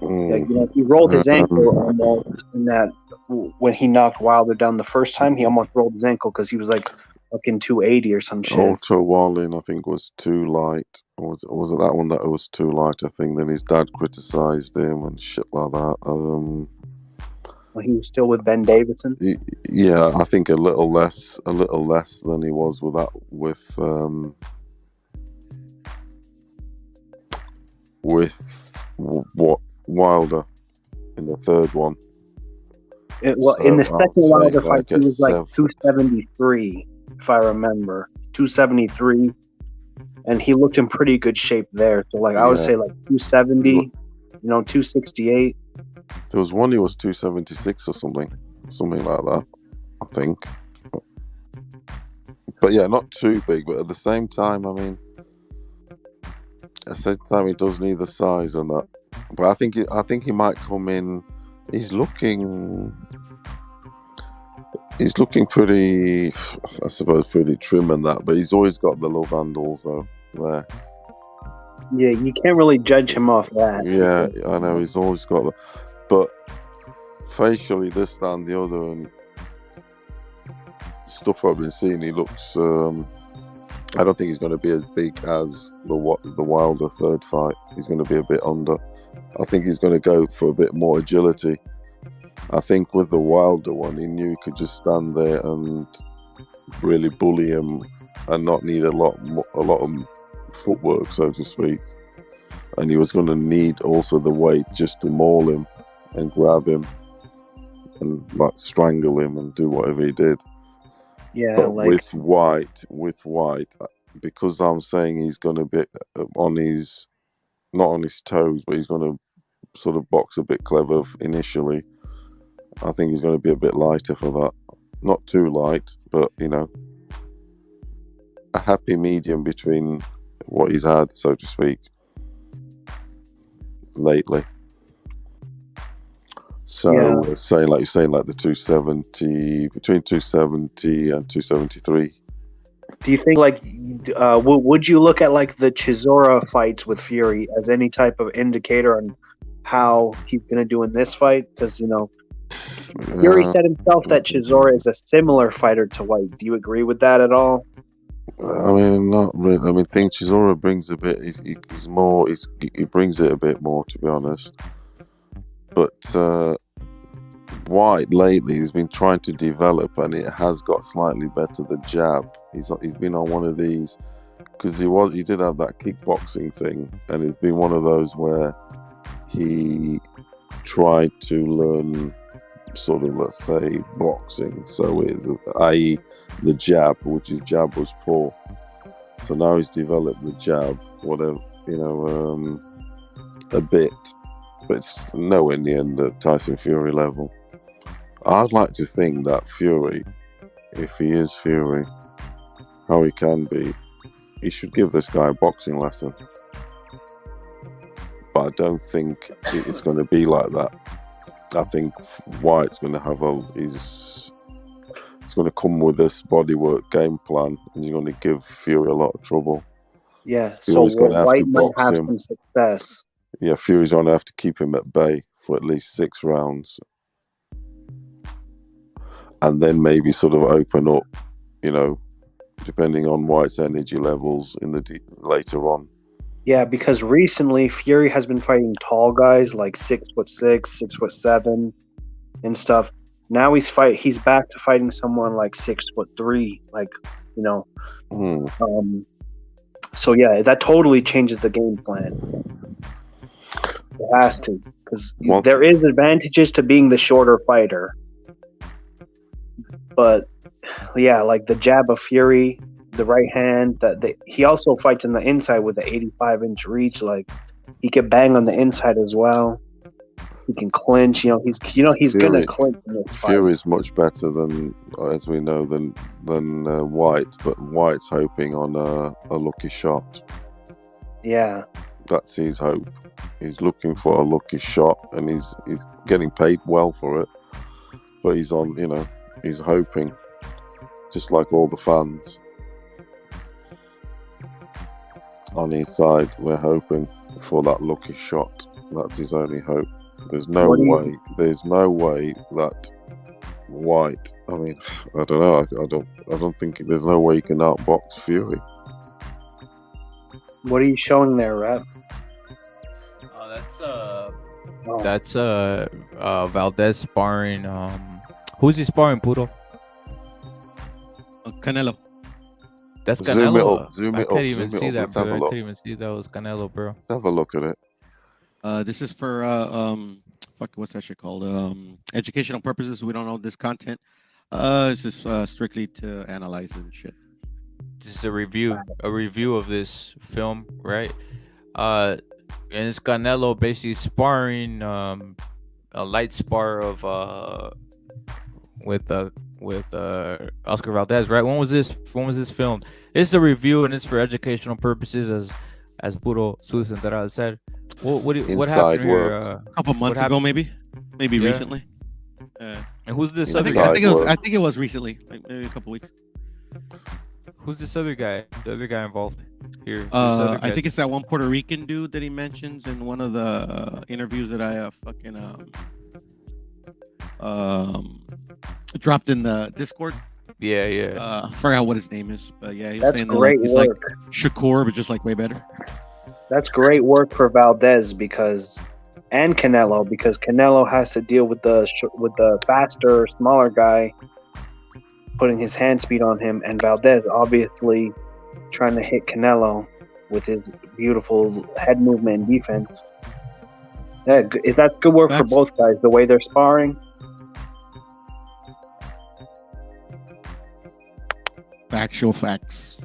S2: He rolled his ankle almost in that when he knocked Wilder down the first time. He almost rolled his ankle because he was like fucking 280 or some shit.
S3: Otto Wallin, I think, was too light. Was it that one that was too light? I think then his dad criticised him and shit like that.
S2: Well, he was still with Ben Davidson.
S3: Yeah, I think a little less than he was with Wilder in the third one.
S2: In the second Wilder fight, he was like 273, if I remember, 273, and he looked in pretty good shape there. So I would say 270, 268.
S3: There was one he was 276 or something like that, I think. But yeah, not too big. But at the same time, he does need the size and that. But I think he might come in. He's looking pretty, I suppose, pretty trim and that. But he's always got the love handles though there.
S2: Yeah, you can't really judge him off that.
S3: Yeah, I know he's always got the. But facially, this, that, and the other, and stuff I've been seeing, he looks. I don't think he's going to be as big as the Wilder third fight. He's going to be a bit under. I think he's going to go for a bit more agility. I think with the Wilder one, he knew he could just stand there and really bully him and not need a lot of footwork, so to speak. And he was going to need also the weight just to maul him and grab him and strangle him and do whatever he did.
S2: Yeah,
S3: but with White, because I'm saying he's going to be not on his toes, but he's going to sort of box a bit clever initially. I think he's going to be a bit lighter for that. Not too light, but a happy medium between what he's had, so to speak, lately. So you're saying the 270, between 270 and 273.
S2: Do you think would you look at the Chisora fights with Fury as any type of indicator on how he's going to do in this fight? Because Fury
S3: Uh,
S2: said himself that Chisora is a similar fighter to White. Do you agree with that at all?
S3: I mean, not really. I mean, think Chisora brings a bit. He's more. He brings it a bit more, to be honest. But White lately, he's been trying to develop, and it has got slightly better. The jab. He's been on one of these because he did have that kickboxing thing, and it's been one of those where he tried to learn sort of, let's say, boxing. So i.e. the jab, which his jab was poor. So now he's developed the jab, whatever, a bit, but it's nowhere near the Tyson Fury level. I'd like to think that Fury, if he is Fury, how he can be, he should give this guy a boxing lesson. But I don't think it's going to be like that. I think White's going to have he's going to come with this bodywork game plan, and he's going to give Fury a lot of trouble.
S2: Yeah,
S3: Fury's
S2: so
S3: going to have
S2: White
S3: to
S2: might
S3: box
S2: have
S3: him.
S2: some success.
S3: Yeah, Fury's going to have to keep him at bay for at least 6 rounds. And then maybe sort of open up, depending on White's energy levels later on.
S2: Yeah, because recently Fury has been fighting tall guys like 6'6", 6'7", and stuff. Now he's back to fighting someone like 6'3", So yeah, that totally changes the game plan. It has to, because there is advantages to being the shorter fighter. But yeah, like the jab of Fury, the right hand, he also fights in the inside with the 85-inch reach. Like he can bang on the inside as well. He can clinch. He's gonna clinch in this fight.
S3: Fury is much better than, as we know, than White. But White's hoping on a lucky shot.
S2: Yeah,
S3: that's his hope. He's looking for a lucky shot, and he's getting paid well for it. But he's on, he's hoping, just like all the fans on his side. They're hoping for that lucky shot. That's his only hope. There's no way that White. I mean, I don't know. I don't think there's no way he can outbox Fury.
S2: What are you showing there, Rep?
S1: That's Valdez sparring. Who's he sparring, Puro?
S4: Canelo.
S1: That's Canelo.
S3: Zoom it up.
S1: I can't even see that, bro. I
S3: look.
S1: can't even see that was Canelo, bro.
S3: Let's have a look at it.
S4: This is for what's that shit called? Educational purposes. We don't know this content. This is strictly to analyze and shit.
S1: This is a review of this film, right? And it's Canelo basically sparring a light spar of with Oscar Valdez, right? When was this filmed? It's a review and it's for educational purposes, as Puro Susentarada said. What happened here?
S4: A couple months ago, maybe recently.
S1: And who's this
S4: I
S1: other
S4: think,
S1: guy?
S4: I think it was recently, like maybe a couple weeks.
S1: Who's this other guy? The other guy involved here?
S4: I think it's that one Puerto Rican dude that he mentions in one of the interviews that I dropped in the Discord.
S1: Yeah.
S4: I forgot what his name is, but yeah, he was
S2: That's
S4: saying
S2: great
S4: that, like, he's like Shakur, but just like way better.
S2: That's great work for Valdez and Canelo, because Canelo has to deal with the faster, smaller guy putting his hand speed on him, and Valdez obviously trying to hit Canelo with his beautiful head movement and defense. Yeah, that's good work for both guys, the way they're sparring.
S4: Factual facts.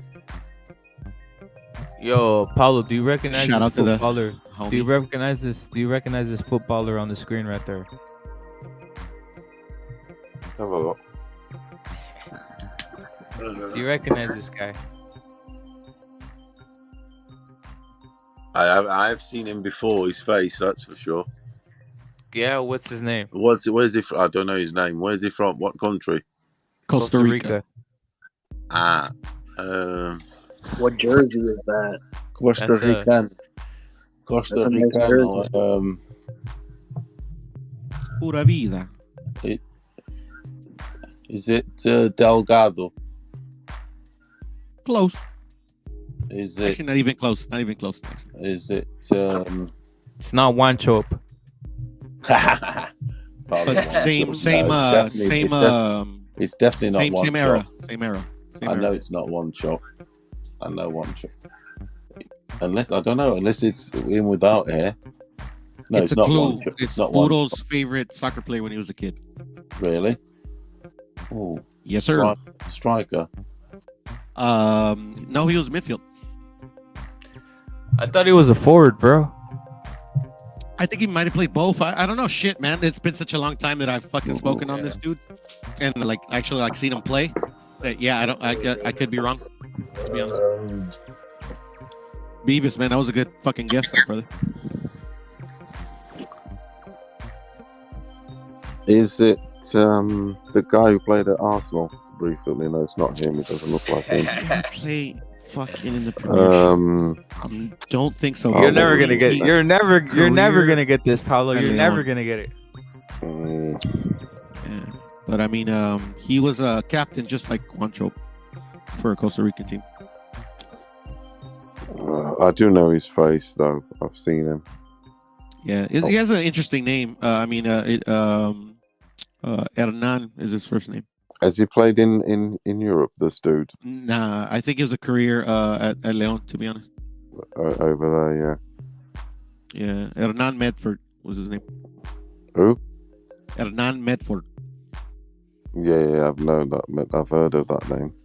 S1: Yo, Paulo, do you recognize
S4: Shout out to the
S1: footballer?
S4: homie.
S1: Do you recognize this footballer on the screen right there?
S3: Have a look.
S1: Do you recognize this guy?
S3: I've seen him before. His face, that's for sure.
S1: Yeah, what's his name?
S3: Where's he from? I don't know his name. Where's he from? What country?
S4: Costa Rica.
S2: What jersey is that?
S3: Costa Rican.
S2: Rican.
S4: Pura vida.
S3: Is it Delgado?
S4: Close.
S3: Is it?
S4: Actually, not even close. Not even close. Actually.
S3: Is it?
S1: It's not one chop.
S4: But same.
S3: It's definitely not
S4: Same
S3: one
S4: era.
S3: chop.
S4: Same era.
S3: I know it's not one chop. I know one chop. Unless it's in without hair. No, it's not
S4: clue.
S3: one chop.
S4: It's
S3: not one
S4: Pluto's
S3: chop.
S4: favorite soccer player when he was a kid.
S3: Really? Oh,
S4: Yes, sir.
S3: Striker.
S4: No, he was midfield.
S1: I thought he was a forward, bro.
S4: I think he might have played both. I don't know. Shit, man. It's been such a long time that I've fucking spoken on this dude, and actually seen him play. That I could be wrong. To be honest. Beavis, man, that was a good fucking guess, there, brother.
S3: Is it the guy who played at Arsenal briefly? No, it's not him. It doesn't look like him.
S4: Play fucking in the Premier. Don't think so.
S1: You're never gonna get. You're never gonna get this, Paulo. You're never gonna get it.
S4: Yeah. But I mean, he was a captain just like Juancho for a Costa Rican team.
S3: I do know his face though. I've seen him.
S4: Yeah, he has an interesting name. Hernan is his first name.
S3: Has he played in Europe? This dude?
S4: Nah, I think it was a career at León, to be honest.
S3: Over there,
S4: yeah. Yeah, Hernan Medford was his name.
S3: Who?
S4: Hernan Medford.
S3: Yeah, I've known that. I've heard of that name.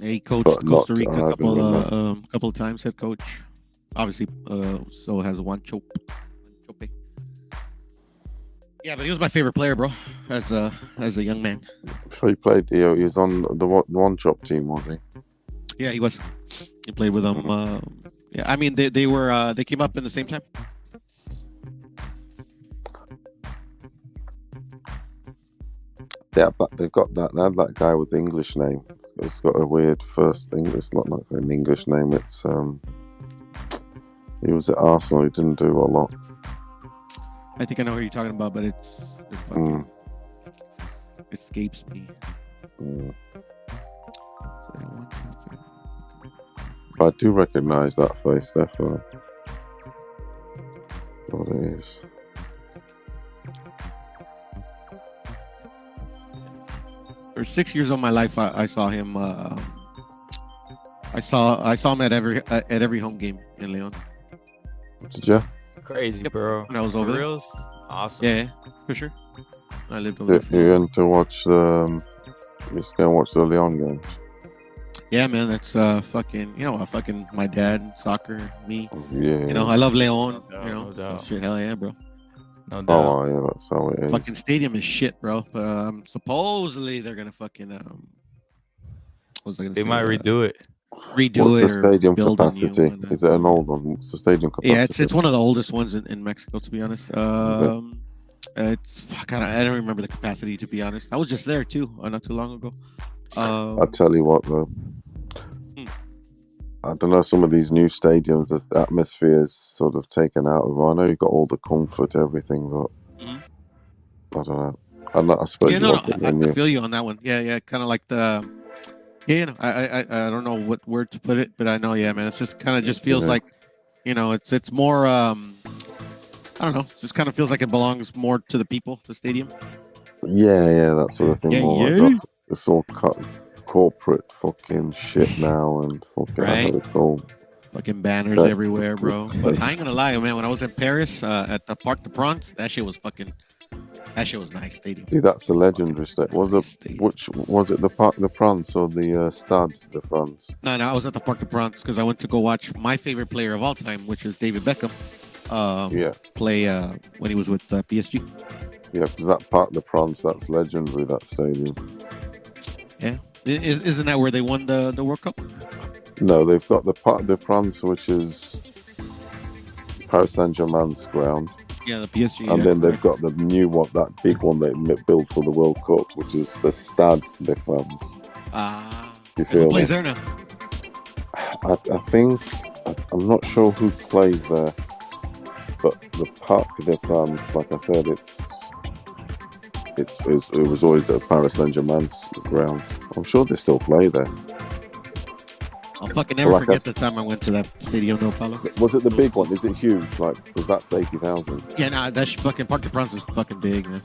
S4: Yeah, he coached Costa Rica a couple of times, head coach. Obviously, so has Juancho. Yeah, but he was my favorite player, bro, as a young man.
S3: So he played. He was on the one chop team, was he?
S4: Yeah, he was. He played with them. Yeah, I mean they came up in the same time.
S3: Yeah, but they've got that. They had that guy with the English name. It's got a weird first English. It's not like an English name. It's he was at Arsenal. He didn't do a lot.
S4: I think I know who you're talking about, but it fucking escapes me.
S3: I do recognize that face, definitely. What it is.
S4: For 6 years of my life, I saw him. I saw him at every home game in León.
S3: Did you?
S1: Crazy, bro.
S4: When I was over there.
S1: Reals? Awesome.
S4: Yeah, for sure. I lived over there.
S3: You went to watch the. Just go and watch the León games.
S4: Yeah, man, that's fucking. You know, fucking my dad, soccer, me.
S3: Yeah.
S4: You know, I love León.
S1: No doubt.
S4: So shit, hell yeah, bro.
S1: No doubt.
S3: Oh yeah, that's how it is.
S4: Fucking stadium is shit, bro. But supposedly they're gonna fucking what was I gonna say?
S1: They might redo it.
S4: Redo
S3: What's
S4: it.
S3: the stadium
S4: or build a new
S3: capacity?
S4: one.
S3: Is it an old one? What's the stadium capacity?
S4: Yeah, it's one of the oldest ones in Mexico, to be honest. It's fuck, I don't remember the capacity, to be honest. I was just there too, not too long ago.
S3: I'll tell you what though. I don't know, some of these new stadiums, the atmosphere is sort of taken out of them. I know you've got all the comfort, everything, but I don't know. I suppose
S4: I feel you on that one. Yeah, kind of like the. Yeah, you know, I don't know what word to put it, but I know, yeah, man. It's just kind of just feels like, you know, it's more. I don't know. It just kind of feels like it belongs more to the people, the stadium.
S3: Yeah, that sort of thing.
S4: Yeah,
S3: more
S4: yeah.
S3: like it's all corporate fucking shit now, and fucking I don't know, it's all
S4: fucking banners everywhere, bro. But I ain't gonna lie, man. When I was in Paris at the Parc de France, that shit was nice stadium.
S3: Dude, that's a legendary stadium. Which was it, the Parc de France or the Stade de France?
S4: No, I was at the Parc de France because I went to go watch my favorite player of all time, which is David Beckham. Play when he was with PSG.
S3: Yeah, because that Parc de France, that's legendary. That stadium.
S4: Yeah, isn't that where they won the World Cup?
S3: No, they've got the Parc de France, which is Paris Saint-Germain's ground.
S4: Yeah, the PSG.
S3: And then they've got the new one, that big one they built for the World Cup, which is the Stade de France.
S4: You feel who plays there now?
S3: I think, I'm not sure who plays there, but the Parc de France, like I said, it was always at Paris Saint-Germain's ground. I'm sure they still play there.
S4: I'll fucking never forget the time I went to that stadium, no Paulo.
S3: Was it the big one? Is it huge? Like, because that's 80,000.
S4: Yeah, nah, that fucking Parc des Princes is fucking big, man.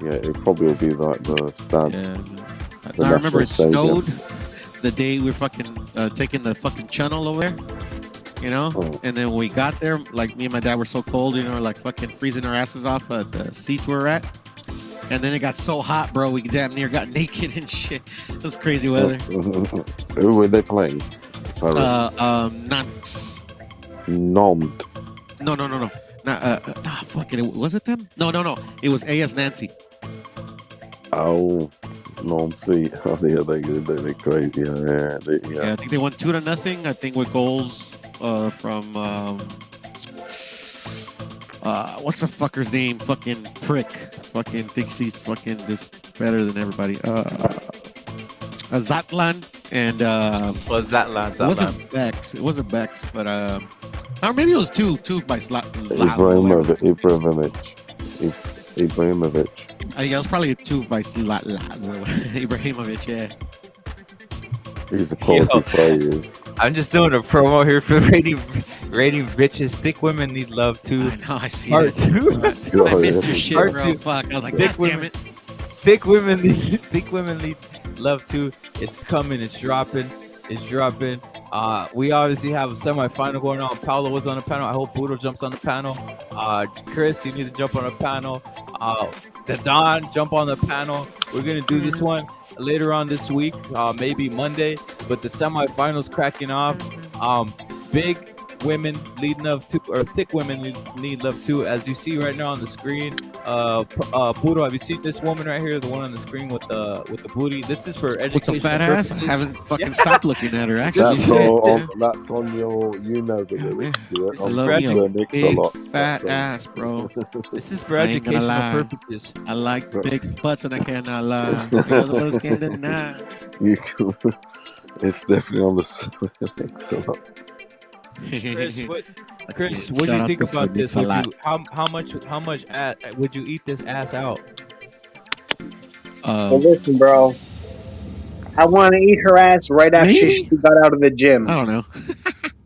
S3: Yeah, it probably will be like the stand.
S4: Yeah. I remember it snowed the day we were fucking taking the fucking channel over there. You know, and then when we got there, like me and my dad were so cold, you know, like fucking freezing our asses off at the seats we were at. And then it got so hot, bro, we damn near got naked and shit. It was crazy weather.
S3: Who were they playing?
S4: Nantes.
S3: Nantes.
S4: No. Fuck it. Was it them? No. It was AS Nancy.
S3: Oh, Nancy. Oh, they're crazy. Yeah.
S4: Yeah, I think they won 2-0. I think with goals from what's the fucker's name? Fucking prick. Fucking thinks he's fucking just better than everybody. Zatlan and
S1: Zatlan.
S4: It wasn't Bex, but or maybe it was two by
S3: Ibrahimovic.
S4: I think it was probably 2 by Ibrahimovic. Yeah.
S3: He's a quality player.
S1: I'm just doing a promo here for rating bitches. Thick women need love too.
S4: I know, I see
S1: Part
S4: that.
S1: 2.
S4: I missed your shit,
S1: Part
S4: bro.
S1: 2.
S4: Fuck. I was like,
S1: Thick
S4: God damn it.
S1: Thick women need love too. It's coming. It's dropping. We obviously have a semifinal going on. Paolo was on the panel. I hope Budo jumps on the panel. Chris, you need to jump on the panel. The Don, jump on the panel. We're gonna do this one later on this week, maybe Monday. But the semifinals cracking off. Big women need love too, or thick women need love too, as you see right now on the screen. Budo, have you seen this woman right here, the one on the screen with the booty? This is for education.
S4: With the fat ass? I haven't fucking stopped looking at her. Actually,
S3: that's on your, you know, the lyrics to it.
S4: I love you, big fat ass, bro.
S1: This is for educational purposes.
S4: I like big butts, and I cannot lie. Those can't deny.
S3: It's definitely on the lyrics a lot.
S1: Chris, what do you think about this? How much would you eat this ass out?
S2: Well, listen, bro. I want to eat her ass right after she got out of the gym.
S4: I don't know.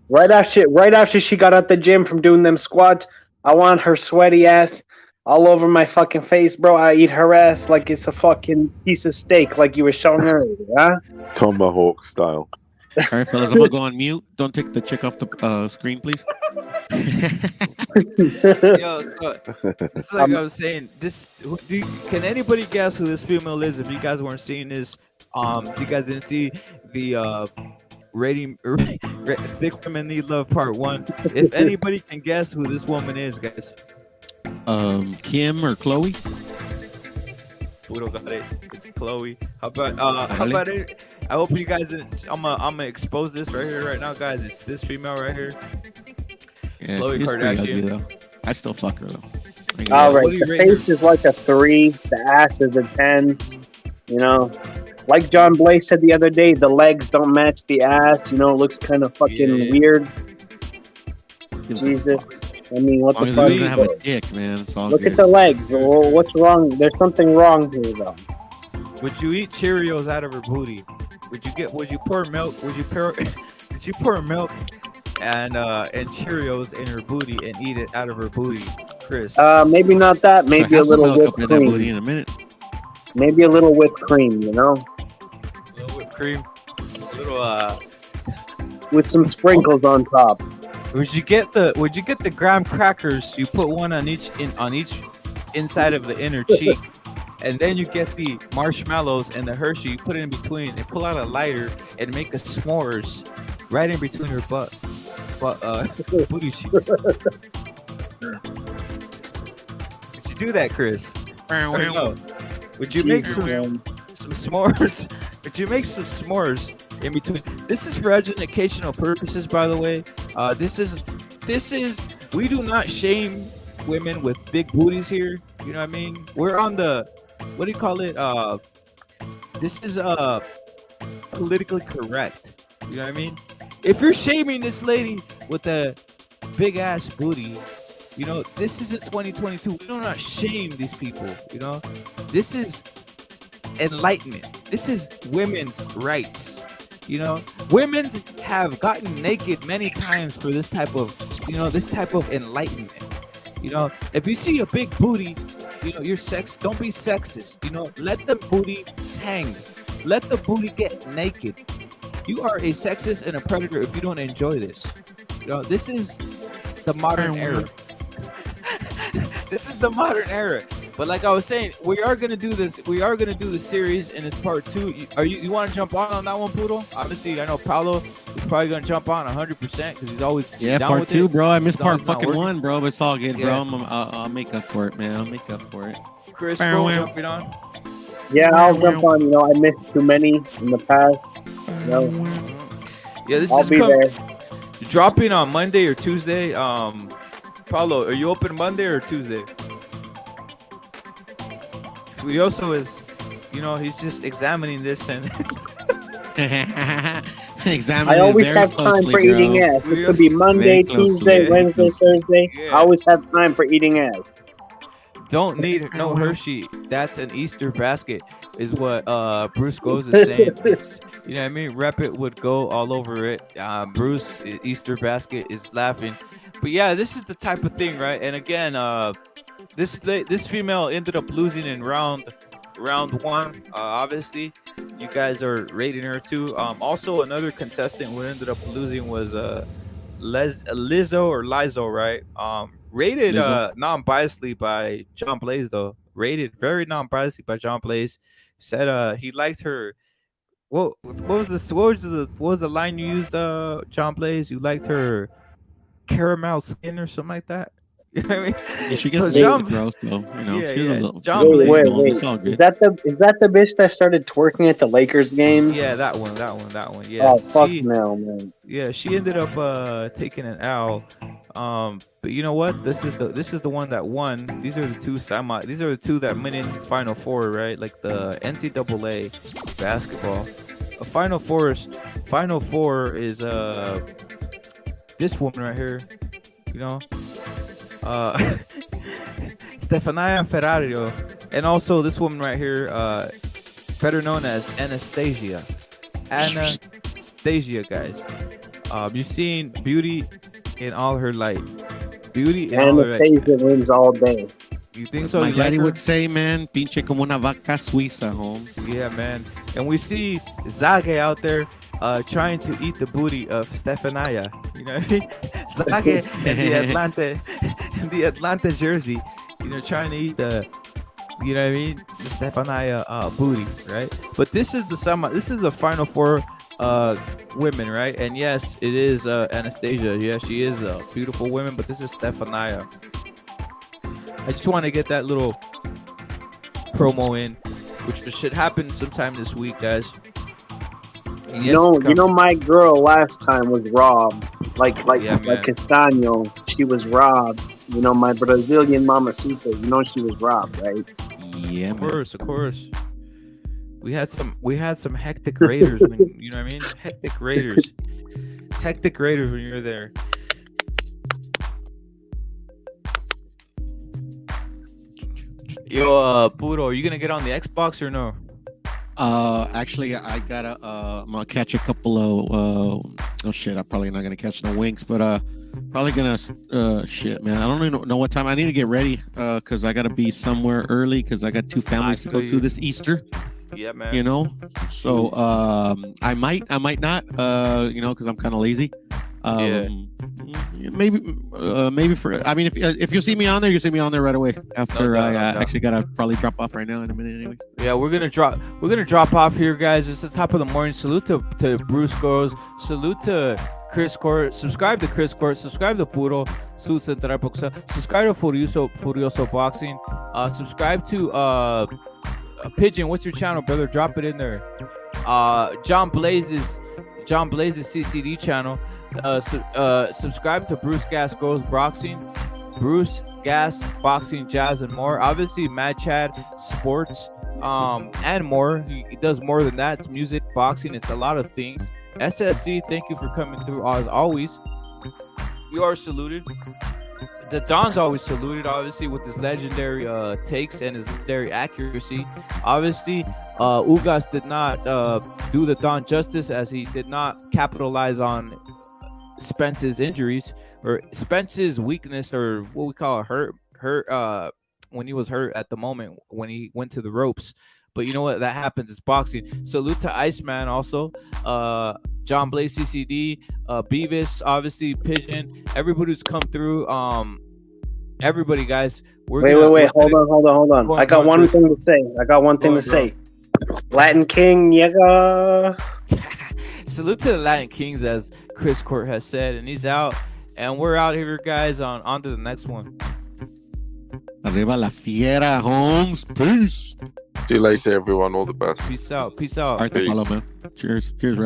S2: right after she got out the gym from doing them squats, I want her sweaty ass all over my fucking face, bro. I eat her ass like it's a fucking piece of steak, like you were showing earlier, huh?
S3: Tomahawk style.
S4: All right, fellas, I'm gonna go on mute. Don't take the chick off the screen, please.
S1: Yo, so, it's like I was saying. Can anybody guess who this female is? If you guys weren't seeing this, if you guys didn't see the rating, Thick Women Need Love Part 1. If anybody can guess who this woman is, guys.
S4: Kim or Chloe?
S1: Udo got it. It's Chloe. How about it? I hope you guys didn't. I'm gonna expose this right here, right now, guys. It's this female right here.
S4: Yeah,
S1: Khloe Kardashian.
S4: Ugly, I still fuck her though.
S2: All right, the face is like a 3, the ass is a 10. You know, like John Blay said the other day, the legs don't match the ass. You know, it looks kind of fucking weird. Jesus. I mean, what the fuck?
S4: He doesn't have a dick, man. It's all
S2: Look
S4: good.
S2: at the legs. Well, what's wrong? There's something wrong here, though.
S1: Would you eat Cheerios out of her booty? Would you pour milk? Would you pour milk and Cheerios in her booty and eat it out of her booty, Chris?
S2: Maybe not that. Maybe a little whipped
S4: that
S2: cream.
S4: booty in a minute.
S2: Maybe a little whipped cream. You know.
S1: A little whipped cream. A little
S2: with some sprinkles on top.
S1: Would you get the graham crackers? You put one on each inside of the inner cheek, and then you get the marshmallows and the Hershey. You put it in between and pull out a lighter and make a s'mores right in between her booty cheeks. Would you do that, Chris? No. Would you make some s'mores? Would you make some s'mores in between? This is for educational purposes, by the way. This is. We do not shame women with big booties here. You know what I mean? We're on the. What do you call it? This is politically correct. You know what I mean? If you're shaming this lady with a big ass booty, You know, this isn't 2022. We do not shame these people. You know, this is enlightenment. This is women's rights. You know, women have gotten naked many times for this type of, this type of enlightenment. You know, if you see a big booty, you're don't be sexist. You know, let the booty hang. Let the booty get naked. You are a sexist and a predator if you don't enjoy this. You know, this is the modern era. This is the modern era. But like I was saying, we are gonna do this. We are gonna do the series, and it's part 2. You want to jump on that one, Poodle? Obviously, I know Paulo is probably gonna jump on 100% because he's always down
S4: part
S1: with
S4: 2,
S1: it.
S4: bro. I missed
S1: He's
S4: part
S1: always not
S4: fucking
S1: working.
S4: 1, bro. But it's all good,
S1: Yeah.
S4: bro. I'll make up for it, man. I'll make up for it.
S1: Chris, go jumping on.
S2: Yeah, I'll jump on. You know, I missed too many in the past. You know,
S1: Yeah, this
S2: I'll
S1: is
S2: be there.
S1: dropping on Monday or Tuesday. Paulo, are you open Monday or Tuesday? Furioso is, he's just examining this and
S4: Examine
S2: I
S4: it
S2: always
S4: very
S2: have time
S4: closely,
S2: for
S4: bro.
S2: eating ass. This could be Monday,
S4: Very closely.
S2: Tuesday,
S1: Yeah.
S2: Wednesday, Thursday.
S1: Yeah.
S2: I always have time for eating ass.
S1: don't need no Hershey. That's an Easter basket, is what Bruce Goes is saying. It's, you know what I mean? Rep It would go all over it. Bruce Easter basket is laughing, but yeah, this is the type of thing, right? And again, this female ended up losing in round 1. Obviously, you guys are rating her too. Also, another contestant who ended up losing was Lizzo or Lizo, right? Rated
S4: Lizzo.
S1: non-biasedly by John Blaze, though. Rated very non-biasedly by John Blaze. Said he liked her. What was this? What was the line you used, John Blaze? You liked her caramel skin or something like that. You know what I mean?
S4: Yeah, she gets
S1: So
S4: naked,
S1: John,
S4: bro. So
S1: Yeah,
S4: she's
S1: yeah.
S4: a little.
S1: John
S2: Wait,
S1: Blaze.
S2: wait.
S4: It's all
S2: Is
S4: good.
S2: that the bitch that started twerking at the Lakers game?
S1: Yeah, that one.
S2: Oh
S1: Yes,
S2: fuck no, man.
S1: yeah, she ended up taking an L. But you know what? This is the one that won. These are the two that went in Final Four, right? Like the NCAA basketball. A Final Four is this woman right here. You know, Stefania Ferrario, and also this woman right here, better known as Anastasia. Anastasia, guys. You've seen beauty in all her light. Beauty in all her light.
S2: Anastasia wins all day.
S1: You think so?
S4: My
S1: You like
S4: daddy
S1: her?
S4: would say, man, pinche como una vaca suiza, home.
S1: Yeah, man. And we see Zage out there trying to eat the booty of Stefania. You know what I mean? Zage in the Atlanta jersey, trying to eat the Stefania booty, right? But this is the Final Four women, right? And yes, it is Anastasia. Yeah, she is a beautiful woman, but this is Stefania. I just want to get that little promo in, which should happen sometime this week, guys. And yes, it's
S2: You know,
S1: coming.
S2: my girl last time was robbed. Like
S1: Yeah, man.
S2: Castaño, she was robbed. You know, my Brazilian mamacita, you know she was robbed, right?
S4: Yeah,
S1: Of
S4: man.
S1: course. We had some hectic raiders when you know what I mean? Hectic raiders when you're there. Yo, Puro, are you gonna get on the Xbox or no?
S4: Actually, I gotta I'm gonna catch a couple of oh shit, I'm probably not gonna catch no winks, but probably gonna shit, man. I don't even know what time. I need to get ready because I gotta be somewhere early because I got 2 families to go
S1: feel
S4: to
S1: you.
S4: this Easter.
S1: Yeah, man.
S4: You know, so I might not because I'm kind of lazy. Maybe for I mean if you see me on there, you see me on there right away after
S1: No
S4: I
S1: doubt.
S4: actually gotta probably drop off right now in a minute anyway.
S1: Yeah, we're gonna drop off here, guys. It's the top of the morning. Salute to Bruce Goes. Salute to Chris Court. Subscribe to Chris Court. Subscribe to Puro. Subscribe to Furioso Boxing. Subscribe to Pigeon. What's your channel, brother? Drop it in there. John Blaze's CCD channel. Subscribe to Bruce Gas Goes Boxing. Bruce Gas Boxing, Jazz, and more. Obviously, Mad Chad Sports, and more. He does more than that. It's music, boxing. It's a lot of things. SSC, thank you for coming through as always. You are saluted. the Don's always saluted, obviously, with his legendary takes and his legendary accuracy. Obviously, Ugas did not do the Don justice, as he did not capitalize on Spence's injuries or Spence's weakness, or what we call a hurt when he was hurt at the moment when he went to the ropes. But you know what? That happens. It's boxing. Salute to Iceman also. John Blaze, CCD, Beavis, obviously Pigeon. Everybody who's come through. Everybody, guys.
S2: Wait. Hold on. I got one thing to say. Latin King, yeah.
S1: Salute to the Latin Kings, as Chris Court has said, and he's out. And we're out here, guys. On to the next one.
S4: Arriba la fiera, Holmes. Peace.
S3: See you later, everyone. All the best.
S1: Peace out.
S4: All right, follow, man. Cheers, rep.